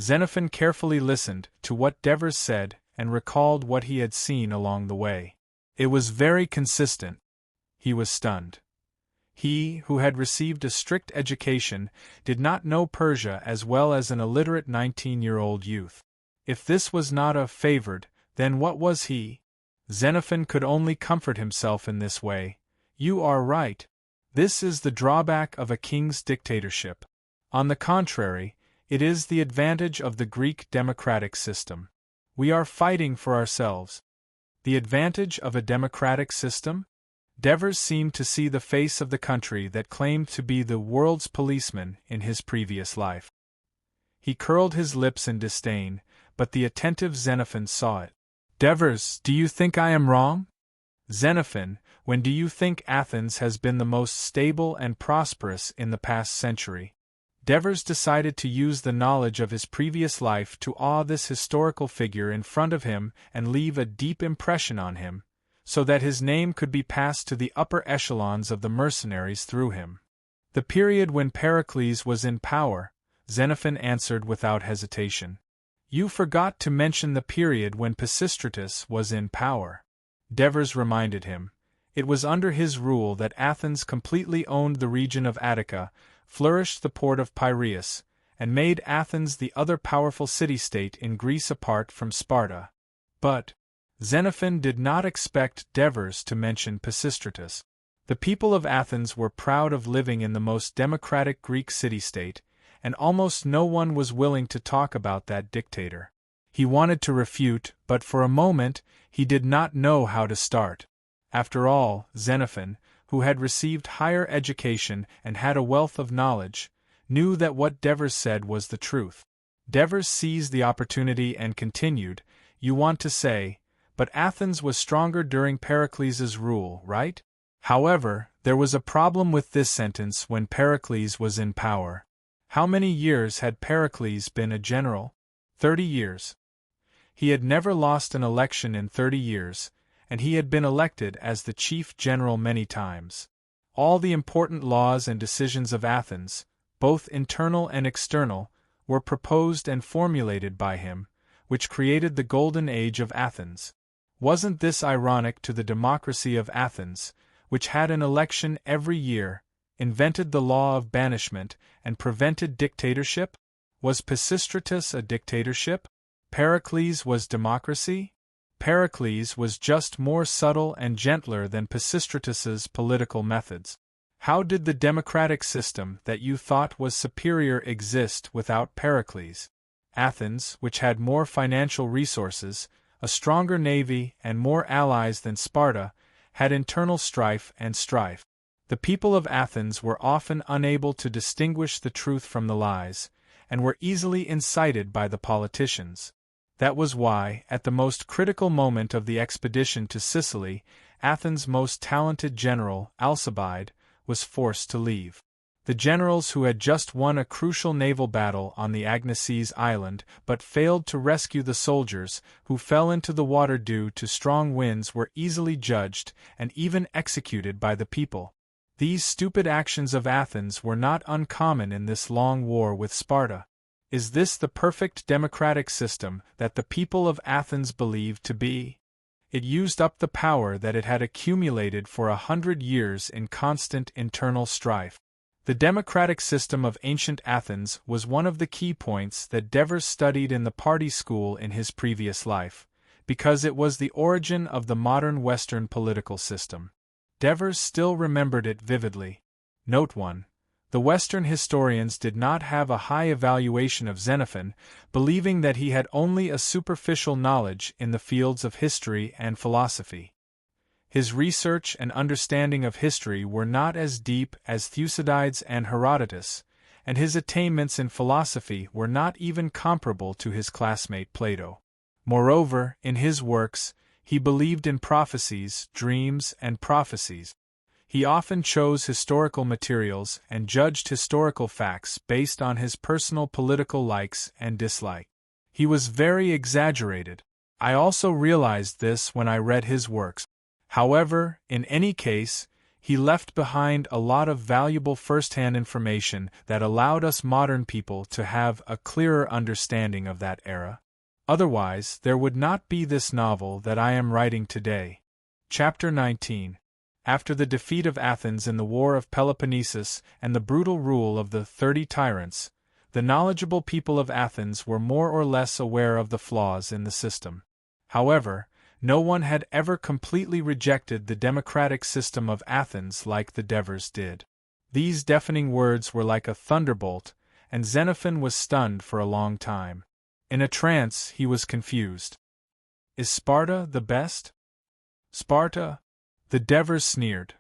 Xenophon carefully listened to what Devers said and recalled what he had seen along the way. It was very consistent. He was stunned. He, who had received a strict education, did not know Persia as well as an illiterate 19-year-old youth. If this was not a favored, then what was he? Xenophon could only comfort himself in this way. You are right. This is the drawback of a king's dictatorship. On the contrary, it is the advantage of the Greek democratic system. We are fighting for ourselves. The advantage of a democratic system? Devers seemed to see the face of the country that claimed to be the world's policeman in his previous life. He curled his lips in disdain, but the attentive Xenophon saw it. Devers, do you think I am wrong? Xenophon, when do you think Athens has been the most stable and prosperous in the past century? Devers decided to use the knowledge of his previous life to awe this historical figure in front of him and leave a deep impression on him, so that his name could be passed to the upper echelons of the mercenaries through him. The period when Pericles was in power, Xenophon answered without hesitation. You forgot to mention the period when Pisistratus was in power. Devers reminded him. It was under his rule that Athens completely owned the region of Attica, flourished the port of Piraeus, and made Athens the other powerful city-state in Greece apart from Sparta. But Xenophon did not expect Devers to mention Pisistratus. The people of Athens were proud of living in the most democratic Greek city-state, and almost no one was willing to talk about that dictator. He wanted to refute, but for a moment, he did not know how to start. After all, Xenophon, who had received higher education and had a wealth of knowledge, knew that what Devers said was the truth. Devers seized the opportunity and continued, You want to say, but Athens was stronger during Pericles' rule, right? However, there was a problem with this sentence when Pericles was in power. How many years had Pericles been a general? 30 years. He had never lost an election in 30 years, and he had been elected as the chief general many times. All the important laws and decisions of Athens, both internal and external, were proposed and formulated by him, which created the golden age of Athens. Wasn't this ironic to the democracy of Athens, which had an election every year, invented the law of banishment, and prevented dictatorship? Was Pisistratus a dictatorship? Pericles was democracy? Pericles was just more subtle and gentler than Pisistratus's political methods. How did the democratic system that you thought was superior exist without Pericles? Athens, which had more financial resources, a stronger navy, and more allies than Sparta, had internal strife and strife. The people of Athens were often unable to distinguish the truth from the lies, and were easily incited by the politicians. That was why, at the most critical moment of the expedition to Sicily, Athens' most talented general, Alcibiade, was forced to leave. The generals who had just won a crucial naval battle on the Agnestes island but failed to rescue the soldiers who fell into the water due to strong winds were easily judged and even executed by the people. These stupid actions of Athens were not uncommon in this long war with Sparta. Is this the perfect democratic system that the people of Athens believed to be? It used up the power that it had accumulated for 100 years in constant internal strife. The democratic system of ancient Athens was one of the key points that Devers studied in the party school in his previous life, because it was the origin of the modern Western political system. Devers still remembered it vividly. Note 1. The Western historians did not have a high evaluation of Xenophon, believing that he had only a superficial knowledge in the fields of history and philosophy. His research and understanding of history were not as deep as Thucydides and Herodotus, and his attainments in philosophy were not even comparable to his classmate Plato. Moreover, in his works, he believed in prophecies, dreams, and prophecies. He often chose historical materials and judged historical facts based on his personal political likes and dislikes. He was very exaggerated. I also realized this when I read his works. However, in any case, he left behind a lot of valuable first-hand information that allowed us modern people to have a clearer understanding of that era. Otherwise, there would not be this novel that I am writing today. Chapter 19. After the defeat of Athens in the War of Peloponnesus and the brutal rule of the 30 tyrants, the knowledgeable people of Athens were more or less aware of the flaws in the system. However, no one had ever completely rejected the democratic system of Athens like the Devers did. These deafening words were like a thunderbolt, and Xenophon was stunned for a long time. In a trance, he was confused. Is Sparta the best? Sparta? The Devers sneered.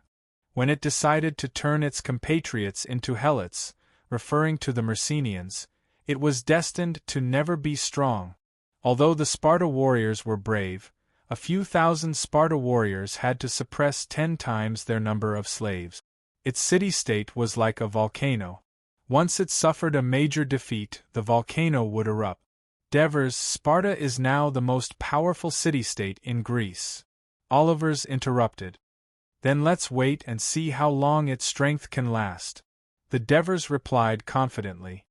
When it decided to turn its compatriots into helots, referring to the Myrcenians, it was destined to never be strong. Although the Sparta warriors were brave, a few thousand Sparta warriors had to suppress 10 times their number of slaves. Its city-state was like a volcano. Once it suffered a major defeat, the volcano would erupt. Devers, Sparta is now the most powerful city-state in Greece. Olivers interrupted. Then let's wait and see how long its strength can last. The Devers replied confidently.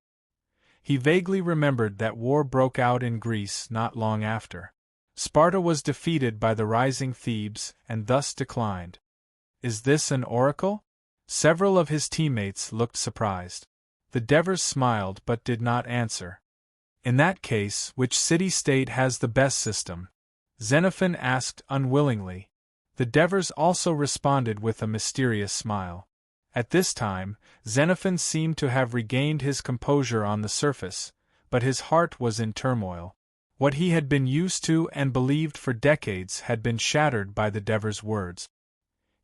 He vaguely remembered that war broke out in Greece not long after. Sparta was defeated by the rising Thebes and thus declined. Is this an oracle? Several of his teammates looked surprised. The Devers smiled but did not answer. In that case, which city-state has the best system? Xenophon asked unwillingly. The Devers also responded with a mysterious smile. At this time, Xenophon seemed to have regained his composure on the surface, but his heart was in turmoil. What he had been used to and believed for decades had been shattered by the Devers' words.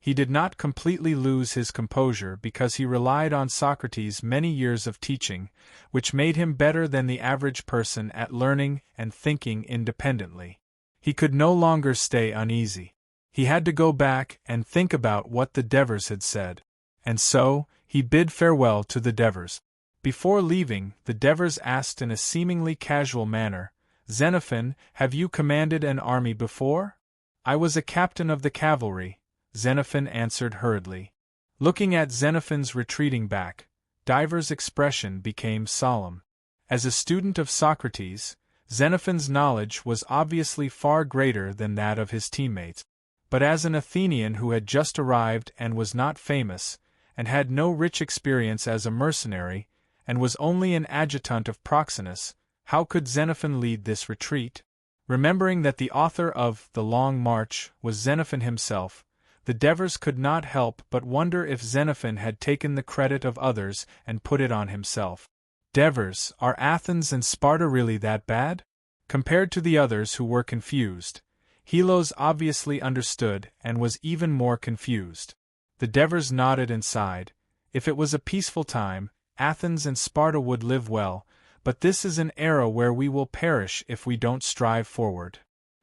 He did not completely lose his composure because he relied on Socrates' many years of teaching, which made him better than the average person at learning and thinking independently. He could no longer stay uneasy. He had to go back and think about what the Devers had said. And so, he bid farewell to the Devers. Before leaving, the Devers asked in a seemingly casual manner, Xenophon, have you commanded an army before? I was a captain of the cavalry, Xenophon answered hurriedly. Looking at Xenophon's retreating back, Diver's expression became solemn. As a student of Socrates, Xenophon's knowledge was obviously far greater than that of his teammates. But as an Athenian who had just arrived and was not famous, and had no rich experience as a mercenary, and was only an adjutant of Proxenus, how could Xenophon lead this retreat? Remembering that the author of The Long March was Xenophon himself, the Devers could not help but wonder if Xenophon had taken the credit of others and put it on himself. Devers, are Athens and Sparta really that bad? Compared to the others who were confused, Helos obviously understood and was even more confused. The Devers nodded and sighed. If it was a peaceful time, Athens and Sparta would live well, but this is an era where we will perish if we don't strive forward.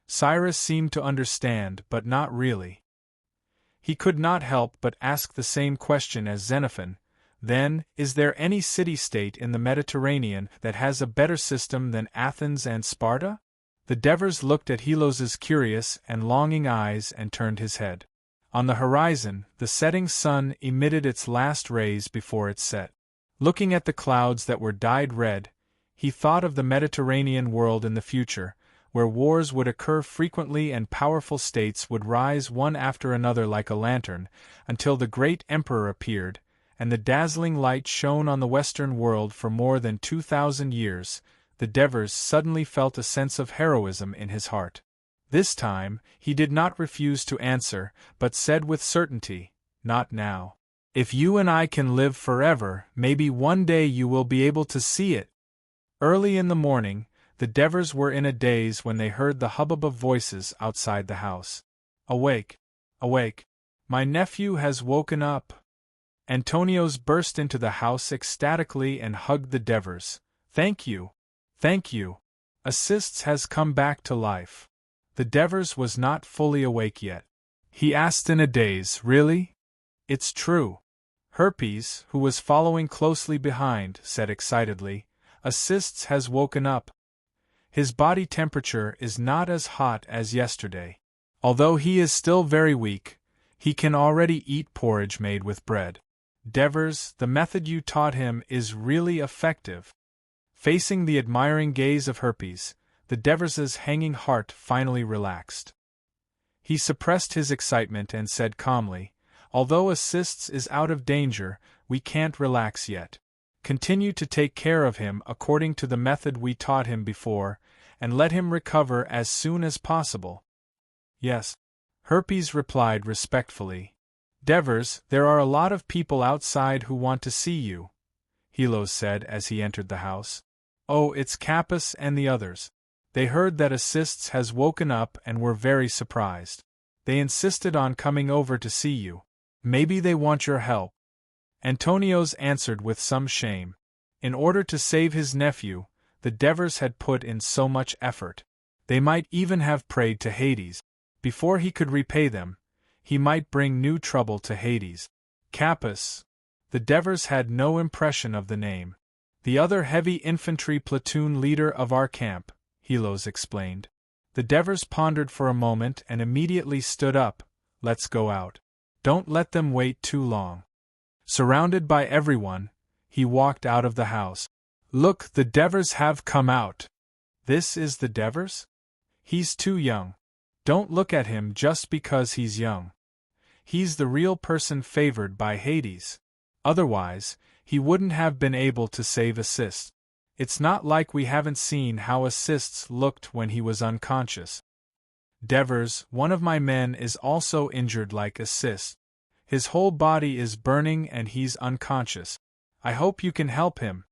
Cyrus seemed to understand, but not really. He could not help but ask the same question as Xenophon. Then, is there any city-state in the Mediterranean that has a better system than Athens and Sparta? The Devers looked at Helos's curious and longing eyes and turned his head. On the horizon, the setting sun emitted its last rays before it set. Looking at the clouds that were dyed red, he thought of the Mediterranean world in the future, where wars would occur frequently and powerful states would rise one after another like a lantern, until the great emperor appeared, and the dazzling light shone on the Western world for more than 2,000 years. The Devers suddenly felt a sense of heroism in his heart. This time, he did not refuse to answer, but said with certainty, "Not now." If you and I can live forever, maybe one day you will be able to see it. Early in the morning, the Devers were in a daze when they heard the hubbub of voices outside the house. Awake! Awake! My nephew has woken up! Antonios burst into the house ecstatically and hugged the Devers. Thank you! Thank you! Assists has come back to life. The Devers was not fully awake yet. He asked in a daze, Really? It's true. Herpes, who was following closely behind, said excitedly, Assists has woken up. His body temperature is not as hot as yesterday. Although he is still very weak, he can already eat porridge made with bread. Devers, the method you taught him is really effective. Facing the admiring gaze of Herpes, the Devers's hanging heart finally relaxed. He suppressed his excitement and said calmly, Although Assists is out of danger, we can't relax yet. Continue to take care of him according to the method we taught him before, and let him recover as soon as possible. Yes. Herpes replied respectfully. Devers, there are a lot of people outside who want to see you, Helos said as he entered the house. Oh, it's Capus and the others. They heard that Assists has woken up and were very surprised. They insisted on coming over to see you. Maybe they want your help. Antonios answered with some shame. In order to save his nephew, the Devers had put in so much effort. They might even have prayed to Hades. Before he could repay them, he might bring new trouble to Hades. Capus. The Devers had no impression of the name. The other heavy infantry platoon leader of our camp, Helos explained. The Devers pondered for a moment and immediately stood up. Let's go out. Don't let them wait too long. Surrounded by everyone, he walked out of the house. Look, the Devers have come out. This is the Devers? He's too young. Don't look at him just because he's young. He's the real person favored by Hades. Otherwise, he wouldn't have been able to save Assists. It's not like we haven't seen how Assists looked when he was unconscious. Devers, one of my men, is also injured like Assists. His whole body is burning and he's unconscious. I hope you can help him.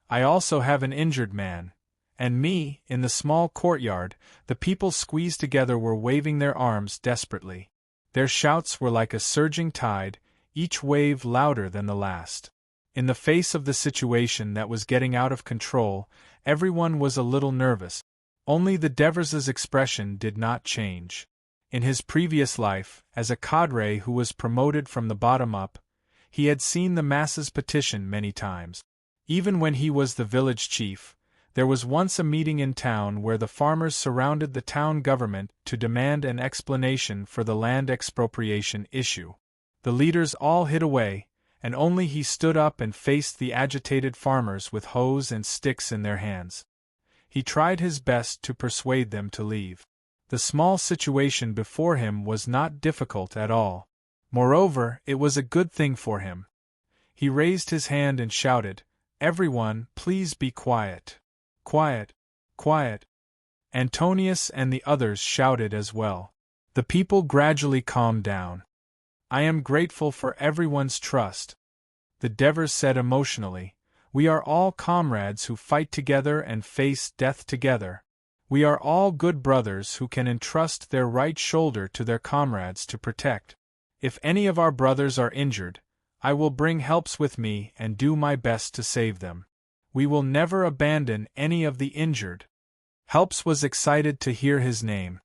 I also have an injured man. And me, in the small courtyard, the people squeezed together were waving their arms desperately. Their shouts were like a surging tide, each wave louder than the last. In the face of the situation that was getting out of control, everyone was a little nervous. Only the Devers's expression did not change. In his previous life, as a cadre who was promoted from the bottom up, he had seen the masses petition many times. Even when he was the village chief, there was once a meeting in town where the farmers surrounded the town government to demand an explanation for the land expropriation issue. The leaders all hid away, and only he stood up and faced the agitated farmers with hoes and sticks in their hands. He tried his best to persuade them to leave. The small situation before him was not difficult at all. Moreover, it was a good thing for him. He raised his hand and shouted, Everyone, please be quiet. Quiet. Quiet. Antonius and the others shouted as well. The people gradually calmed down. I am grateful for everyone's trust. The Devers said emotionally, We are all comrades who fight together and face death together. We are all good brothers who can entrust their right shoulder to their comrades to protect. If any of our brothers are injured, I will bring helps with me and do my best to save them. We will never abandon any of the injured. Helps was excited to hear his name.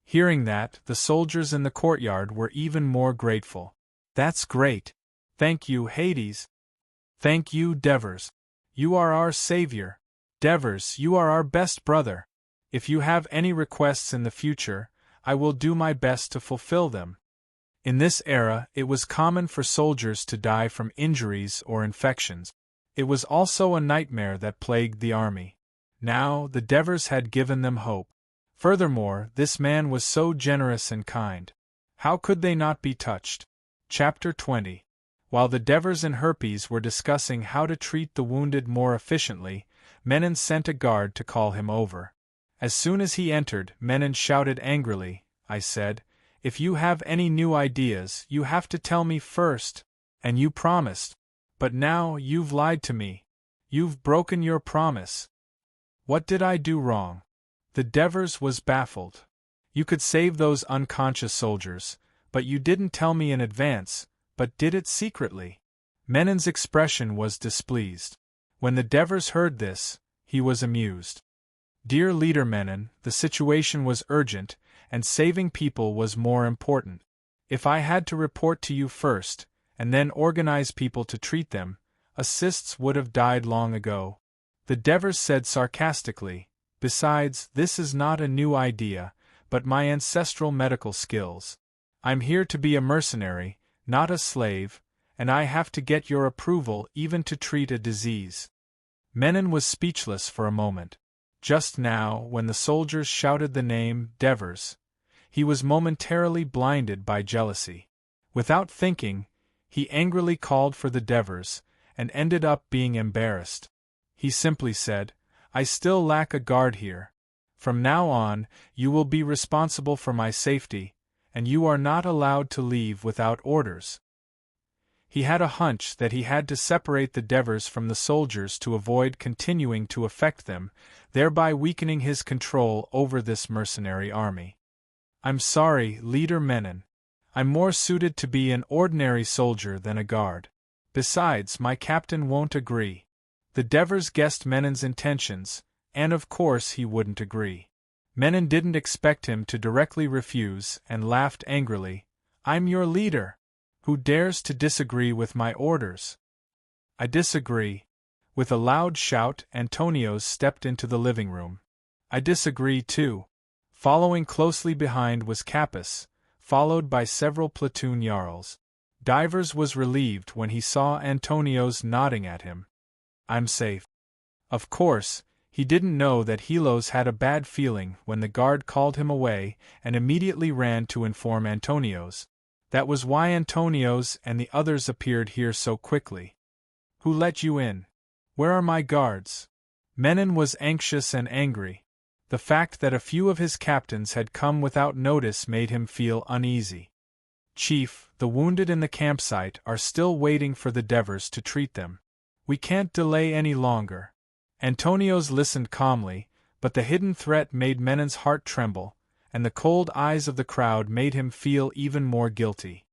Hearing that, the soldiers in the courtyard were even more grateful. That's great. Thank you, Hades. Thank you, Devers. You are our savior. Devers, you are our best brother. If you have any requests in the future, I will do my best to fulfill them. In this era, it was common for soldiers to die from injuries or infections. It was also a nightmare that plagued the army. Now, the Devers had given them hope. Furthermore, this man was so generous and kind. How could they not be touched? Chapter 20. While the Devers and Herpes were discussing how to treat the wounded more efficiently, Menon sent a guard to call him over. As soon as he entered, Menon shouted angrily, I said, If you have any new ideas, you have to tell me first. And you promised. But now you've lied to me. You've broken your promise. What did I do wrong? The Devers was baffled. You could save those unconscious soldiers, but you didn't tell me in advance, but did it secretly. Menon's expression was displeased. When the Devers heard this, he was amused. Dear Leader Menon, the situation was urgent, and saving people was more important. If I had to report to you first, and then organize people to treat them, assists would have died long ago. The Devers said sarcastically, besides, this is not a new idea, but my ancestral medical skills. I'm here to be a mercenary, not a slave, and I have to get your approval even to treat a disease. Menon was speechless for a moment. Just now, when the soldiers shouted the name Devers, he was momentarily blinded by jealousy. Without thinking, he angrily called for the Devers, and ended up being embarrassed. He simply said, I still lack a guard here. From now on, you will be responsible for my safety, and you are not allowed to leave without orders. He had a hunch that he had to separate the Devers from the soldiers to avoid continuing to affect them, thereby weakening his control over this mercenary army. I'm sorry, Leader Menon. I'm more suited to be an ordinary soldier than a guard. Besides, my captain won't agree. The Devers guessed Menon's intentions, and of course he wouldn't agree. Menon didn't expect him to directly refuse and laughed angrily. I'm your leader. Who dares to disagree with my orders? I disagree. With a loud shout, Antonios stepped into the living room. I disagree too. Following closely behind was Capus, followed by several platoon jarls. Divers was relieved when he saw Antonios nodding at him. I'm safe. Of course, he didn't know that Helos had a bad feeling when the guard called him away and immediately ran to inform Antonios. That was why Antonios and the others appeared here so quickly. Who let you in? Where are my guards? Menon was anxious and angry. The fact that a few of his captains had come without notice made him feel uneasy. Chief, the wounded in the campsite are still waiting for the Devers to treat them. We can't delay any longer. Antonios listened calmly, but the hidden threat made Menon's heart tremble, and the cold eyes of the crowd made him feel even more guilty.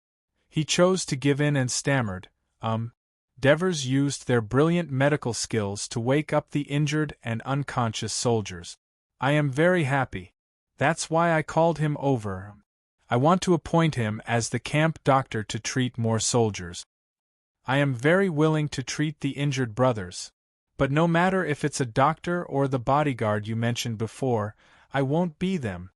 He chose to give in and stammered, Devers used their brilliant medical skills to wake up the injured and unconscious soldiers. I am very happy. That's why I called him over. I want to appoint him as the camp doctor to treat more soldiers. I am very willing to treat the injured brothers. But no matter if it's a doctor or the bodyguard you mentioned before, I won't be them.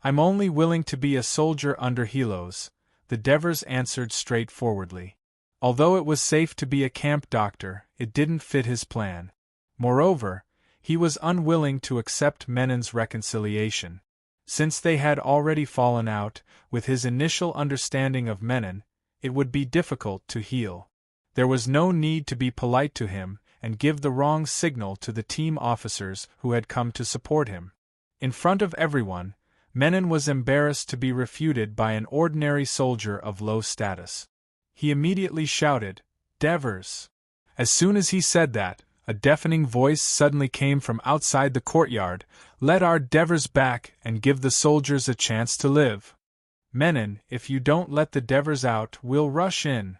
I'm only willing to be a soldier under Helos, the Devers answered straightforwardly. Although it was safe to be a camp doctor, it didn't fit his plan. Moreover, he was unwilling to accept Menon's reconciliation. Since they had already fallen out, with his initial understanding of Menon, it would be difficult to heal. There was no need to be polite to him and give the wrong signal to the team officers who had come to support him. In front of everyone, Menon was embarrassed to be refuted by an ordinary soldier of low status. He immediately shouted, Devers! As soon as he said that, a deafening voice suddenly came from outside the courtyard, let our Devers back and give the soldiers a chance to live. Menon, if you don't let the Devers out, we'll rush in.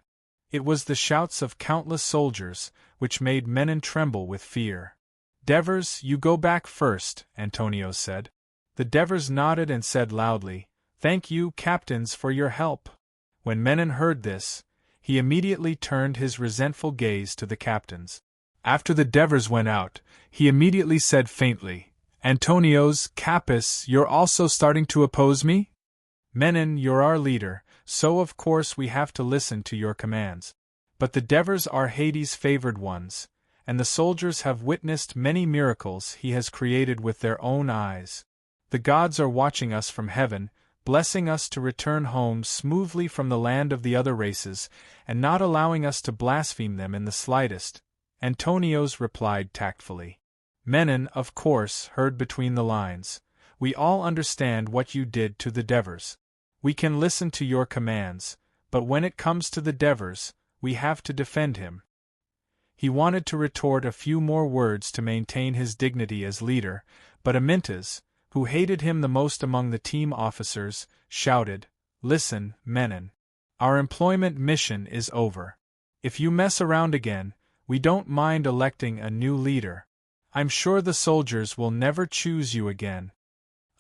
It was the shouts of countless soldiers, which made Menon tremble with fear. Devers, you go back first, Antonios said. The Devers nodded and said loudly, Thank you, captains, for your help. When Menon heard this, he immediately turned his resentful gaze to the captains. After the Devers went out, he immediately said faintly, Antonios, Capus, you're also starting to oppose me? Menon, you're our leader, so of course we have to listen to your commands. But the Devers are Hades' favored ones, and the soldiers have witnessed many miracles he has created with their own eyes. The gods are watching us from heaven, blessing us to return home smoothly from the land of the other races, and not allowing us to blaspheme them in the slightest, Antonios replied tactfully. Menon, of course, heard between the lines. We all understand what you did to the Devers. We can listen to your commands, but when it comes to the Devers, we have to defend him." He wanted to retort a few more words to maintain his dignity as leader, but Amyntas, who hated him the most among the team officers, shouted, "Listen, Menon. Our employment mission is over. If you mess around again, we don't mind electing a new leader. I'm sure the soldiers will never choose you again."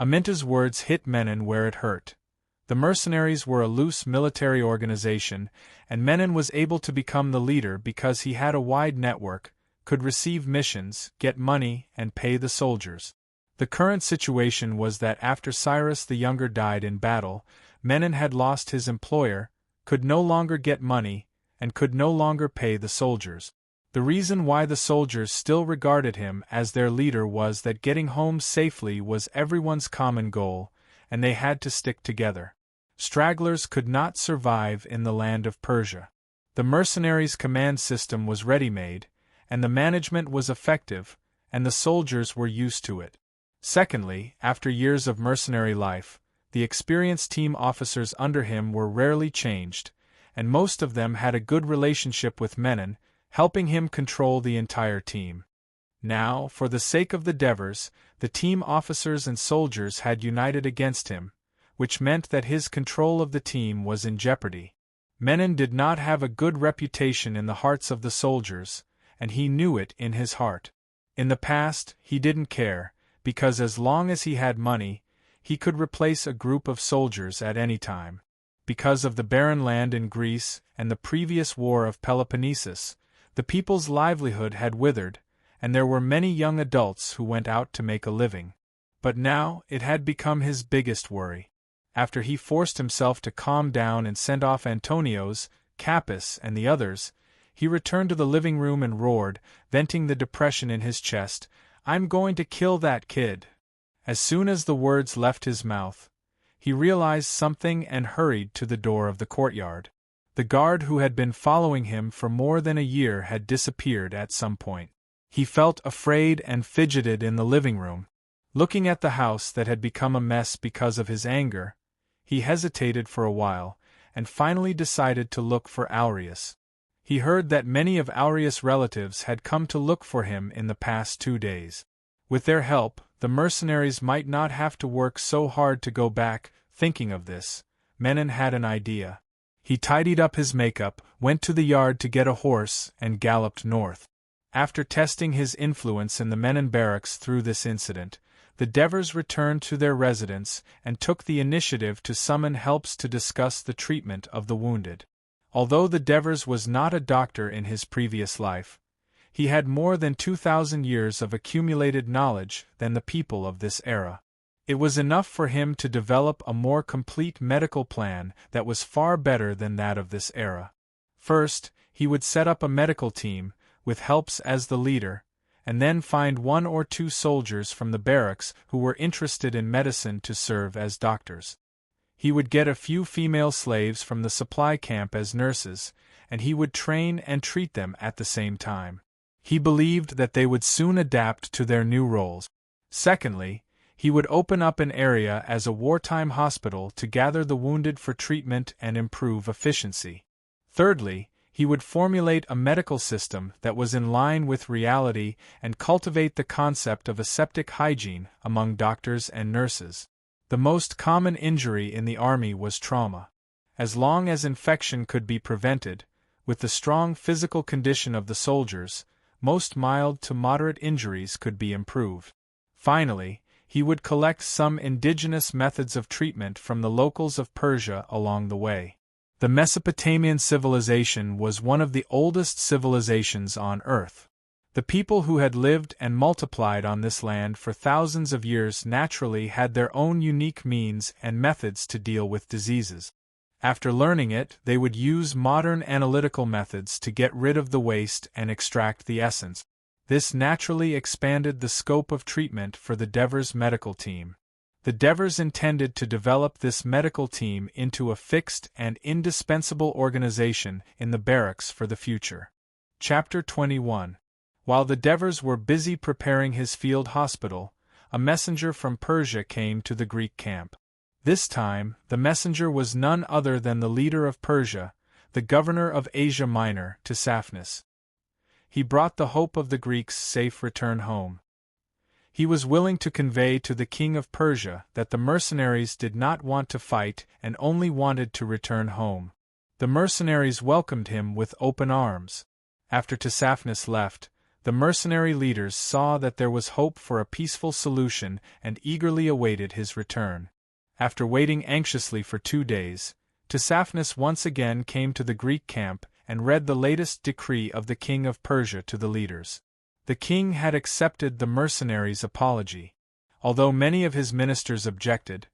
Amyntas' words hit Menon where it hurt. The mercenaries were a loose military organization, and Menon was able to become the leader because he had a wide network, could receive missions, get money, and pay the soldiers. The current situation was that after Cyrus the Younger died in battle, Menon had lost his employer, could no longer get money, and could no longer pay the soldiers. The reason why the soldiers still regarded him as their leader was that getting home safely was everyone's common goal, and they had to stick together. Stragglers could not survive in the land of Persia. The mercenaries' command system was ready-made, and the management was effective, and the soldiers were used to it. Secondly, after years of mercenary life, the experienced team officers under him were rarely changed, and most of them had a good relationship with Menon, helping him control the entire team. Now, for the sake of the Devers, the team officers and soldiers had united against him, which meant that his control of the team was in jeopardy. Menon did not have a good reputation in the hearts of the soldiers, and he knew it in his heart. In the past, he didn't care, because as long as he had money, he could replace a group of soldiers at any time. Because of the barren land in Greece and the previous war of Peloponnesus, the people's livelihood had withered, and there were many young adults who went out to make a living. But now it had become his biggest worry. After he forced himself to calm down and send off Antonios, Capys, and the others, he returned to the living room and roared, venting the depression in his chest, "I'm going to kill that kid." As soon as the words left his mouth, he realized something and hurried to the door of the courtyard. The guard who had been following him for more than a year had disappeared at some point. He felt afraid and fidgeted in the living room. Looking at the house that had become a mess because of his anger, he hesitated for a while, and finally decided to look for Aureus. He heard that many of Aureus' relatives had come to look for him in the past 2 days. With their help, the mercenaries might not have to work so hard to go back. Thinking of this, Menon had an idea. He tidied up his makeup, went to the yard to get a horse, and galloped north. After testing his influence in the Menon barracks through this incident, the Devers returned to their residence and took the initiative to summon helps to discuss the treatment of the wounded. Although the Devers was not a doctor in his previous life, he had more than 2,000 years of accumulated knowledge than the people of this era. It was enough for him to develop a more complete medical plan that was far better than that of this era. First, he would set up a medical team, with helps as the leader, and then find 1 or 2 soldiers from the barracks who were interested in medicine to serve as doctors. He would get a few female slaves from the supply camp as nurses, and he would train and treat them at the same time. He believed that they would soon adapt to their new roles. Secondly, he would open up an area as a wartime hospital to gather the wounded for treatment and improve efficiency. Thirdly, he would formulate a medical system that was in line with reality and cultivate the concept of aseptic hygiene among doctors and nurses. The most common injury in the army was trauma. As long as infection could be prevented, with the strong physical condition of the soldiers, most mild to moderate injuries could be improved. Finally, he would collect some indigenous methods of treatment from the locals of Persia along the way. The Mesopotamian civilization was one of the oldest civilizations on Earth. The people who had lived and multiplied on this land for thousands of years naturally had their own unique means and methods to deal with diseases. After learning it, they would use modern analytical methods to get rid of the waste and extract the essence. This naturally expanded the scope of treatment for the Devers medical team. The Devers intended to develop this medical team into a fixed and indispensable organization in the barracks for the future. Chapter 21. While the Devers were busy preparing his field hospital, a messenger from Persia came to the Greek camp. This time, the messenger was none other than the leader of Persia, the governor of Asia Minor, to Saphnis. He brought the hope of the Greeks' safe return home. He was willing to convey to the king of Persia that the mercenaries did not want to fight and only wanted to return home. The mercenaries welcomed him with open arms. After Saphnis left, the mercenary leaders saw that there was hope for a peaceful solution and eagerly awaited his return. After waiting anxiously for 2 days, Saphnis once again came to the Greek camp and read the latest decree of the king of Persia to the leaders. The king had accepted the mercenaries' apology. Although many of his ministers objected,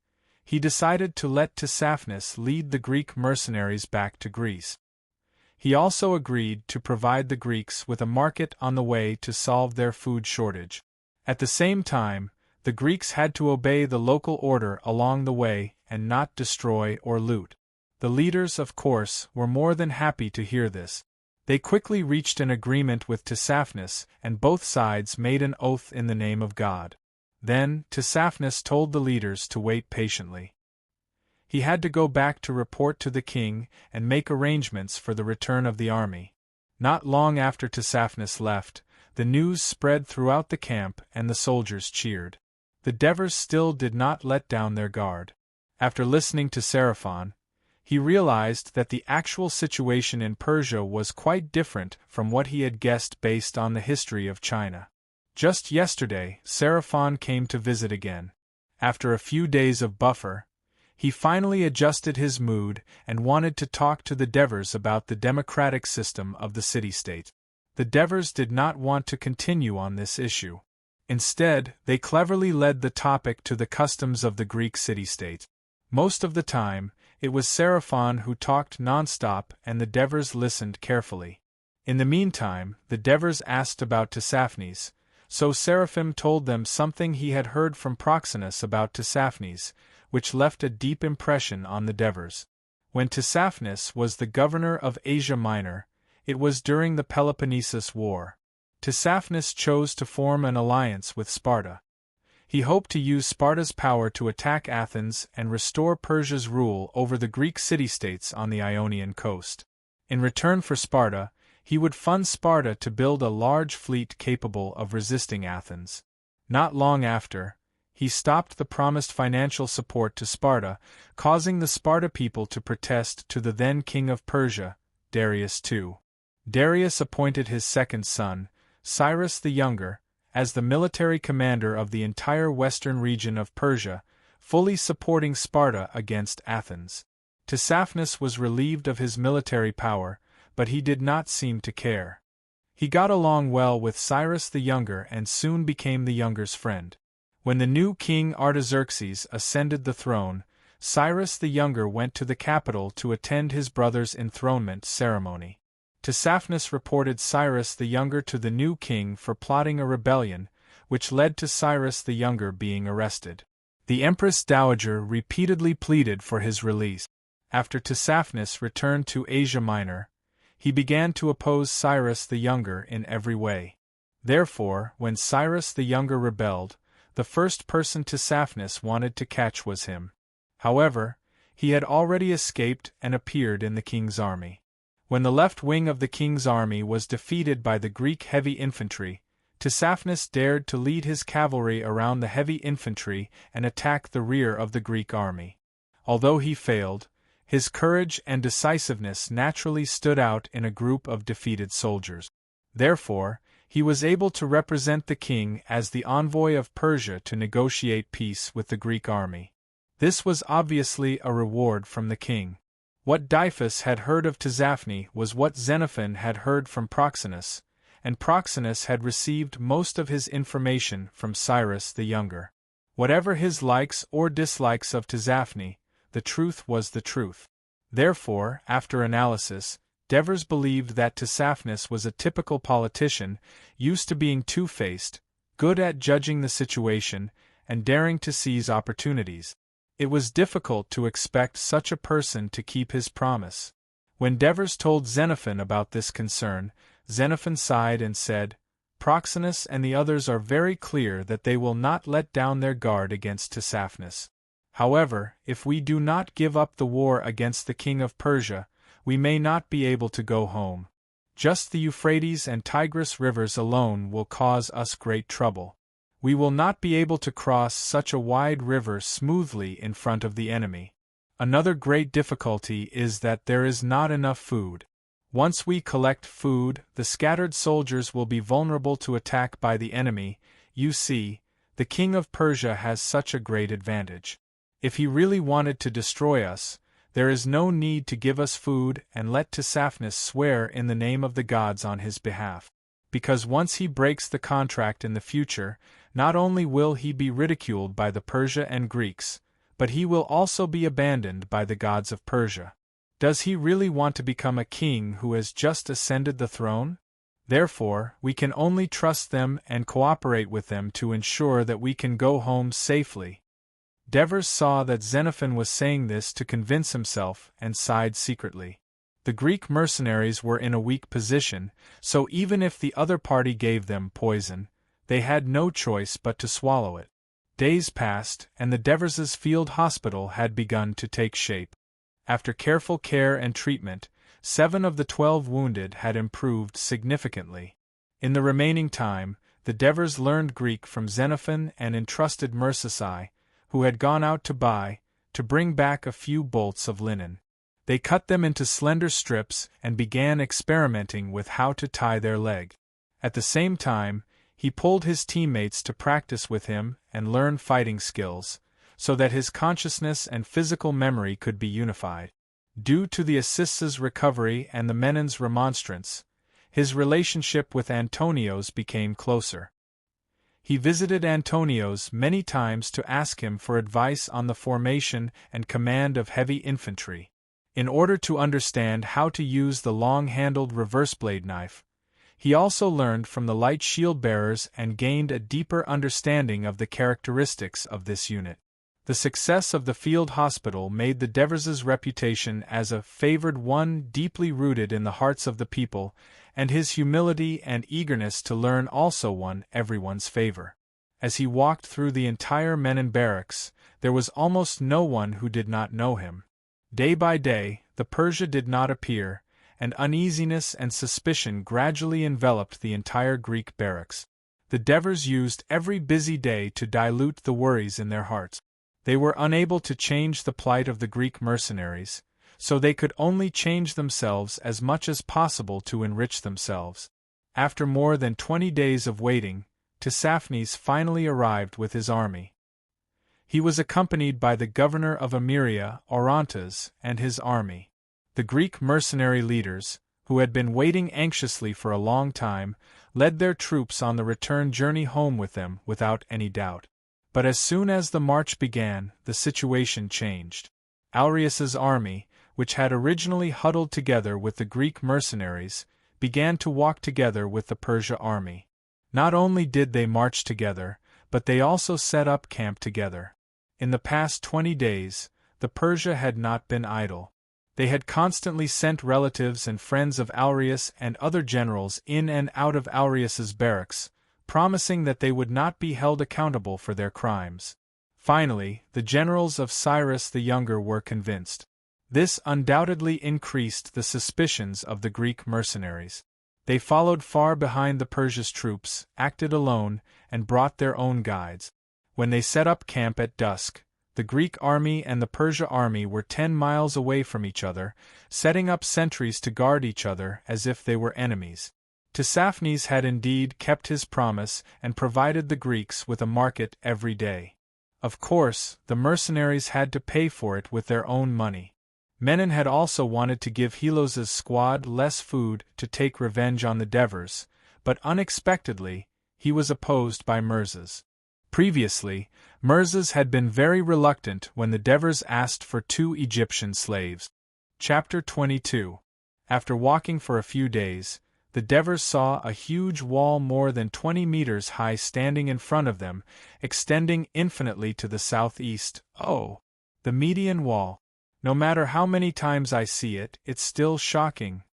he decided to let Saphnis lead the Greek mercenaries back to Greece. He also agreed to provide the Greeks with a market on the way to solve their food shortage. At the same time, the Greeks had to obey the local order along the way and not destroy or loot. The leaders, of course, were more than happy to hear this. They quickly reached an agreement with Saphnis, and both sides made an oath in the name of God. Then, Saphnis told the leaders to wait patiently. He had to go back to report to the king and make arrangements for the return of the army. Not long after Saphnis left, the news spread throughout the camp and the soldiers cheered. The Devers still did not let down their guard. After listening to Seraphon, he realized that the actual situation in Persia was quite different from what he had guessed based on the history of China. Just yesterday, Seraphon came to visit again. After a few days of buffer, he finally adjusted his mood and wanted to talk to the Devers about the democratic system of the city-state. The Devers did not want to continue on this issue. Instead, they cleverly led the topic to the customs of the Greek city-state. Most of the time, it was Seraphon who talked non-stop and the Devers listened carefully. In the meantime, the Devers asked about Saphnis, so Seraphim told them something he had heard from Proxenus about Saphnis, which left a deep impression on the Devers. When Saphnis was the governor of Asia Minor, it was during the Peloponnesus War. Saphnis chose to form an alliance with Sparta. He hoped to use Sparta's power to attack Athens and restore Persia's rule over the Greek city-states on the Ionian coast. In return for Sparta, he would fund Sparta to build a large fleet capable of resisting Athens. Not long after, he stopped the promised financial support to Sparta, causing the Sparta people to protest to the then king of Persia, Darius II. Darius appointed his second son, Cyrus the Younger, as the military commander of the entire western region of Persia, fully supporting Sparta against Athens. Saphnis was relieved of his military power, but he did not seem to care. He got along well with Cyrus the Younger and soon became the Younger's friend. When the new king Artaxerxes ascended the throne, Cyrus the Younger went to the capital to attend his brother's enthronement ceremony. Saphnis reported Cyrus the Younger to the new king for plotting a rebellion, which led to Cyrus the Younger being arrested. The Empress Dowager repeatedly pleaded for his release. After Saphnis returned to Asia Minor, he began to oppose Cyrus the Younger in every way. Therefore, when Cyrus the Younger rebelled, the first person Saphnis wanted to catch was him. However, he had already escaped and appeared in the king's army. When the left wing of the king's army was defeated by the Greek heavy infantry, Saphnis dared to lead his cavalry around the heavy infantry and attack the rear of the Greek army. Although he failed, his courage and decisiveness naturally stood out in a group of defeated soldiers. Therefore, he was able to represent the king as the envoy of Persia to negotiate peace with the Greek army. This was obviously a reward from the king. What Diphus had heard of Tisiphone was what Xenophon had heard from Proxenus, and Proxenus had received most of his information from Cyrus the Younger. Whatever his likes or dislikes of Tisiphone, the truth was the truth. Therefore, after analysis, Devers believed that Saphnis was a typical politician, used to being two-faced, good at judging the situation, and daring to seize opportunities. It was difficult to expect such a person to keep his promise. When Devers told Xenophon about this concern, Xenophon sighed and said, "Proxenus and the others are very clear that they will not let down their guard against Saphnis. However, if we do not give up the war against the king of Persia, we may not be able to go home. Just the Euphrates and Tigris rivers alone will cause us great trouble. We will not be able to cross such a wide river smoothly in front of the enemy. Another great difficulty is that there is not enough food. Once we collect food, the scattered soldiers will be vulnerable to attack by the enemy. You see, the king of Persia has such a great advantage. If he really wanted to destroy us, there is no need to give us food and let Tisiphnis swear in the name of the gods on his behalf. Because once he breaks the contract in the future, not only will he be ridiculed by the Persia and Greeks, but he will also be abandoned by the gods of Persia. Does he really want to become a king who has just ascended the throne? Therefore, we can only trust them and cooperate with them to ensure that we can go home safely. Devers saw that Xenophon was saying this to convince himself and sighed secretly. The Greek mercenaries were in a weak position, so even if the other party gave them poison, they had no choice but to swallow it. Days passed, and the Devers' field hospital had begun to take shape. After careful care and treatment, 7 of the 12 wounded had improved significantly. In the remaining time, the Devers learned Greek from Xenophon and entrusted Mursici, who had gone out to bring back a few bolts of linen. They cut them into slender strips and began experimenting with how to tie their leg. At the same time, he pulled his teammates to practice with him and learn fighting skills, so that his consciousness and physical memory could be unified. Due to the assist's recovery and the Menon's remonstrance, his relationship with Antonios became closer. He visited Antonios many times to ask him for advice on the formation and command of heavy infantry. In order to understand how to use the long-handled reverse blade knife, he also learned from the light shield bearers and gained a deeper understanding of the characteristics of this unit. The success of the field hospital made the Devers' reputation as a favored one deeply rooted in the hearts of the people, and his humility and eagerness to learn also won everyone's favor. As he walked through the entire Menon barracks, there was almost no one who did not know him. Day by day, the Persia did not appear, and uneasiness and suspicion gradually enveloped the entire Greek barracks. The Devers used every busy day to dilute the worries in their hearts. They were unable to change the plight of the Greek mercenaries, so they could only change themselves as much as possible to enrich themselves. After more than 20 days of waiting, Tisiphnis finally arrived with his army. He was accompanied by the governor of Emiria, Orontes, and his army. The Greek mercenary leaders, who had been waiting anxiously for a long time, led their troops on the return journey home with them without any doubt. But as soon as the march began, the situation changed. Aurius's army, which had originally huddled together with the Greek mercenaries, began to walk together with the Persia army. Not only did they march together, but they also set up camp together. In the past 20 days, the Persia had not been idle. They had constantly sent relatives and friends of Aurius and other generals in and out of Aurius's barracks, promising that they would not be held accountable for their crimes. Finally, the generals of Cyrus the Younger were convinced. This undoubtedly increased the suspicions of the Greek mercenaries. They followed far behind the Persia's troops, acted alone, and brought their own guides. When they set up camp at dusk, the Greek army and the Persia army were 10 miles away from each other, setting up sentries to guard each other as if they were enemies. Tisiphnis had indeed kept his promise and provided the Greeks with a market every day. Of course, the mercenaries had to pay for it with their own money. Menon had also wanted to give Helos's squad less food to take revenge on the Devers, but unexpectedly, he was opposed by Murses. Previously, Murses had been very reluctant when the Devers asked for 2 Egyptian slaves. Chapter 22. After walking for a few days, the Devers saw a huge wall more than 20 meters high standing in front of them, extending infinitely to the southeast. Oh! The Median Wall. No matter how many times I see it, it's still shocking.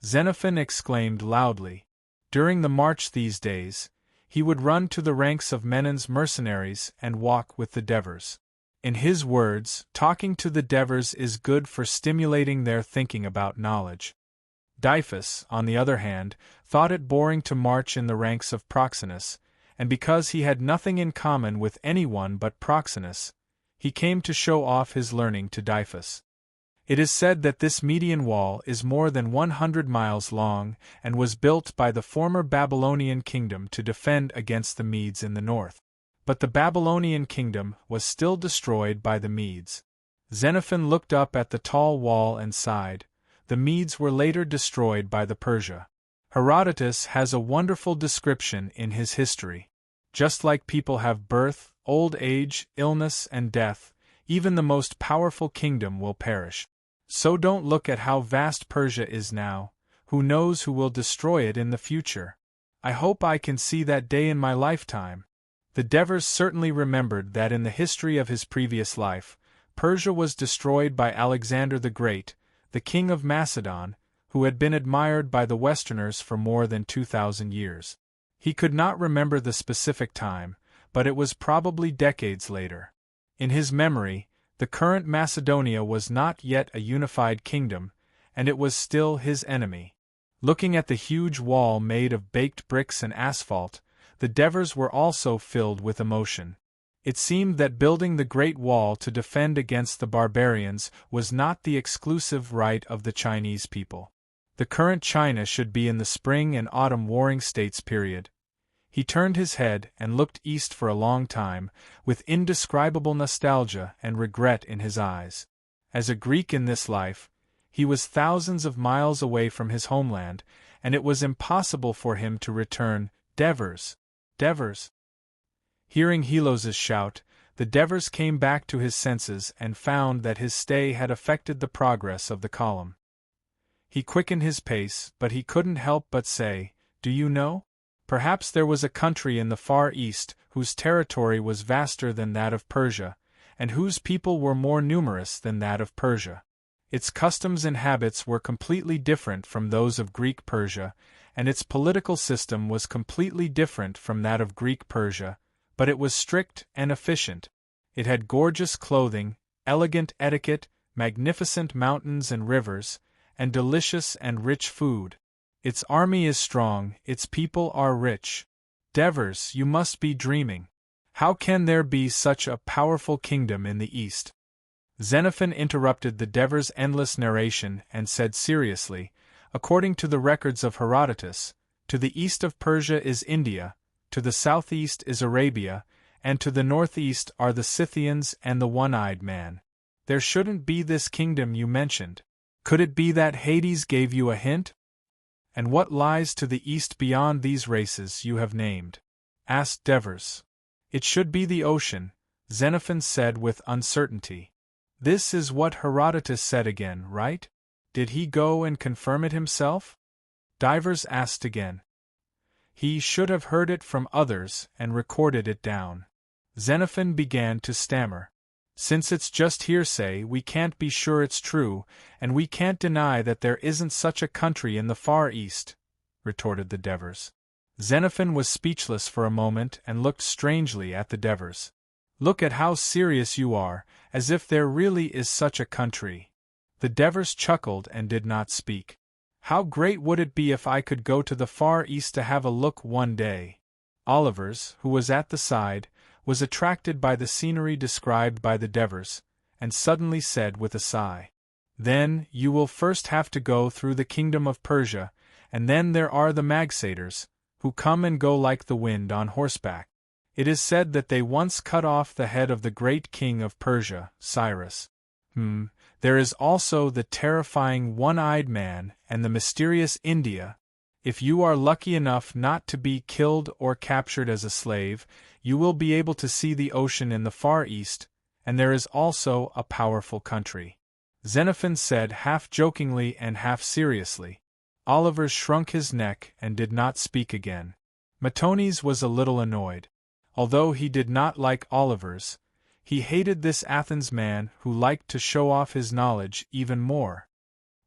Xenophon exclaimed loudly. During the march these days, he would run to the ranks of Menon's mercenaries and walk with the Devers. In his words, talking to the Devers is good for stimulating their thinking about knowledge. Dyphus, on the other hand, thought it boring to march in the ranks of Proxenus, and because he had nothing in common with anyone but Proxenus, he came to show off his learning to Dyphus. It is said that this median wall is more than 100 miles long and was built by the former Babylonian kingdom to defend against the Medes in the north. But the Babylonian kingdom was still destroyed by the Medes. Xenophon looked up at the tall wall and sighed. The Medes were later destroyed by the Persia. Herodotus has a wonderful description in his history. Just like people have birth, old age, illness, and death, even the most powerful kingdom will perish. So don't look at how vast Persia is now. Who knows who will destroy it in the future? I hope I can see that day in my lifetime. The Devers certainly remembered that in the history of his previous life, Persia was destroyed by Alexander the Great, the king of Macedon, who had been admired by the Westerners for more than 2,000 years. He could not remember the specific time, but it was probably decades later. In his memory, the current Macedonia was not yet a unified kingdom, and it was still his enemy. Looking at the huge wall made of baked bricks and asphalt, the Devers were also filled with emotion. It seemed that building the Great Wall to defend against the barbarians was not the exclusive right of the Chinese people. The current China should be in the spring and autumn warring states period. He turned his head and looked east for a long time, with indescribable nostalgia and regret in his eyes. As a Greek in this life, he was thousands of miles away from his homeland, and it was impossible for him to return. Devers! Devers! Hearing Helos's shout, the Devers came back to his senses and found that his stay had affected the progress of the column. He quickened his pace, but he couldn't help but say, "Do you know? Perhaps there was a country in the Far East whose territory was vaster than that of Persia, and whose people were more numerous than that of Persia. Its customs and habits were completely different from those of Greek Persia, and its political system was completely different from that of Greek Persia, but it was strict and efficient. It had gorgeous clothing, elegant etiquette, magnificent mountains and rivers, and delicious and rich food. Its army is strong, its people are rich. Devers, you must be dreaming. How can there be such a powerful kingdom in the East?" Xenophon interrupted the Devers' endless narration and said seriously, "According to the records of Herodotus, to the east of Persia is India, to the southeast is Arabia, and to the northeast are the Scythians and the one-eyed man. There shouldn't be this kingdom you mentioned. Could it be that Hades gave you a hint? And what lies to the east beyond these races you have named?" asked Devers. "It should be the ocean," Xenophon said with uncertainty. "This is what Herodotus said again, right? Did he go and confirm it himself?" Devers asked again. "He should have heard it from others and recorded it down." Xenophon began to stammer. "Since it's just hearsay, we can't be sure it's true, and we can't deny that there isn't such a country in the Far East," retorted the Devers. Xenophon was speechless for a moment and looked strangely at the Devers. "Look at how serious you are, as if there really is such a country." The Devers chuckled and did not speak. "How great would it be if I could go to the Far East to have a look one day?" Olivers, who was at the side, was attracted by the scenery described by the Devers, and suddenly said with a sigh, "Then, you will first have to go through the kingdom of Persia, and then there are the Magsatyrs, who come and go like the wind on horseback. It is said that they once cut off the head of the great king of Persia, Cyrus. There is also the terrifying one-eyed man and the mysterious India. If you are lucky enough not to be killed or captured as a slave, you will be able to see the ocean in the Far East, and there is also a powerful country," Xenophon said half-jokingly and half-seriously. Olivers shrunk his neck and did not speak again. Matones was a little annoyed. Although he did not like Olivers, he hated this Athens man who liked to show off his knowledge even more.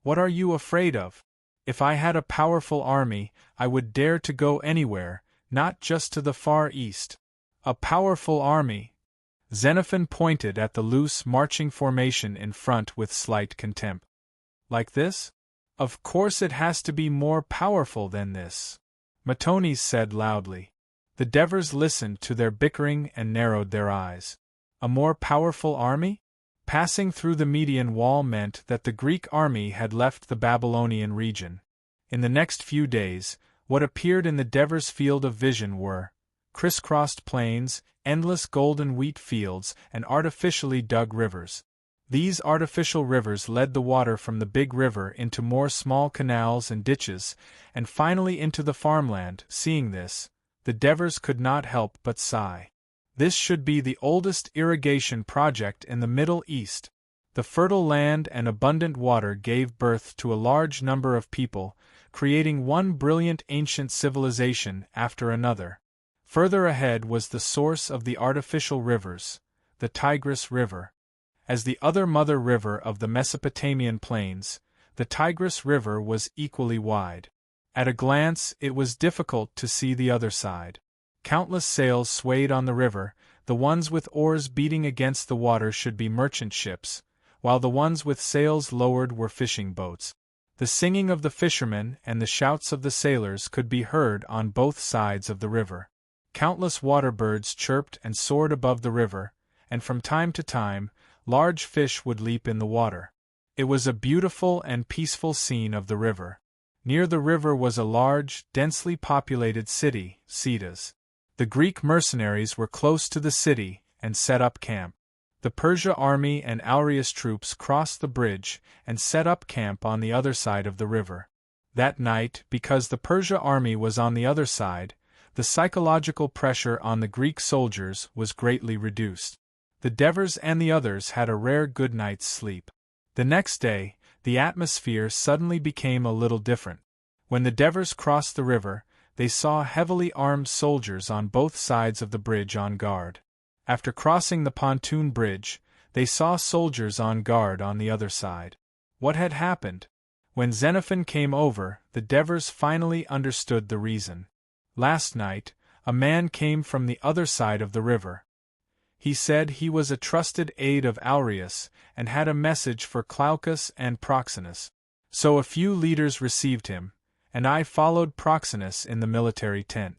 "What are you afraid of? If I had a powerful army, I would dare to go anywhere, not just to the Far East." "A powerful army!" Xenophon pointed at the loose marching formation in front with slight contempt. Like this? Of course it has to be more powerful than this, Matones said loudly. The Devers listened to their bickering and narrowed their eyes. A more powerful army? Passing through the Median Wall meant that the Greek army had left the Babylonian region. In the next few days, what appeared in the Devers' field of vision were crisscrossed plains, endless golden wheat fields, and artificially dug rivers. These artificial rivers led the water from the big river into more small canals and ditches, and finally into the farmland. Seeing this, the Devers could not help but sigh. This should be the oldest irrigation project in the Middle East. The fertile land and abundant water gave birth to a large number of people, creating one brilliant ancient civilization after another. Further ahead was the source of the artificial rivers, the Tigris River. As the other mother river of the Mesopotamian plains, the Tigris River was equally wide. At a glance, it was difficult to see the other side. Countless sails swayed on the river. The ones with oars beating against the water should be merchant ships, while the ones with sails lowered were fishing boats. The singing of the fishermen and the shouts of the sailors could be heard on both sides of the river. Countless water birds chirped and soared above the river, and from time to time, large fish would leap in the water. It was a beautiful and peaceful scene of the river. Near the river was a large, densely populated city, Cetus. The Greek mercenaries were close to the city and set up camp. The Persia army and Aureus troops crossed the bridge and set up camp on the other side of the river. That night, because the Persia army was on the other side, the psychological pressure on the Greek soldiers was greatly reduced. The Devers and the others had a rare good night's sleep. The next day, the atmosphere suddenly became a little different. When the Devers crossed the river, they saw heavily armed soldiers on both sides of the bridge on guard. After crossing the pontoon bridge, they saw soldiers on guard on the other side. What had happened? When Xenophon came over, the Devers finally understood the reason. Last night, a man came from the other side of the river. He said he was a trusted aide of Aureus and had a message for Glaucus and Proxenus. So a few leaders received him, and I followed Proxenus in the military tent.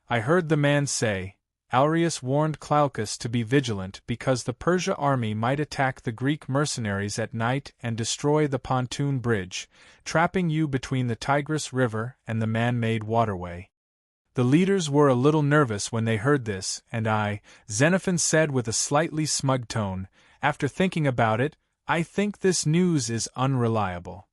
I heard the man say, Aureus warned Glaucus to be vigilant because the Persia army might attack the Greek mercenaries at night and destroy the pontoon bridge, trapping you between the Tigris River and the man-made waterway. The leaders were a little nervous when they heard this, and Xenophon said with a slightly smug tone, after thinking about it, I think this news is unreliable.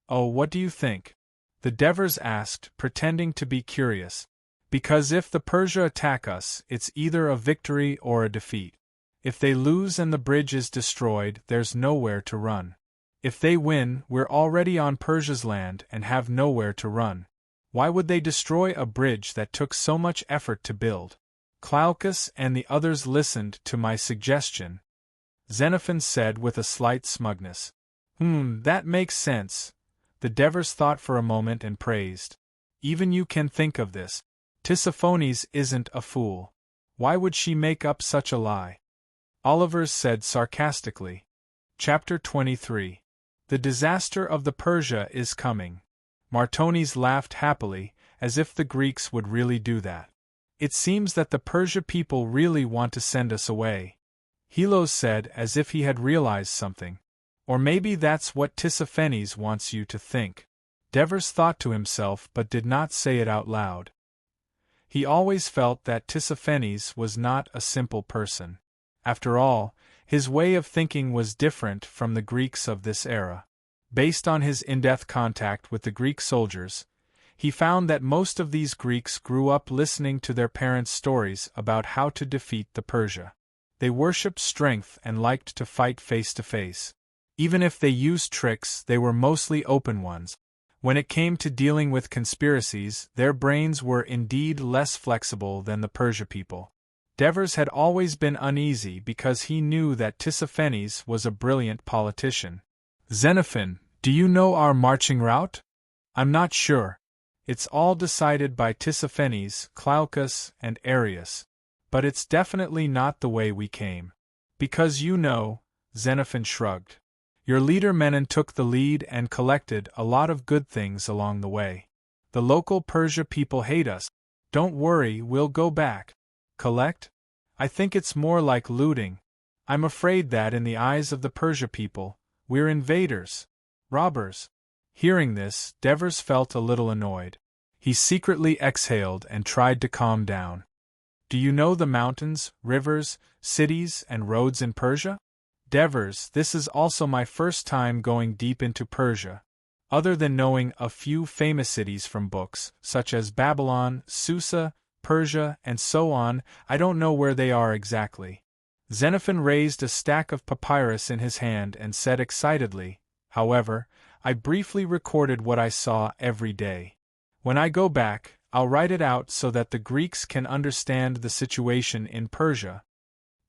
Oh, what do you think? The Devers asked, pretending to be curious. Because if the Persia attack us, it's either a victory or a defeat. If they lose and the bridge is destroyed, there's nowhere to run. If they win, we're already on Persia's land and have nowhere to run. Why would they destroy a bridge that took so much effort to build? Glaucus and the others listened to my suggestion, Xenophon said with a slight smugness. That makes sense. The Devers thought for a moment and praised. Even you can think of this. Tissaphones isn't a fool. Why would she make up such a lie? Olivers said sarcastically. Chapter 23. The disaster of the Persia is coming. Matones laughed happily, as if the Greeks would really do that. It seems that the Persia people really want to send us away. Helos said as if he had realized something. Or maybe that's what Tissaphones wants you to think. Devers thought to himself but did not say it out loud. He always felt that Tissaphones was not a simple person. After all, his way of thinking was different from the Greeks of this era. Based on his in-depth contact with the Greek soldiers, he found that most of these Greeks grew up listening to their parents' stories about how to defeat the Persia. They worshipped strength and liked to fight face to face. Even if they used tricks, they were mostly open ones. When it came to dealing with conspiracies, their brains were indeed less flexible than the Persia people. Devers had always been uneasy because he knew that Tissaphones was a brilliant politician. Xenophon, do you know our marching route? I'm not sure. It's all decided by Tissaphones, Glaucus, and Aureus. But it's definitely not the way we came. Because you know, Xenophon shrugged. Your leader Menon took the lead and collected a lot of good things along the way. The local Persia people hate us. Don't worry, we'll go back. Collect? I think it's more like looting. I'm afraid that in the eyes of the Persia people, we're invaders. Robbers. Hearing this, Devers felt a little annoyed. He secretly exhaled and tried to calm down. Do you know the mountains, rivers, cities, and roads in Persia? Devers, this is also my first time going deep into Persia. Other than knowing a few famous cities from books, such as Babylon, Susa, Persia, and so on, I don't know where they are exactly. Xenophon raised a stack of papyrus in his hand and said excitedly, however, I briefly recorded what I saw every day. When I go back, I'll write it out so that the Greeks can understand the situation in Persia.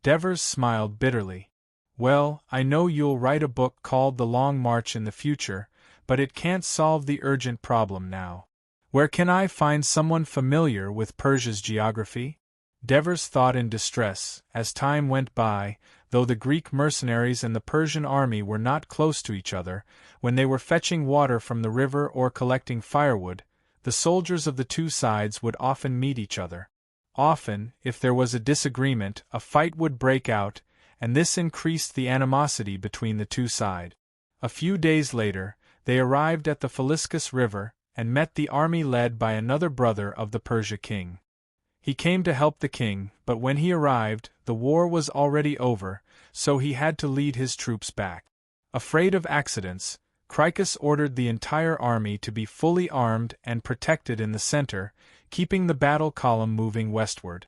Devers smiled bitterly. Well, I know you'll write a book called The Long March in the future, but it can't solve the urgent problem now. Where can I find someone familiar with Persia's geography? Devers thought in distress. As time went by, though the Greek mercenaries and the Persian army were not close to each other, when they were fetching water from the river or collecting firewood, the soldiers of the two sides would often meet each other. Often, if there was a disagreement, a fight would break out, and this increased the animosity between the two sides. A few days later, they arrived at the Pholiscus River, and met the army led by another brother of the Persia king. He came to help the king, but when he arrived, the war was already over, so he had to lead his troops back. Afraid of accidents, Cricus ordered the entire army to be fully armed and protected in the center, keeping the battle column moving westward.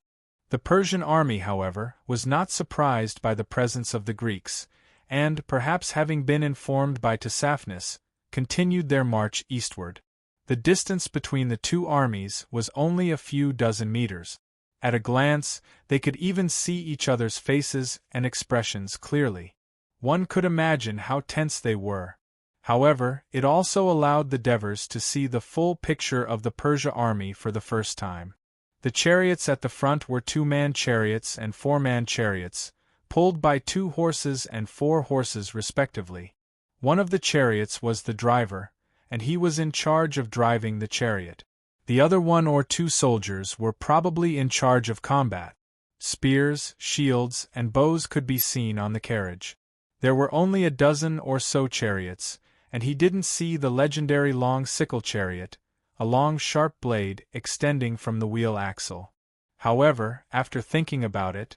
The Persian army, however, was not surprised by the presence of the Greeks, and, perhaps having been informed by Tissaphnus, continued their march eastward. The distance between the two armies was only a few dozen meters. At a glance, they could even see each other's faces and expressions clearly. One could imagine how tense they were. However, it also allowed the Devers to see the full picture of the Persia army for the first time. The chariots at the front were 2-man chariots and 4-man chariots, pulled by 2 horses and 4 horses respectively. One of the chariots was the driver, and he was in charge of driving the chariot. The other 1 or 2 soldiers were probably in charge of combat. Spears, shields, and bows could be seen on the carriage. There were only a dozen or so chariots, and he didn't see the legendary long sickle chariot, a long sharp blade extending from the wheel axle. However, after thinking about it,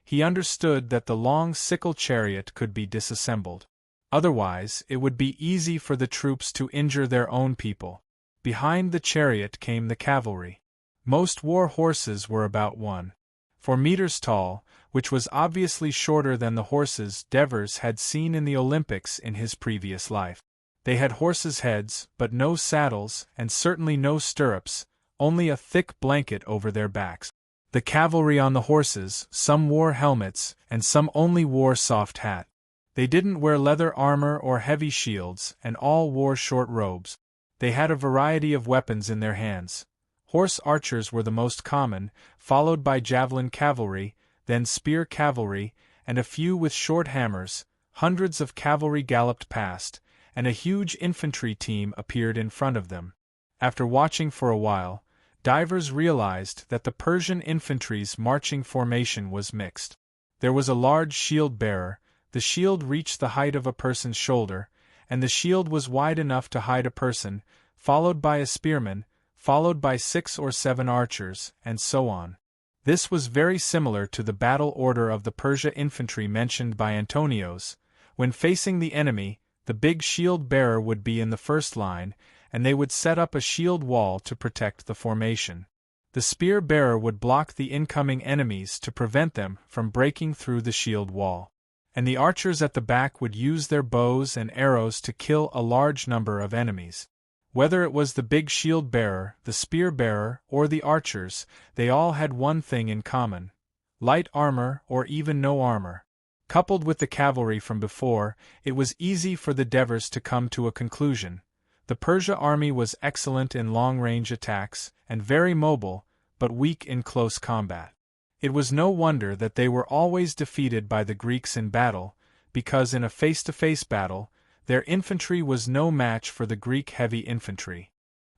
he understood that the long sickle chariot could be disassembled. Otherwise, it would be easy for the troops to injure their own people. Behind the chariot came the cavalry. Most war horses were about 1.4 meters tall, which was obviously shorter than the horses Devers had seen in the Olympics in his previous life. They had horses' heads, but no saddles, and certainly no stirrups, only a thick blanket over their backs. The cavalry on the horses, some wore helmets, and some only wore soft hats. They didn't wear leather armor or heavy shields, and all wore short robes. They had a variety of weapons in their hands. Horse archers were the most common, followed by javelin cavalry, then spear cavalry, and a few with short hammers. Hundreds of cavalry galloped past, and a huge infantry team appeared in front of them. After watching for a while, Devers realized that the Persian infantry's marching formation was mixed. There was a large shield-bearer. The shield reached the height of a person's shoulder, and the shield was wide enough to hide a person, followed by a spearman, followed by 6 or 7 archers, and so on. This was very similar to the battle order of the Persia infantry mentioned by Antonios. When facing the enemy, the big shield-bearer would be in the first line, and they would set up a shield wall to protect the formation. The spear-bearer would block the incoming enemies to prevent them from breaking through the shield wall. And the archers at the back would use their bows and arrows to kill a large number of enemies. Whether it was the big shield-bearer, the spear-bearer, or the archers, they all had one thing in common: light armor or even no armor. Coupled with the cavalry from before, it was easy for the Devers to come to a conclusion. The Persia army was excellent in long-range attacks, and very mobile, but weak in close combat. It was no wonder that they were always defeated by the Greeks in battle, because in a face-to-face battle, their infantry was no match for the Greek heavy infantry.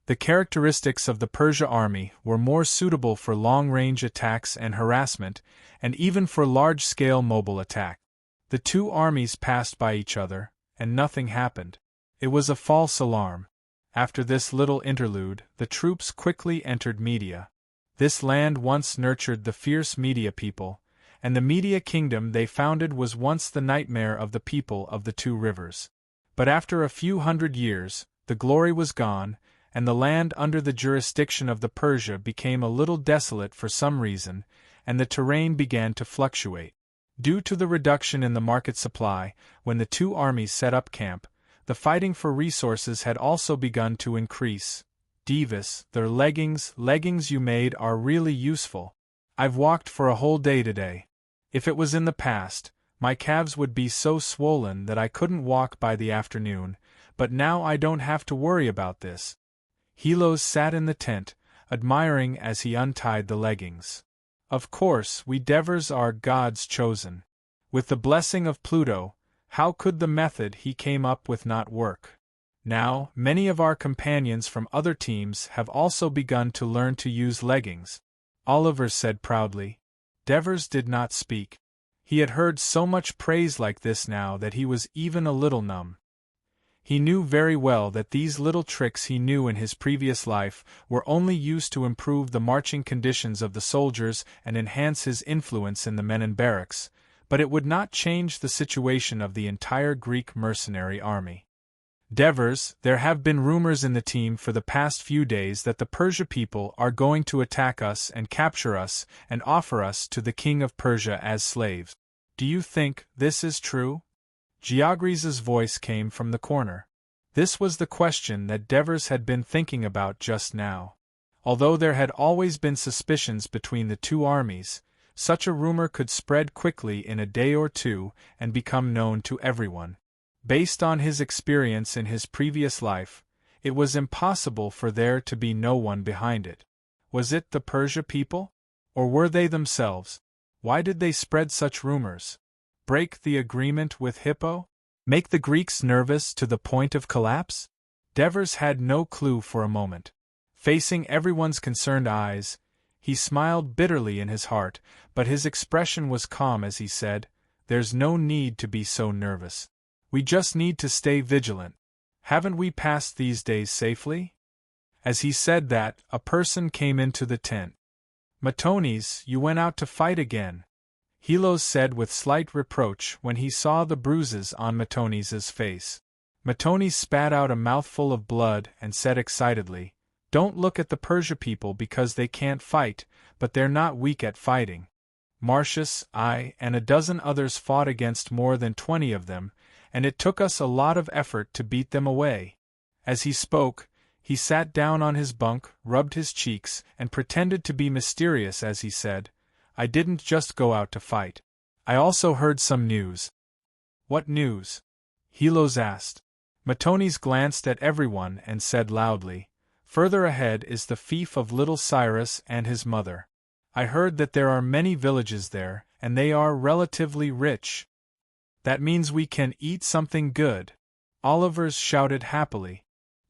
The characteristics of the Persia army were more suitable for long-range attacks and harassment, and even for large-scale mobile attack. The two armies passed by each other, and nothing happened. It was a false alarm. After this little interlude, the troops quickly entered Media. This land once nurtured the fierce Media people, and the Media kingdom they founded was once the nightmare of the people of the two rivers. But after a few hundred years, the glory was gone, and the land under the jurisdiction of the Persia became a little desolate for some reason, and the terrain began to fluctuate. Due to the reduction in the market supply, when the two armies set up camp, the fighting for resources had also begun to increase. Davis, their leggings you made are really useful. I've walked for a whole day today. If it was in the past, my calves would be so swollen that I couldn't walk by the afternoon, but now I don't have to worry about this. Helos sat in the tent, admiring as he untied the leggings. Of course, we Devers are God's chosen. With the blessing of Pluto, how could the method he came up with not work? Now, many of our companions from other teams have also begun to learn to use leggings, Oliver said proudly. Devers did not speak. He had heard so much praise like this now that he was even a little numb. He knew very well that these little tricks he knew in his previous life were only used to improve the marching conditions of the soldiers and enhance his influence in the men in barracks, but it would not change the situation of the entire Greek mercenary army. Devers, there have been rumors in the team for the past few days that the Persia people are going to attack us and capture us and offer us to the king of Persia as slaves. Do you think this is true? Georgi's voice came from the corner. This was the question that Devers had been thinking about just now. Although there had always been suspicions between the two armies, such a rumor could spread quickly in a day or two and become known to everyone. Based on his experience in his previous life, it was impossible for there to be no one behind it. Was it the Persia people? Or were they themselves? Why did they spread such rumors? Break the agreement with Hippo? Make the Greeks nervous to the point of collapse? Devers had no clue for a moment. Facing everyone's concerned eyes, he smiled bitterly in his heart, but his expression was calm as he said, "There's no need to be so nervous. We just need to stay vigilant. Haven't we passed these days safely?" As he said that, a person came into the tent. "Matonis, you went out to fight again," Helos said with slight reproach when he saw the bruises on Matonis's face. Matonis spat out a mouthful of blood and said excitedly, "Don't look at the Persia people because they can't fight, but they're not weak at fighting. Marcius, I, and a dozen others fought against more than 20 of them, and it took us a lot of effort to beat them away." As he spoke, he sat down on his bunk, rubbed his cheeks, and pretended to be mysterious as he said, "I didn't just go out to fight. I also heard some news." "What news?" Helos asked. Matonis glanced at everyone and said loudly, "Further ahead is the fief of little Cyrus and his mother. I heard that there are many villages there, and they are relatively rich. That means we can eat something good." Olivers shouted happily.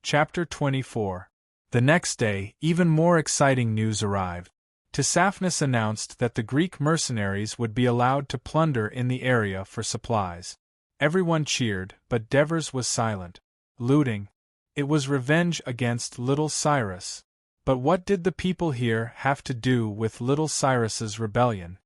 Chapter 24. The next day, even more exciting news arrived. Tissaphnus announced that the Greek mercenaries would be allowed to plunder in the area for supplies. Everyone cheered, but Devers was silent. Looting. It was revenge against little Cyrus. But what did the people here have to do with little Cyrus's rebellion?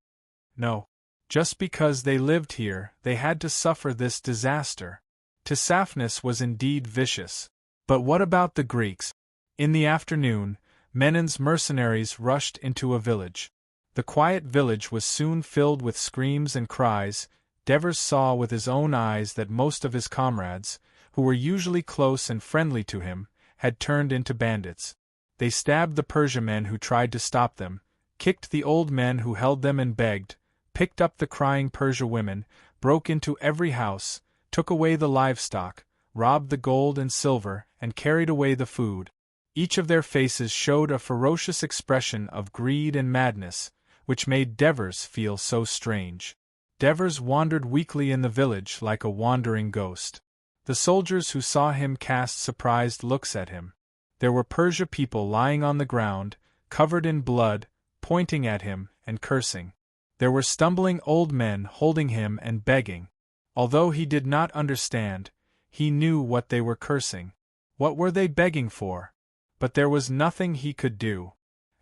No. Just because they lived here, they had to suffer this disaster. Tissaphnus was indeed vicious. But what about the Greeks? In the afternoon, Menon's mercenaries rushed into a village. The quiet village was soon filled with screams and cries. Devers saw with his own eyes that most of his comrades, who were usually close and friendly to him, had turned into bandits. They stabbed the Persia men who tried to stop them, kicked the old men who held them and begged, picked up the crying Persia women, broke into every house, took away the livestock, robbed the gold and silver, and carried away the food. Each of their faces showed a ferocious expression of greed and madness, which made Devers feel so strange. Devers wandered weakly in the village like a wandering ghost. The soldiers who saw him cast surprised looks at him. There were Persia people lying on the ground, covered in blood, pointing at him and cursing. There were stumbling old men holding him and begging. Although he did not understand, he knew what they were cursing. What were they begging for? But there was nothing he could do.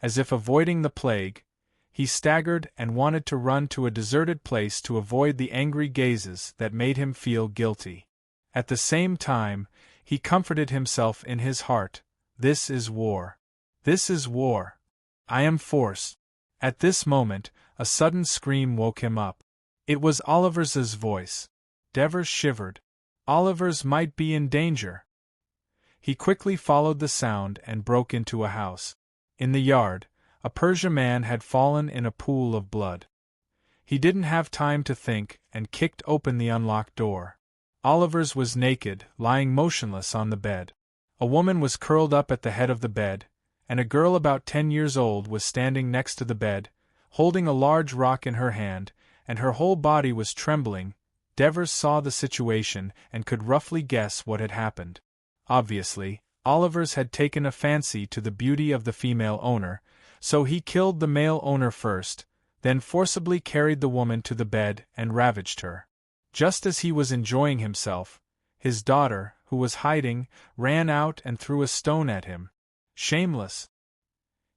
As if avoiding the plague, he staggered and wanted to run to a deserted place to avoid the angry gazes that made him feel guilty. At the same time, he comforted himself in his heart. This is war. This is war. I am forced. At this moment, a sudden scream woke him up. It was Oliver's voice. Devers shivered. Oliver's might be in danger. He quickly followed the sound and broke into a house. In the yard, a Persia man had fallen in a pool of blood. He didn't have time to think and kicked open the unlocked door. Oliver's was naked, lying motionless on the bed. A woman was curled up at the head of the bed, and a girl about 10 years old was standing next to the bed, holding a large rock in her hand, and her whole body was trembling. Devers saw the situation and could roughly guess what had happened. Obviously, Oliver's had taken a fancy to the beauty of the female owner, so he killed the male owner first, then forcibly carried the woman to the bed and ravaged her. Just as he was enjoying himself, his daughter, who was hiding, ran out and threw a stone at him. Shameless!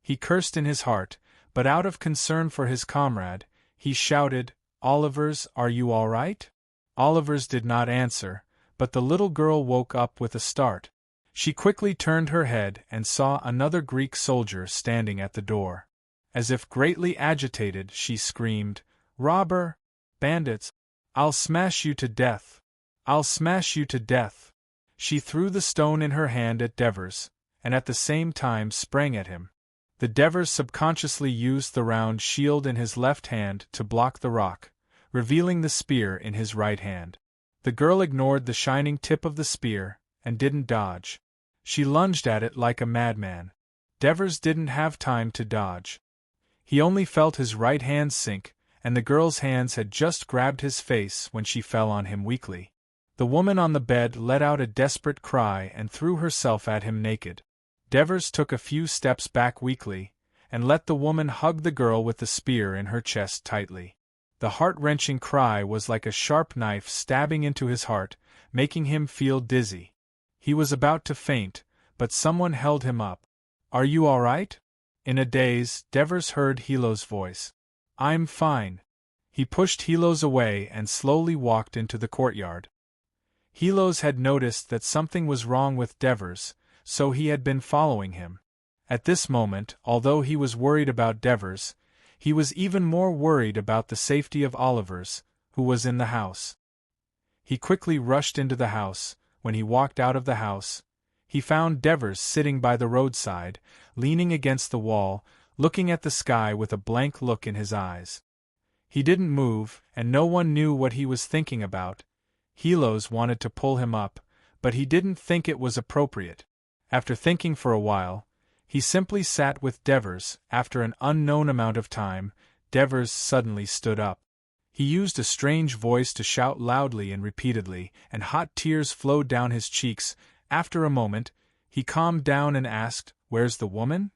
He cursed in his heart, but out of concern for his comrade, he shouted, "Oliver's, are you all right?" Oliver's did not answer, but the little girl woke up with a start. She quickly turned her head and saw another Greek soldier standing at the door. As if greatly agitated, she screamed, "Robber! Bandits! I'll smash you to death! I'll smash you to death!" She threw the stone in her hand at Devers, and at the same time sprang at him. The Devers subconsciously used the round shield in his left hand to block the rock, revealing the spear in his right hand. The girl ignored the shining tip of the spear, and didn't dodge. She lunged at it like a madman. Devers didn't have time to dodge. He only felt his right hand sink, and the girl's hands had just grabbed his face when she fell on him weakly. The woman on the bed let out a desperate cry and threw herself at him naked. Devers took a few steps back weakly, and let the woman hug the girl with the spear in her chest tightly. The heart-wrenching cry was like a sharp knife stabbing into his heart, making him feel dizzy. He was about to faint, but someone held him up. "Are you all right?" In a daze, Devers heard Hilo's voice. "I'm fine." He pushed Hilo's away and slowly walked into the courtyard. Hilo's had noticed that something was wrong with Devers, so he had been following him. At this moment, although he was worried about Devers, he was even more worried about the safety of Oliver's, who was in the house. He quickly rushed into the house. When he walked out of the house, he found Devers sitting by the roadside, leaning against the wall, looking at the sky with a blank look in his eyes. He didn't move, and no one knew what he was thinking about. Hilo's wanted to pull him up, but he didn't think it was appropriate. After thinking for a while, he simply sat with Devers. After an unknown amount of time, Devers suddenly stood up. He used a strange voice to shout loudly and repeatedly, and hot tears flowed down his cheeks. After a moment, he calmed down and asked, "Where's the woman?"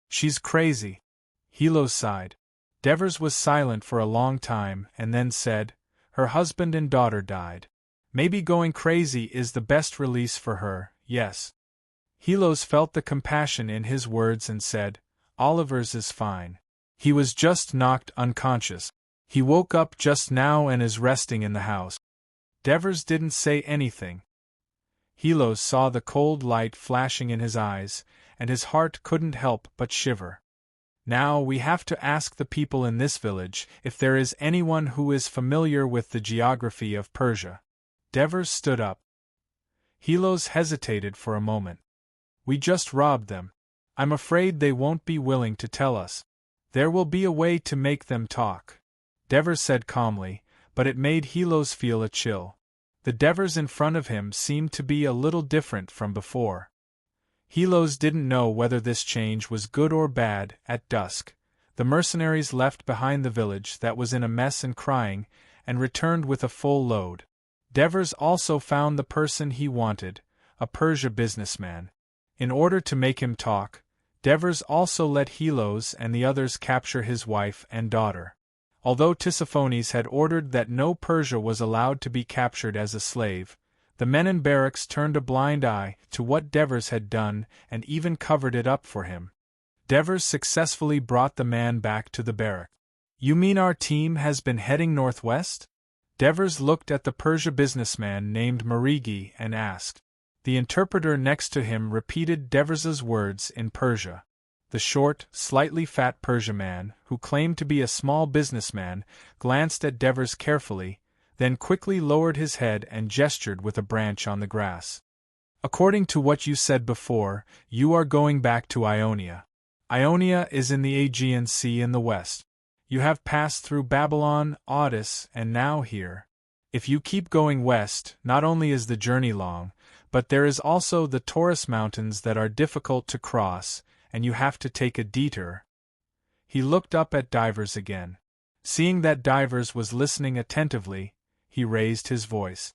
"She's crazy." Hilo sighed. Devers was silent for a long time and then said, "Her husband and daughter died. Maybe going crazy is the best release for her, yes." Hilo's felt the compassion in his words and said, "Oliver's is fine. He was just knocked unconscious. He woke up just now and is resting in the house." Devers didn't say anything. Hilo saw the cold light flashing in his eyes, and his heart couldn't help but shiver. "Now we have to ask the people in this village if there is anyone who is familiar with the geography of Persia." Devers stood up. Hilo's hesitated for a moment. "We just robbed them. I'm afraid they won't be willing to tell us. There will be a way to make them talk," Devers said calmly, but it made Hilo's feel a chill. The Devers in front of him seemed to be a little different from before. Hilo's didn't know whether this change was good or bad. At dusk, The mercenaries left behind the village that was in a mess and crying, and returned with a full load. Devers also found the person he wanted, a Persia businessman. In order to make him talk, Devers also let Helos and the others capture his wife and daughter. Although Tissaphones had ordered that no Persia was allowed to be captured as a slave, the men in barracks turned a blind eye to what Devers had done and even covered it up for him. Devers successfully brought the man back to the barrack. "You mean our team has been heading northwest?" Devers looked at the Persia businessman named Marigi and asked. The interpreter next to him repeated Devers's words in Persia. The short, slightly fat Persia man, who claimed to be a small businessman, glanced at Devers carefully, then quickly lowered his head and gestured with a branch on the grass. "According to what you said before, you are going back to Ionia. Ionia is in the Aegean Sea in the west. You have passed through Babylon, Audis, and now here. If you keep going west, not only is the journey long, but there is also the Taurus Mountains that are difficult to cross, and you have to take a detour." He looked up at Devers again. Seeing that Devers was listening attentively, he raised his voice.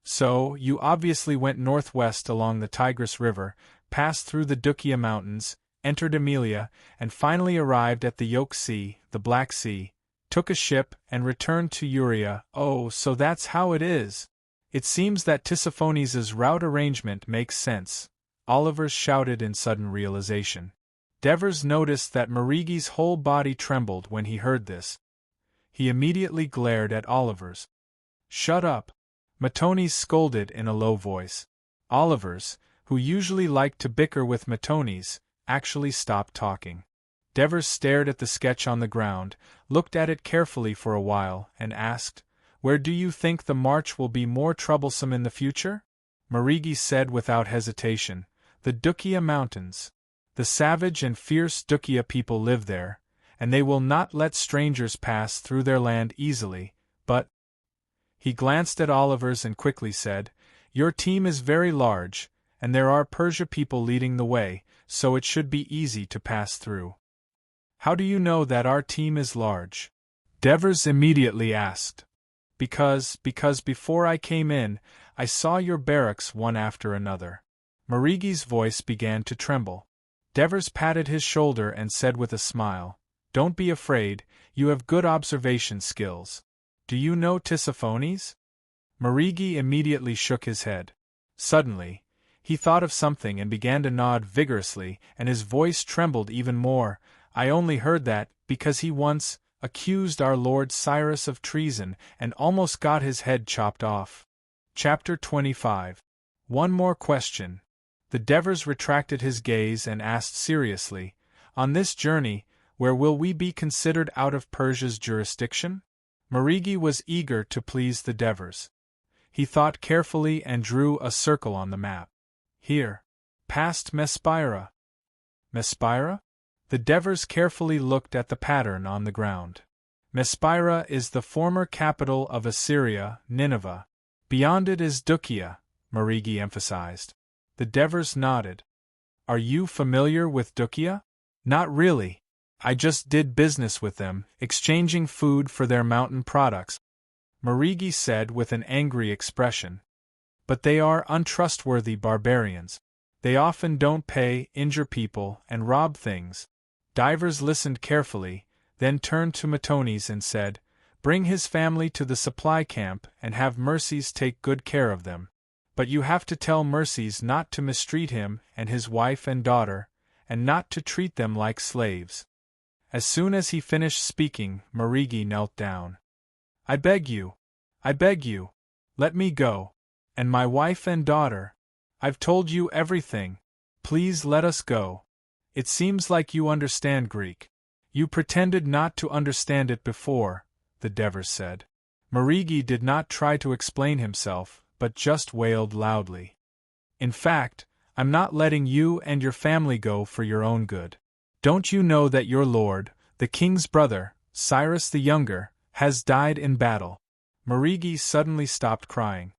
"So, you obviously went northwest along the Tigris River, passed through the Dukia Mountains, entered Emilia, and finally arrived at the Yoke Sea, the Black Sea, took a ship and returned to Uria. Oh, so that's how it is. It seems that Tissaphones' route arrangement makes sense," Oliver shouted in sudden realization. Devers noticed that Marigi's whole body trembled when he heard this. He immediately glared at Oliver's. "Shut up!" Matones scolded in a low voice. Oliver's, who usually liked to bicker with Matones, actually stopped talking. Devers stared at the sketch on the ground, looked at it carefully for a while, and asked, "Where do you think the march will be more troublesome in the future?" Marigi said without hesitation, "The Dukia Mountains. The savage and fierce Dukia people live there, and they will not let strangers pass through their land easily, but—" He glanced at Oliver's and quickly said, "Your team is very large, and there are Persia people leading the way, so it should be easy to pass through." "How do you know that our team is large?" Devers immediately asked. Because before I came in, I saw your barracks one after another." Marigi's voice began to tremble. Devers patted his shoulder and said with a smile, "Don't be afraid, you have good observation skills. Do you know Tissaphones?" Marigi immediately shook his head. Suddenly, he thought of something and began to nod vigorously, and his voice trembled even more. "I only heard that, because he once accused our Lord Cyrus of treason and almost got his head chopped off." Chapter 25. One more question. The Devers retracted his gaze and asked seriously, "On this journey, where will we be considered out of Persia's jurisdiction?" Marigi was eager to please the Devers. He thought carefully and drew a circle on the map. "Here. Past Mespira." "Mespira?" The Devers carefully looked at the pattern on the ground. "Mespira is the former capital of Assyria, Nineveh. Beyond it is Dukia," Marigi emphasized. The Devers nodded. "Are you familiar with Dukia?" "Not really. I just did business with them, exchanging food for their mountain products," Marigi said with an angry expression. "But they are untrustworthy barbarians. They often don't pay, injure people, and rob things." Devers listened carefully, then turned to Matones and said, "Bring his family to the supply camp and have Mercies take good care of them. But you have to tell Mercies not to mistreat him and his wife and daughter, and not to treat them like slaves." As soon as he finished speaking, Marigi knelt down. I beg you, let me go. And my wife and daughter. I've told you everything. Please let us go. It seems like you understand Greek. You pretended not to understand it before," the Devers said. Marigi did not try to explain himself, but just wailed loudly. "In fact, I'm not letting you and your family go for your own good. Don't you know that your lord, the king's brother, Cyrus the Younger, has died in battle?" Marigi suddenly stopped crying.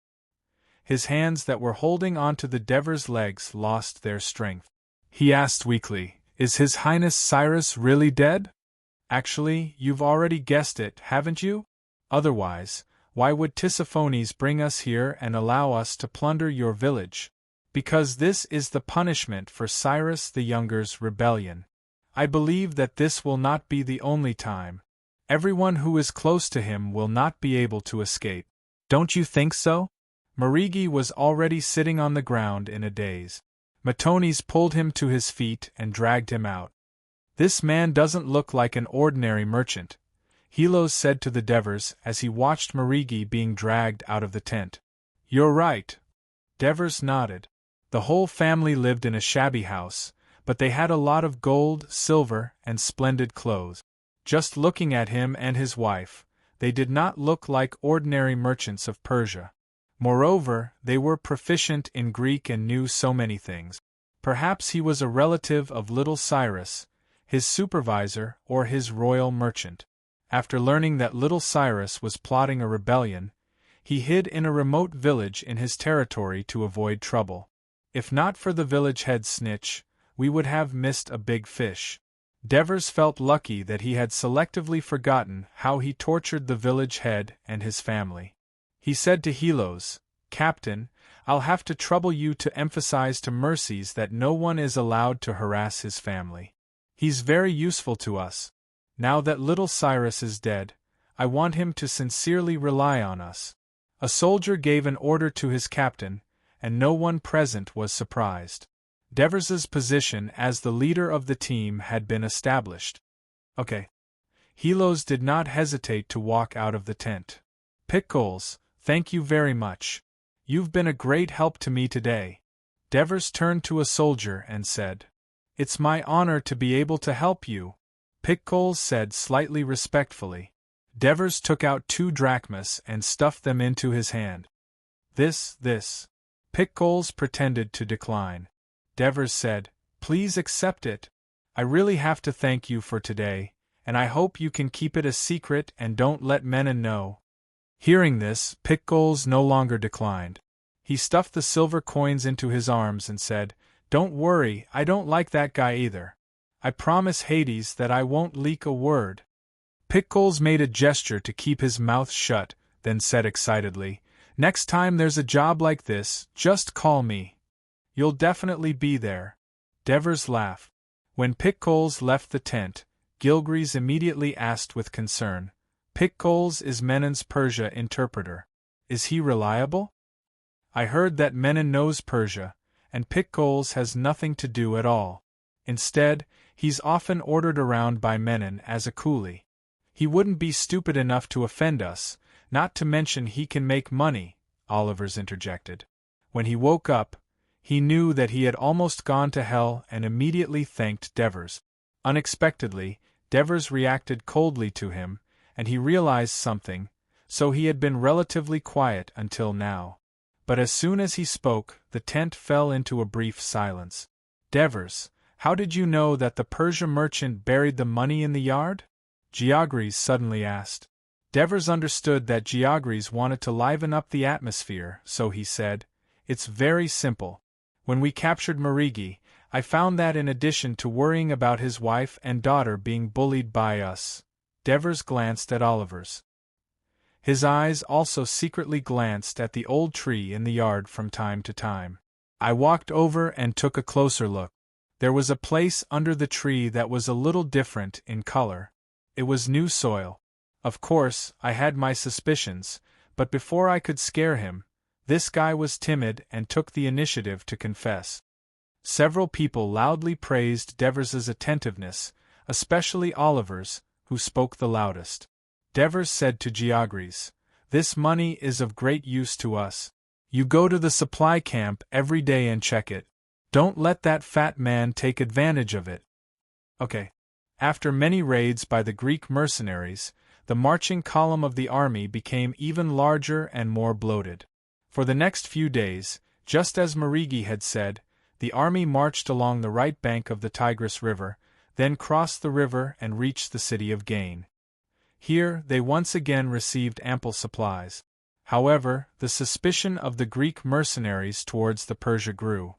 His hands that were holding onto the Devers' legs lost their strength. He asked weakly, "Is His Highness Cyrus really dead?" Actually, you've already guessed it, haven't you? Otherwise, why would Tissaphones bring us here and allow us to plunder your village? Because this is the punishment for Cyrus the Younger's rebellion. I believe that this will not be the only time. Everyone who is close to him will not be able to escape. Don't you think so? Marigi was already sitting on the ground in a daze. Matones pulled him to his feet and dragged him out. This man doesn't look like an ordinary merchant, Helos said to the Devers as he watched Marigi being dragged out of the tent. You're right. Devers nodded. The whole family lived in a shabby house, but they had a lot of gold, silver, and splendid clothes. Just looking at him and his wife, they did not look like ordinary merchants of Persia. Moreover, they were proficient in Greek and knew so many things. Perhaps he was a relative of little Cyrus, his supervisor, or his royal merchant. After learning that little Cyrus was plotting a rebellion, he hid in a remote village in his territory to avoid trouble. If not for the village head snitch, we would have missed a big fish. Devers felt lucky that he had selectively forgotten how he tortured the village head and his family. He said to Helos, Captain, I'll have to trouble you to emphasize to Mercies that no one is allowed to harass his family. He's very useful to us. Now that little Cyrus is dead, I want him to sincerely rely on us. A soldier gave an order to his captain, and no one present was surprised. Devers's position as the leader of the team had been established. Okay. Helos did not hesitate to walk out of the tent. Pickles, thank you very much. You've been a great help to me today. Devers turned to a soldier and said, It's my honor to be able to help you, Pickles said slightly respectfully. Devers took out 2 drachmas and stuffed them into his hand. This. Pickles pretended to decline. Devers said, Please accept it. I really have to thank you for today, and I hope you can keep it a secret and don't let Menon know. Hearing this, Pickles no longer declined. He stuffed the silver coins into his arms and said, Don't worry, I don't like that guy either. I promise Hades that I won't leak a word. Pickles made a gesture to keep his mouth shut, then said excitedly, Next time there's a job like this, just call me. You'll definitely be there. Devers laughed. When Pickles left the tent, Gilgries immediately asked with concern, Pickles is Menon's Persia interpreter. Is he reliable? I heard that Menon knows Persia, and Pickles has nothing to do at all. Instead, he's often ordered around by Menon as a coolie. He wouldn't be stupid enough to offend us, not to mention he can make money, Olivers interjected. When he woke up, he knew that he had almost gone to hell and immediately thanked Devers. Unexpectedly, Devers reacted coldly to him, and he realized something, so he had been relatively quiet until now. But as soon as he spoke, the tent fell into a brief silence. Devers, how did you know that the Persia merchant buried the money in the yard? Geogries suddenly asked. Devers understood that Geogries wanted to liven up the atmosphere, so he said, It's very simple. When we captured Marigi, I found that in addition to worrying about his wife and daughter being bullied by us, Devers glanced at Olivers. His eyes also secretly glanced at the old tree in the yard from time to time. I walked over and took a closer look. There was a place under the tree that was a little different in color. It was new soil. Of course, I had my suspicions, but before I could scare him, this guy was timid and took the initiative to confess. Several people loudly praised Devers's attentiveness, especially Olivers, who spoke the loudest. Devers said to Geogries, This money is of great use to us. You go to the supply camp every day and check it. Don't let that fat man take advantage of it. Okay. After many raids by the Greek mercenaries, the marching column of the army became even larger and more bloated. For the next few days, just as Marigi had said, the army marched along the right bank of the Tigris River, then crossed the river and reached the city of Gain. Here, they once again received ample supplies. However, the suspicion of the Greek mercenaries towards the Persia grew.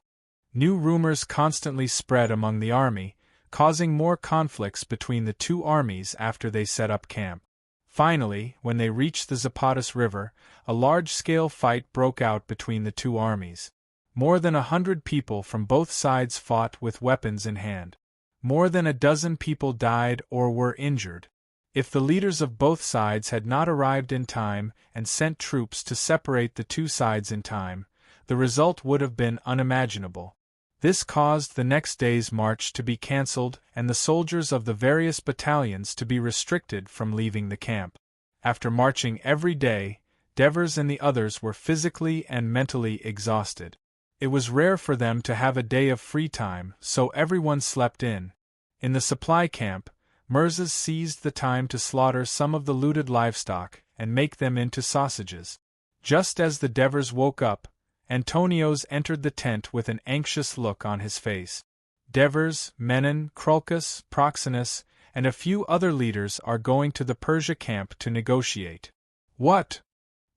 New rumors constantly spread among the army, causing more conflicts between the two armies after they set up camp. Finally, when they reached the Zapatas River, a large-scale fight broke out between the two armies. More than 100 people from both sides fought with weapons in hand. More than a dozen people died or were injured. If the leaders of both sides had not arrived in time and sent troops to separate the two sides in time, the result would have been unimaginable. This caused the next day's march to be cancelled and the soldiers of the various battalions to be restricted from leaving the camp. After marching every day, Devers and the others were physically and mentally exhausted. It was rare for them to have a day of free time, so everyone slept in. In the supply camp, Mirzas seized the time to slaughter some of the looted livestock and make them into sausages. Just as the Devers woke up, Antonios entered the tent with an anxious look on his face. Devers, Menon, Crulcus, Proxenus, and a few other leaders are going to the Persia camp to negotiate. What?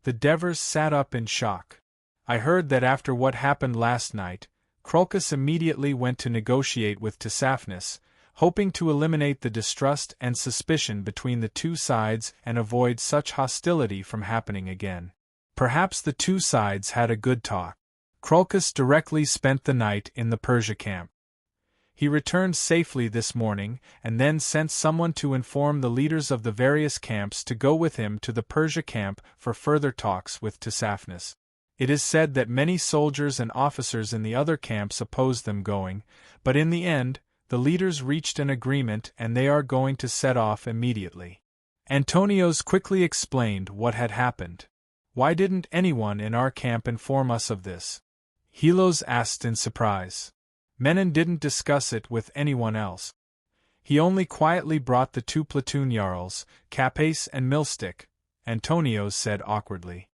The Devers sat up in shock. I heard that after what happened last night, Crulcus immediately went to negotiate with Tissaphnus, hoping to eliminate the distrust and suspicion between the two sides and avoid such hostility from happening again. Perhaps the two sides had a good talk. Crulcus directly spent the night in the Persia camp. He returned safely this morning and then sent someone to inform the leaders of the various camps to go with him to the Persia camp for further talks with Tissaphnus. It is said that many soldiers and officers in the other camps opposed them going, but in the end, the leaders reached an agreement and they are going to set off immediately. Antonios quickly explained what had happened. Why didn't anyone in our camp inform us of this? Helos asked in surprise. Menon didn't discuss it with anyone else. He only quietly brought the two platoon jarls, Capes and Millstick, Antonios said awkwardly.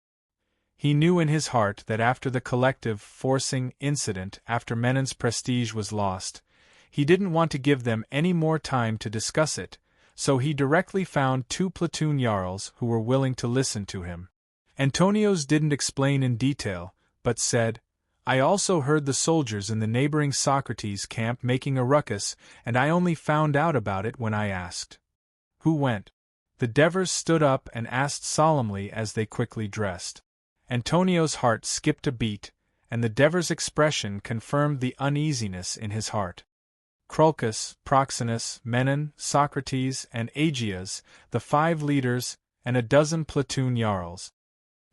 He knew in his heart that after the collective forcing incident after Menon's prestige was lost, he didn't want to give them any more time to discuss it, so he directly found two platoon jarls who were willing to listen to him. Antonios didn't explain in detail, but said, I also heard the soldiers in the neighboring Socrates camp making a ruckus, and I only found out about it when I asked. Who went? The Devers stood up and asked solemnly as they quickly dressed. Antonios' heart skipped a beat, and the Devers' expression confirmed the uneasiness in his heart. Crulcus, Proxenus, Menon, Socrates, and Aegeas, the 5 leaders, and a dozen platoon jarls.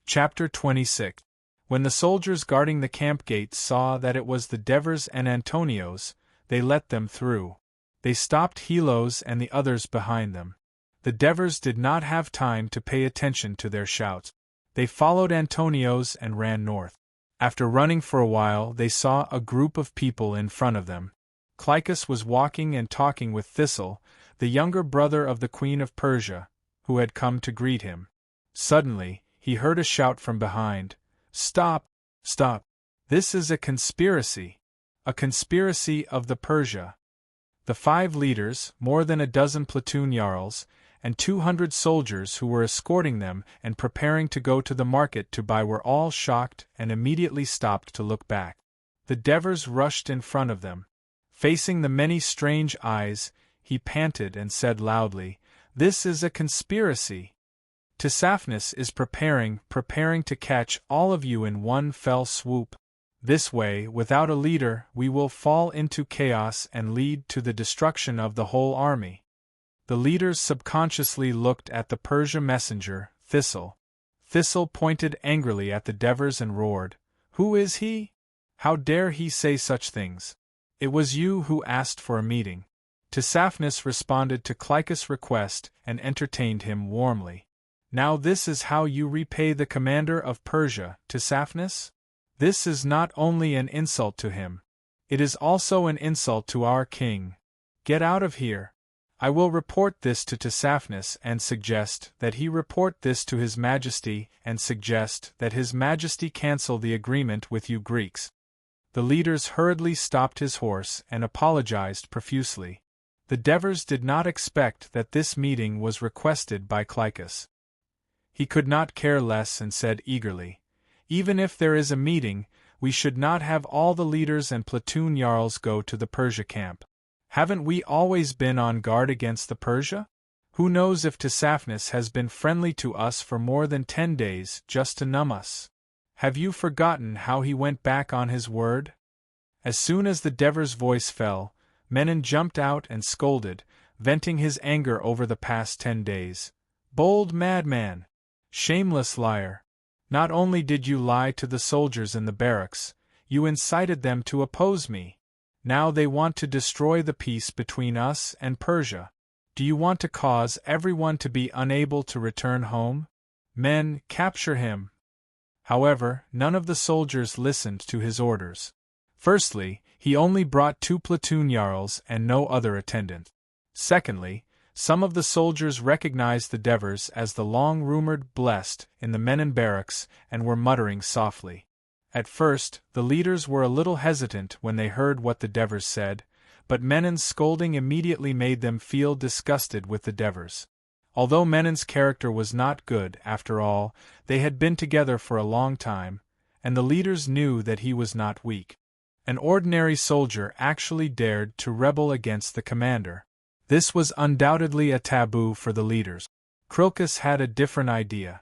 Chapter 26. When the soldiers guarding the camp gates saw that it was the Devers and Antonios, they let them through. They stopped Helos and the others behind them. The Devers did not have time to pay attention to their shouts. They followed Antonios and ran north. After running for a while, they saw a group of people in front of them. Clycus was walking and talking with Thistle, the younger brother of the Queen of Persia, who had come to greet him. Suddenly, he heard a shout from behind. Stop! Stop! This is a conspiracy! A conspiracy of the Persia. The 5 leaders, more than a dozen platoon jarls, and 200 soldiers who were escorting them and preparing to go to the market to buy were all shocked and immediately stopped to look back. The Devers rushed in front of them. Facing the many strange eyes, he panted and said loudly, This is a conspiracy! Tissaphnus is preparing to catch all of you in one fell swoop. This way, without a leader, we will fall into chaos and lead to the destruction of the whole army. The leaders subconsciously looked at the Persia messenger, Thistle. Thistle pointed angrily at the Devers and roared, Who is he? How dare he say such things? It was you who asked for a meeting. Tissaphnus responded to Clycus' request and entertained him warmly. Now this is how you repay the commander of Persia, Tissaphnus? This is not only an insult to him. It is also an insult to our king. Get out of here. I will report this to Tissaphnus and suggest that he report this to His Majesty and suggest that His Majesty cancel the agreement with you Greeks. The leaders hurriedly stopped his horse and apologized profusely. The Devers did not expect that this meeting was requested by Clycus. He could not care less and said eagerly, Even if there is a meeting, we should not have all the leaders and platoon jarls go to the Persia camp. Haven't we always been on guard against the Persia? Who knows if Tisiphmus has been friendly to us for more than 10 days just to numb us? Have you forgotten how he went back on his word? As soon as the Devor's voice fell, Menon jumped out and scolded, venting his anger over the past 10 days. Bold madman! Shameless liar! Not only did you lie to the soldiers in the barracks, you incited them to oppose me. Now they want to destroy the peace between us and Persia. Do you want to cause everyone to be unable to return home? Men, capture him! However, none of the soldiers listened to his orders. Firstly, he only brought 2 platoon jarls and no other attendant. Secondly, some of the soldiers recognized the Devers as the long-rumored blessed in the Menon barracks and were muttering softly. At first, the leaders were a little hesitant when they heard what the Devers said, but Menon's scolding immediately made them feel disgusted with the Devers. Although Menon's character was not good, after all, they had been together for a long time, and the leaders knew that he was not weak. An ordinary soldier actually dared to rebel against the commander. This was undoubtedly a taboo for the leaders. Krilkis had a different idea.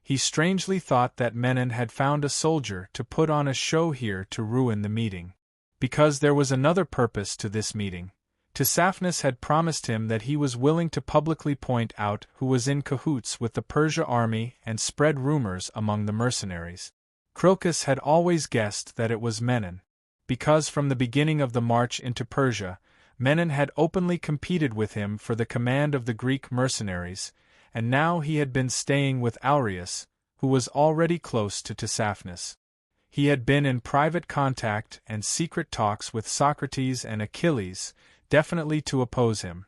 He strangely thought that Menon had found a soldier to put on a show here to ruin the meeting. Because there was another purpose to this meeting. Tisiphmus had promised him that he was willing to publicly point out who was in cahoots with the Persia army and spread rumors among the mercenaries. Krilkis had always guessed that it was Menon, because from the beginning of the march into Persia, Menon had openly competed with him for the command of the Greek mercenaries, and now he had been staying with Aureus, who was already close to Tisiphmus. He had been in private contact and secret talks with Socrates and Achilles, definitely to oppose him.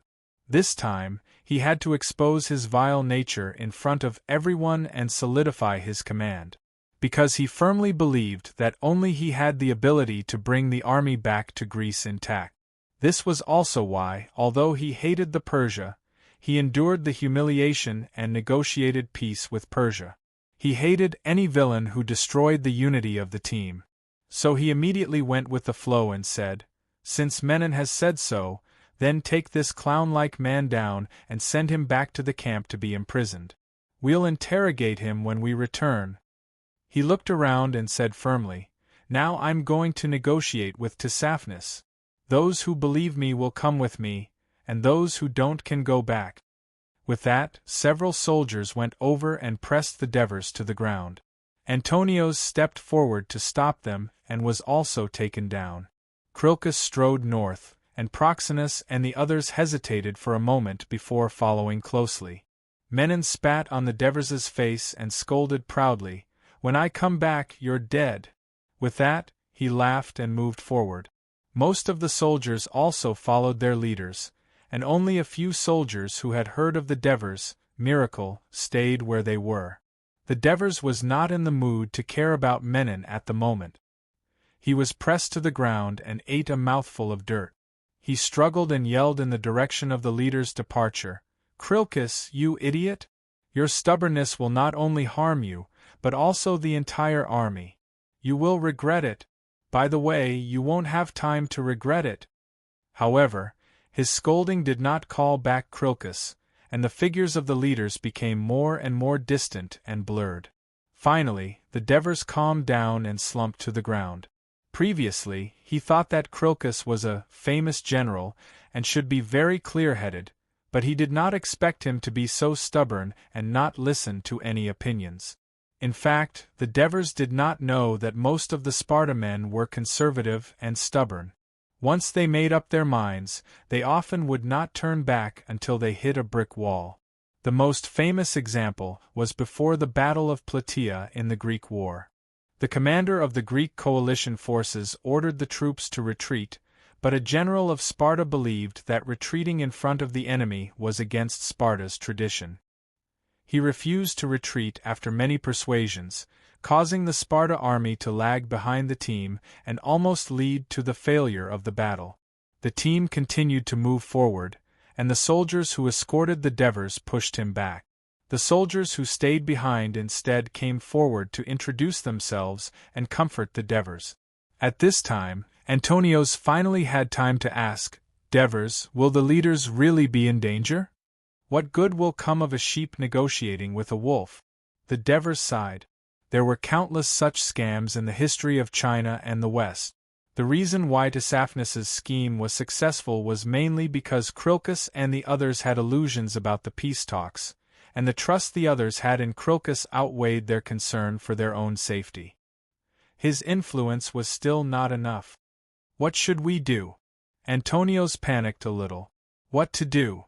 This time, he had to expose his vile nature in front of everyone and solidify his command. Because he firmly believed that only he had the ability to bring the army back to Greece intact. This was also why, although he hated the Persia, he endured the humiliation and negotiated peace with Persia. He hated any villain who destroyed the unity of the team. So he immediately went with the flow and said, "Since Menon has said so, then take this clown-like man down and send him back to the camp to be imprisoned. We'll interrogate him when we return." He looked around and said firmly, "Now I'm going to negotiate with Tisiphmus. Those who believe me will come with me, and those who don't can go back." With that, several soldiers went over and pressed the Devers to the ground. Antonios stepped forward to stop them and was also taken down. Krilkis strode north, and Proxenus and the others hesitated for a moment before following closely. Menon spat on the Devers' face and scolded proudly, "When I come back, you're dead." With that, he laughed and moved forward. Most of the soldiers also followed their leaders, and only a few soldiers who had heard of the Devers' miracle stayed where they were. The Devers was not in the mood to care about Menon at the moment. He was pressed to the ground and ate a mouthful of dirt. He struggled and yelled in the direction of the leader's departure, "Krilkis, you idiot! Your stubbornness will not only harm you, but also the entire army. You will regret it. By the way, you won't have time to regret it." However, his scolding did not call back Krilkis, and the figures of the leaders became more and more distant and blurred. Finally, the Devers calmed down and slumped to the ground. Previously, he thought that Krilkis was a famous general and should be very clear-headed, but he did not expect him to be so stubborn and not listen to any opinions. In fact, the Devers did not know that most of the Sparta men were conservative and stubborn. Once they made up their minds, they often would not turn back until they hit a brick wall. The most famous example was before the Battle of Plataea in the Greek War. The commander of the Greek coalition forces ordered the troops to retreat, but a general of Sparta believed that retreating in front of the enemy was against Sparta's tradition. He refused to retreat after many persuasions, causing the Sparta army to lag behind the team and almost lead to the failure of the battle. The team continued to move forward, and the soldiers who escorted the Devers pushed him back. The soldiers who stayed behind instead came forward to introduce themselves and comfort the Devers. At this time, Antonios finally had time to ask, Devers, will the leaders really be in danger? What good will come of a sheep negotiating with a wolf? The Devers sighed. There were countless such scams in the history of China and the West. The reason why Tsaphnis's scheme was successful was mainly because Crocus and the others had illusions about the peace talks, and the trust the others had in Crocus outweighed their concern for their own safety. His influence was still not enough. What should we do? Antonio's panicked a little. What to do?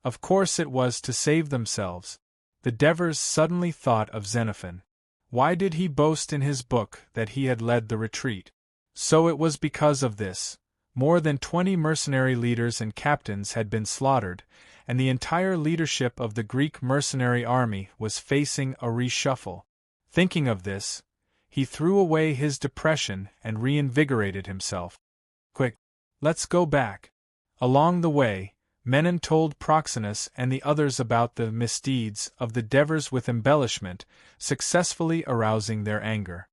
Of course it was to save themselves. The Devers suddenly thought of Xenophon. Why did he boast in his book that he had led the retreat? So it was because of this. More than 20 mercenary leaders and captains had been slaughtered, and the entire leadership of the Greek mercenary army was facing a reshuffle. Thinking of this, he threw away his depression and reinvigorated himself. Quick, let's go back. Along the way, Menon told Proxenus and the others about the misdeeds of the Devers with embellishment, successfully arousing their anger.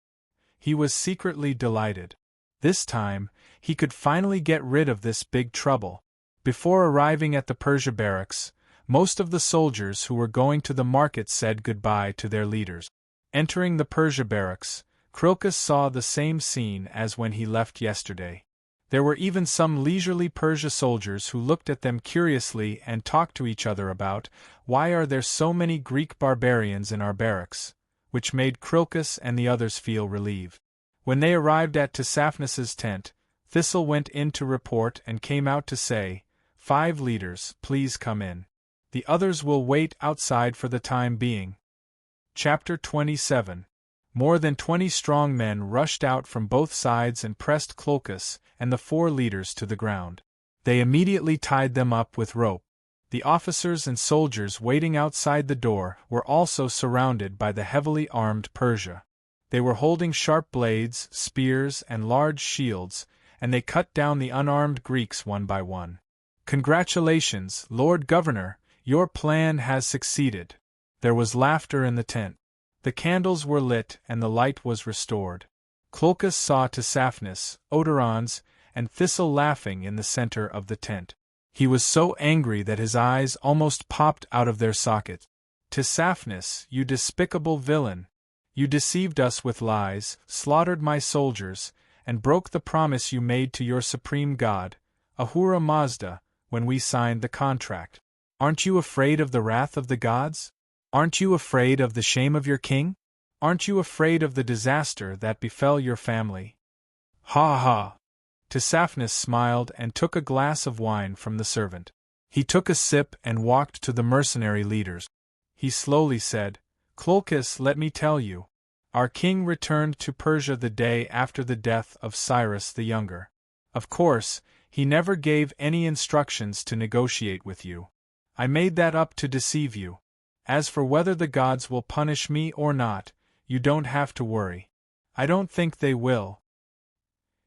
He was secretly delighted. This time, he could finally get rid of this big trouble. Before arriving at the Persia barracks, most of the soldiers who were going to the market said goodbye to their leaders. Entering the Persia barracks, Crocus saw the same scene as when he left yesterday. There were even some leisurely Persia soldiers who looked at them curiously and talked to each other about, why are there so many Greek barbarians in our barracks, which made Crocus and the others feel relieved. When they arrived at Tsaphnis's tent, Thistle went in to report and came out to say, 5 leaders, please come in. The others will wait outside for the time being. Chapter 27. More than 20 strong men rushed out from both sides and pressed Crocus and the 4 leaders to the ground. They immediately tied them up with rope. The officers and soldiers waiting outside the door were also surrounded by the heavily armed Persia. They were holding sharp blades, spears, and large shields, and they cut down the unarmed Greeks one by one. Congratulations, Lord Governor, your plan has succeeded. There was laughter in the tent. The candles were lit and the light was restored. Crocus saw Tsaphnis, Odoron's, and Thistle laughing in the center of the tent. He was so angry that his eyes almost popped out of their sockets. Tsaphnis, you despicable villain! You deceived us with lies, slaughtered my soldiers, and broke the promise you made to your supreme god, Ahura Mazda, when we signed the contract. Aren't you afraid of the wrath of the gods? Aren't you afraid of the shame of your king? Aren't you afraid of the disaster that befell your family? Ha ha! Tsaphnis smiled and took a glass of wine from the servant. He took a sip and walked to the mercenary leaders. He slowly said, Crocus, let me tell you. Our king returned to Persia the day after the death of Cyrus the Younger. Of course, he never gave any instructions to negotiate with you. I made that up to deceive you. As for whether the gods will punish me or not, you don't have to worry. I don't think they will.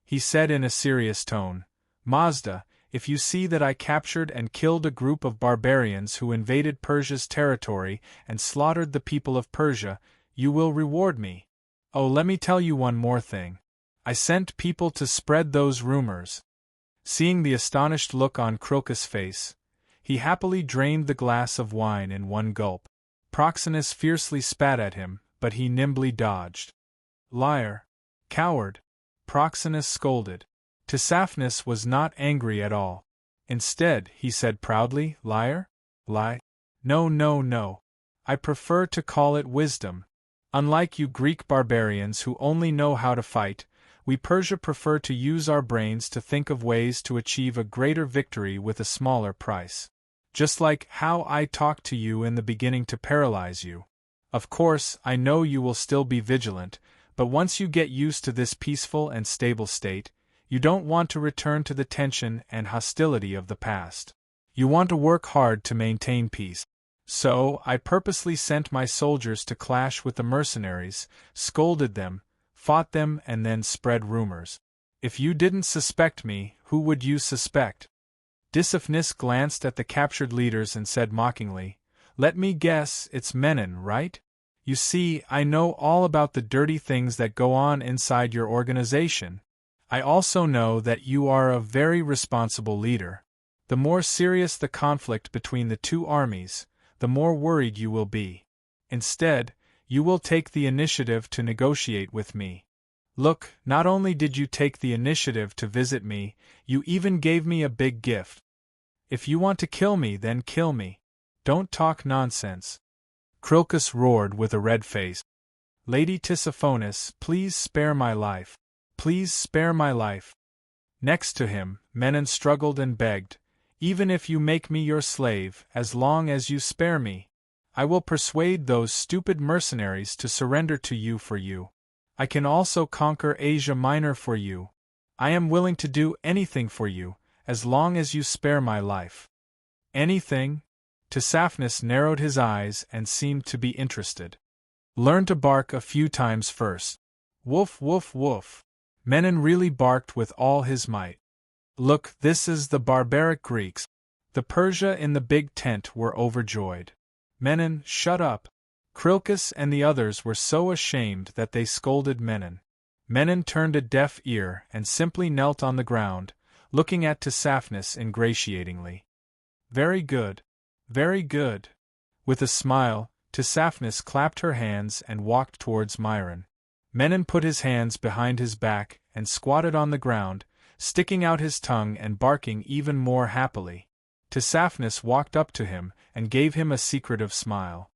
He said in a serious tone, Mazda, if you see that I captured and killed a group of barbarians who invaded Persia's territory and slaughtered the people of Persia, you will reward me. Oh, let me tell you one more thing. I sent people to spread those rumors. Seeing the astonished look on Crocus' face, he happily drained the glass of wine in one gulp. Proxenus fiercely spat at him, but he nimbly dodged. Liar! Coward! Proxenus scolded. Tsaphnis was not angry at all. Instead, he said proudly, Liar? Lie? No, no, no. I prefer to call it wisdom. Unlike you Greek barbarians who only know how to fight, we Persia prefer to use our brains to think of ways to achieve a greater victory with a smaller price. Just like how I talked to you in the beginning to paralyze you. Of course, I know you will still be vigilant, but once you get used to this peaceful and stable state, you don't want to return to the tension and hostility of the past. You want to work hard to maintain peace. So, I purposely sent my soldiers to clash with the mercenaries, scolded them, fought them, and then spread rumors. If you didn't suspect me, who would you suspect? Tsaphnis glanced at the captured leaders and said mockingly, Let me guess, it's Menon, right? You see, I know all about the dirty things that go on inside your organization. I also know that you are a very responsible leader. The more serious the conflict between the two armies, the more worried you will be. Instead, you will take the initiative to negotiate with me. Look, not only did you take the initiative to visit me, you even gave me a big gift. If you want to kill me, then kill me. Don't talk nonsense. Crilcus roared with a red face. Lady Tissaphonis, please spare my life. Please spare my life. Next to him, Menon struggled and begged, even if you make me your slave, as long as you spare me, I will persuade those stupid mercenaries to surrender to you for you. I can also conquer Asia Minor for you. I am willing to do anything for you, as long as you spare my life. Anything? Tissaphonis narrowed his eyes and seemed to be interested. Learn to bark a few times first. Woof woof woof. Menon really barked with all his might. Look, this is the barbaric Greeks. The Persia in the big tent were overjoyed. Menon, shut up. Crilcus and the others were so ashamed that they scolded Menon. Menon turned a deaf ear and simply knelt on the ground, looking at Tissaphonis ingratiatingly. Very good. Very good. With a smile, Tissaphonis clapped her hands and walked towards Myron. Menon put his hands behind his back and squatted on the ground, sticking out his tongue and barking even more happily. Tissaphonis walked up to him and gave him a secretive smile.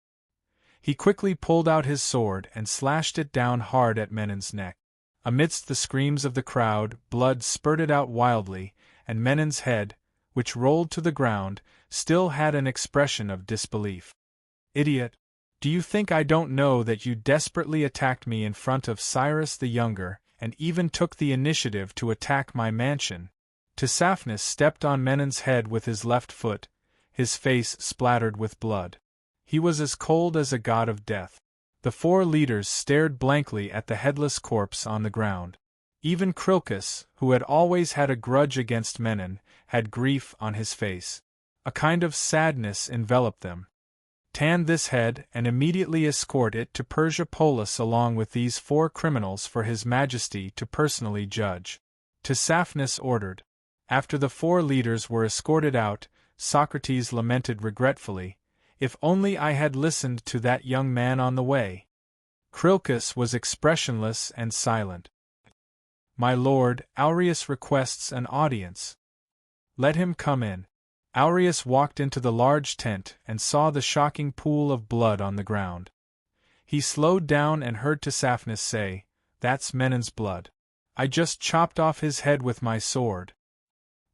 He quickly pulled out his sword and slashed it down hard at Menon's neck. Amidst the screams of the crowd, blood spurted out wildly, and Menon's head, which rolled to the ground, still had an expression of disbelief. Idiot! Do you think I don't know that you desperately attacked me in front of Cyrus the Younger, and even took the initiative to attack my mansion? Tissaphonis stepped on Menon's head with his left foot, his face splattered with blood. He was as cold as a god of death. The four leaders stared blankly at the headless corpse on the ground. Even Crilcus, who had always had a grudge against Menon, had grief on his face. A kind of sadness enveloped them. Tan this head and immediately escort it to Persia Polis along with these four criminals for His Majesty to personally judge. Tissaphonis ordered. After the four leaders were escorted out, Socrates lamented regretfully, "If only I had listened to that young man on the way." Crilcus was expressionless and silent. "My lord, Aureus requests an audience." "Let him come in." Aureus walked into the large tent and saw the shocking pool of blood on the ground. He slowed down and heard Tissaphonis say, "That's Menon's blood. I just chopped off his head with my sword."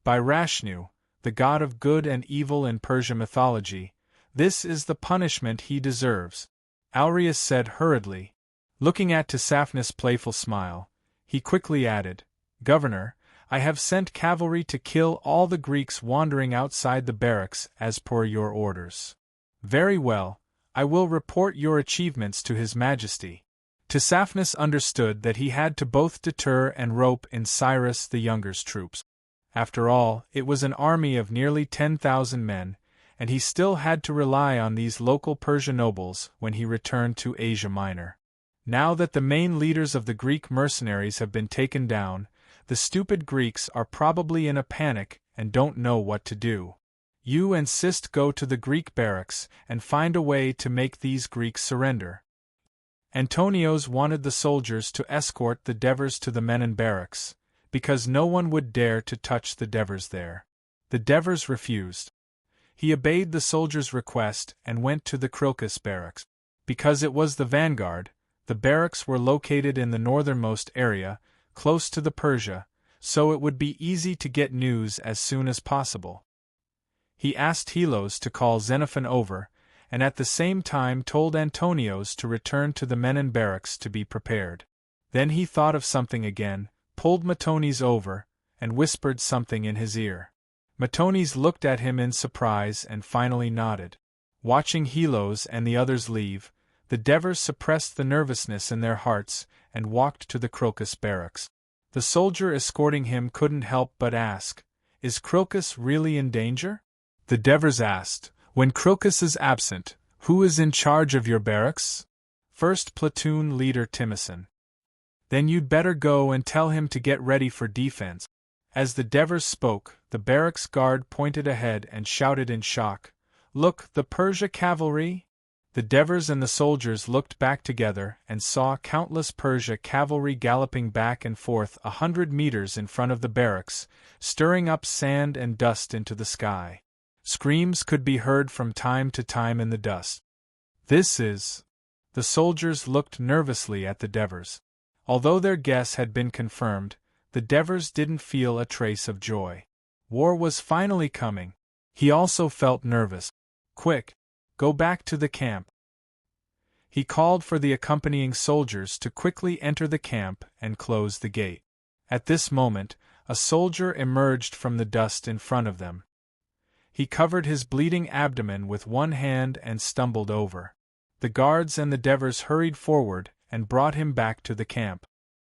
By Rashnu, the god of good and evil in Persian mythology, this is the punishment he deserves, Aureus said hurriedly. Looking at Tissaphonis' playful smile, he quickly added, "Governor, I have sent cavalry to kill all the Greeks wandering outside the barracks as per your orders." "Very well, I will report your achievements to His Majesty." Tissaphonis understood that he had to both deter and rope in Cyrus the Younger's troops. After all, it was an army of nearly 10,000 men, and he still had to rely on these local Persian nobles when he returned to Asia Minor. Now that the main leaders of the Greek mercenaries have been taken down, the stupid Greeks are probably in a panic and don't know what to do. You and Sist go to the Greek barracks and find a way to make these Greeks surrender. Antonios wanted the soldiers to escort the Devers to the Menon barracks, because no one would dare to touch the Devers there. The Devers refused. He obeyed the soldiers' request and went to the Crilcus barracks. Because it was the vanguard, the barracks were located in the northernmost area, close to the Persia, so it would be easy to get news as soon as possible. He asked Helos to call Xenophon over, and at the same time told Antonios to return to the Menon barracks to be prepared. Then he thought of something again, pulled Matones over, and whispered something in his ear. Matones looked at him in surprise and finally nodded. Watching Helos and the others leave, the Devers suppressed the nervousness in their hearts and walked to the Crilcus barracks. The soldier escorting him couldn't help but ask, "Is Crilcus really in danger?" The Devers asked, "When Crilcus is absent, who is in charge of your barracks?" "First platoon leader Timison." "Then you'd better go and tell him to get ready for defense." As the Devers spoke, The barracks guard pointed ahead and shouted in shock, "Look, the Persia cavalry!" The Devers and the soldiers looked back together and saw countless Persia cavalry galloping back and forth 100 meters in front of the barracks, stirring up sand and dust into the sky. Screams could be heard from time to time in the dust. "This is—" The soldiers looked nervously at the Devers. Although their guess had been confirmed, the Devers didn't feel a trace of joy. War was finally coming. He also felt nervous. "Quick! Go back to the camp." He called for the accompanying soldiers to quickly enter the camp and close the gate. At this moment, a soldier emerged from the dust in front of them. He covered his bleeding abdomen with one hand and stumbled over. The guards and the Devers hurried forward and brought him back to the camp.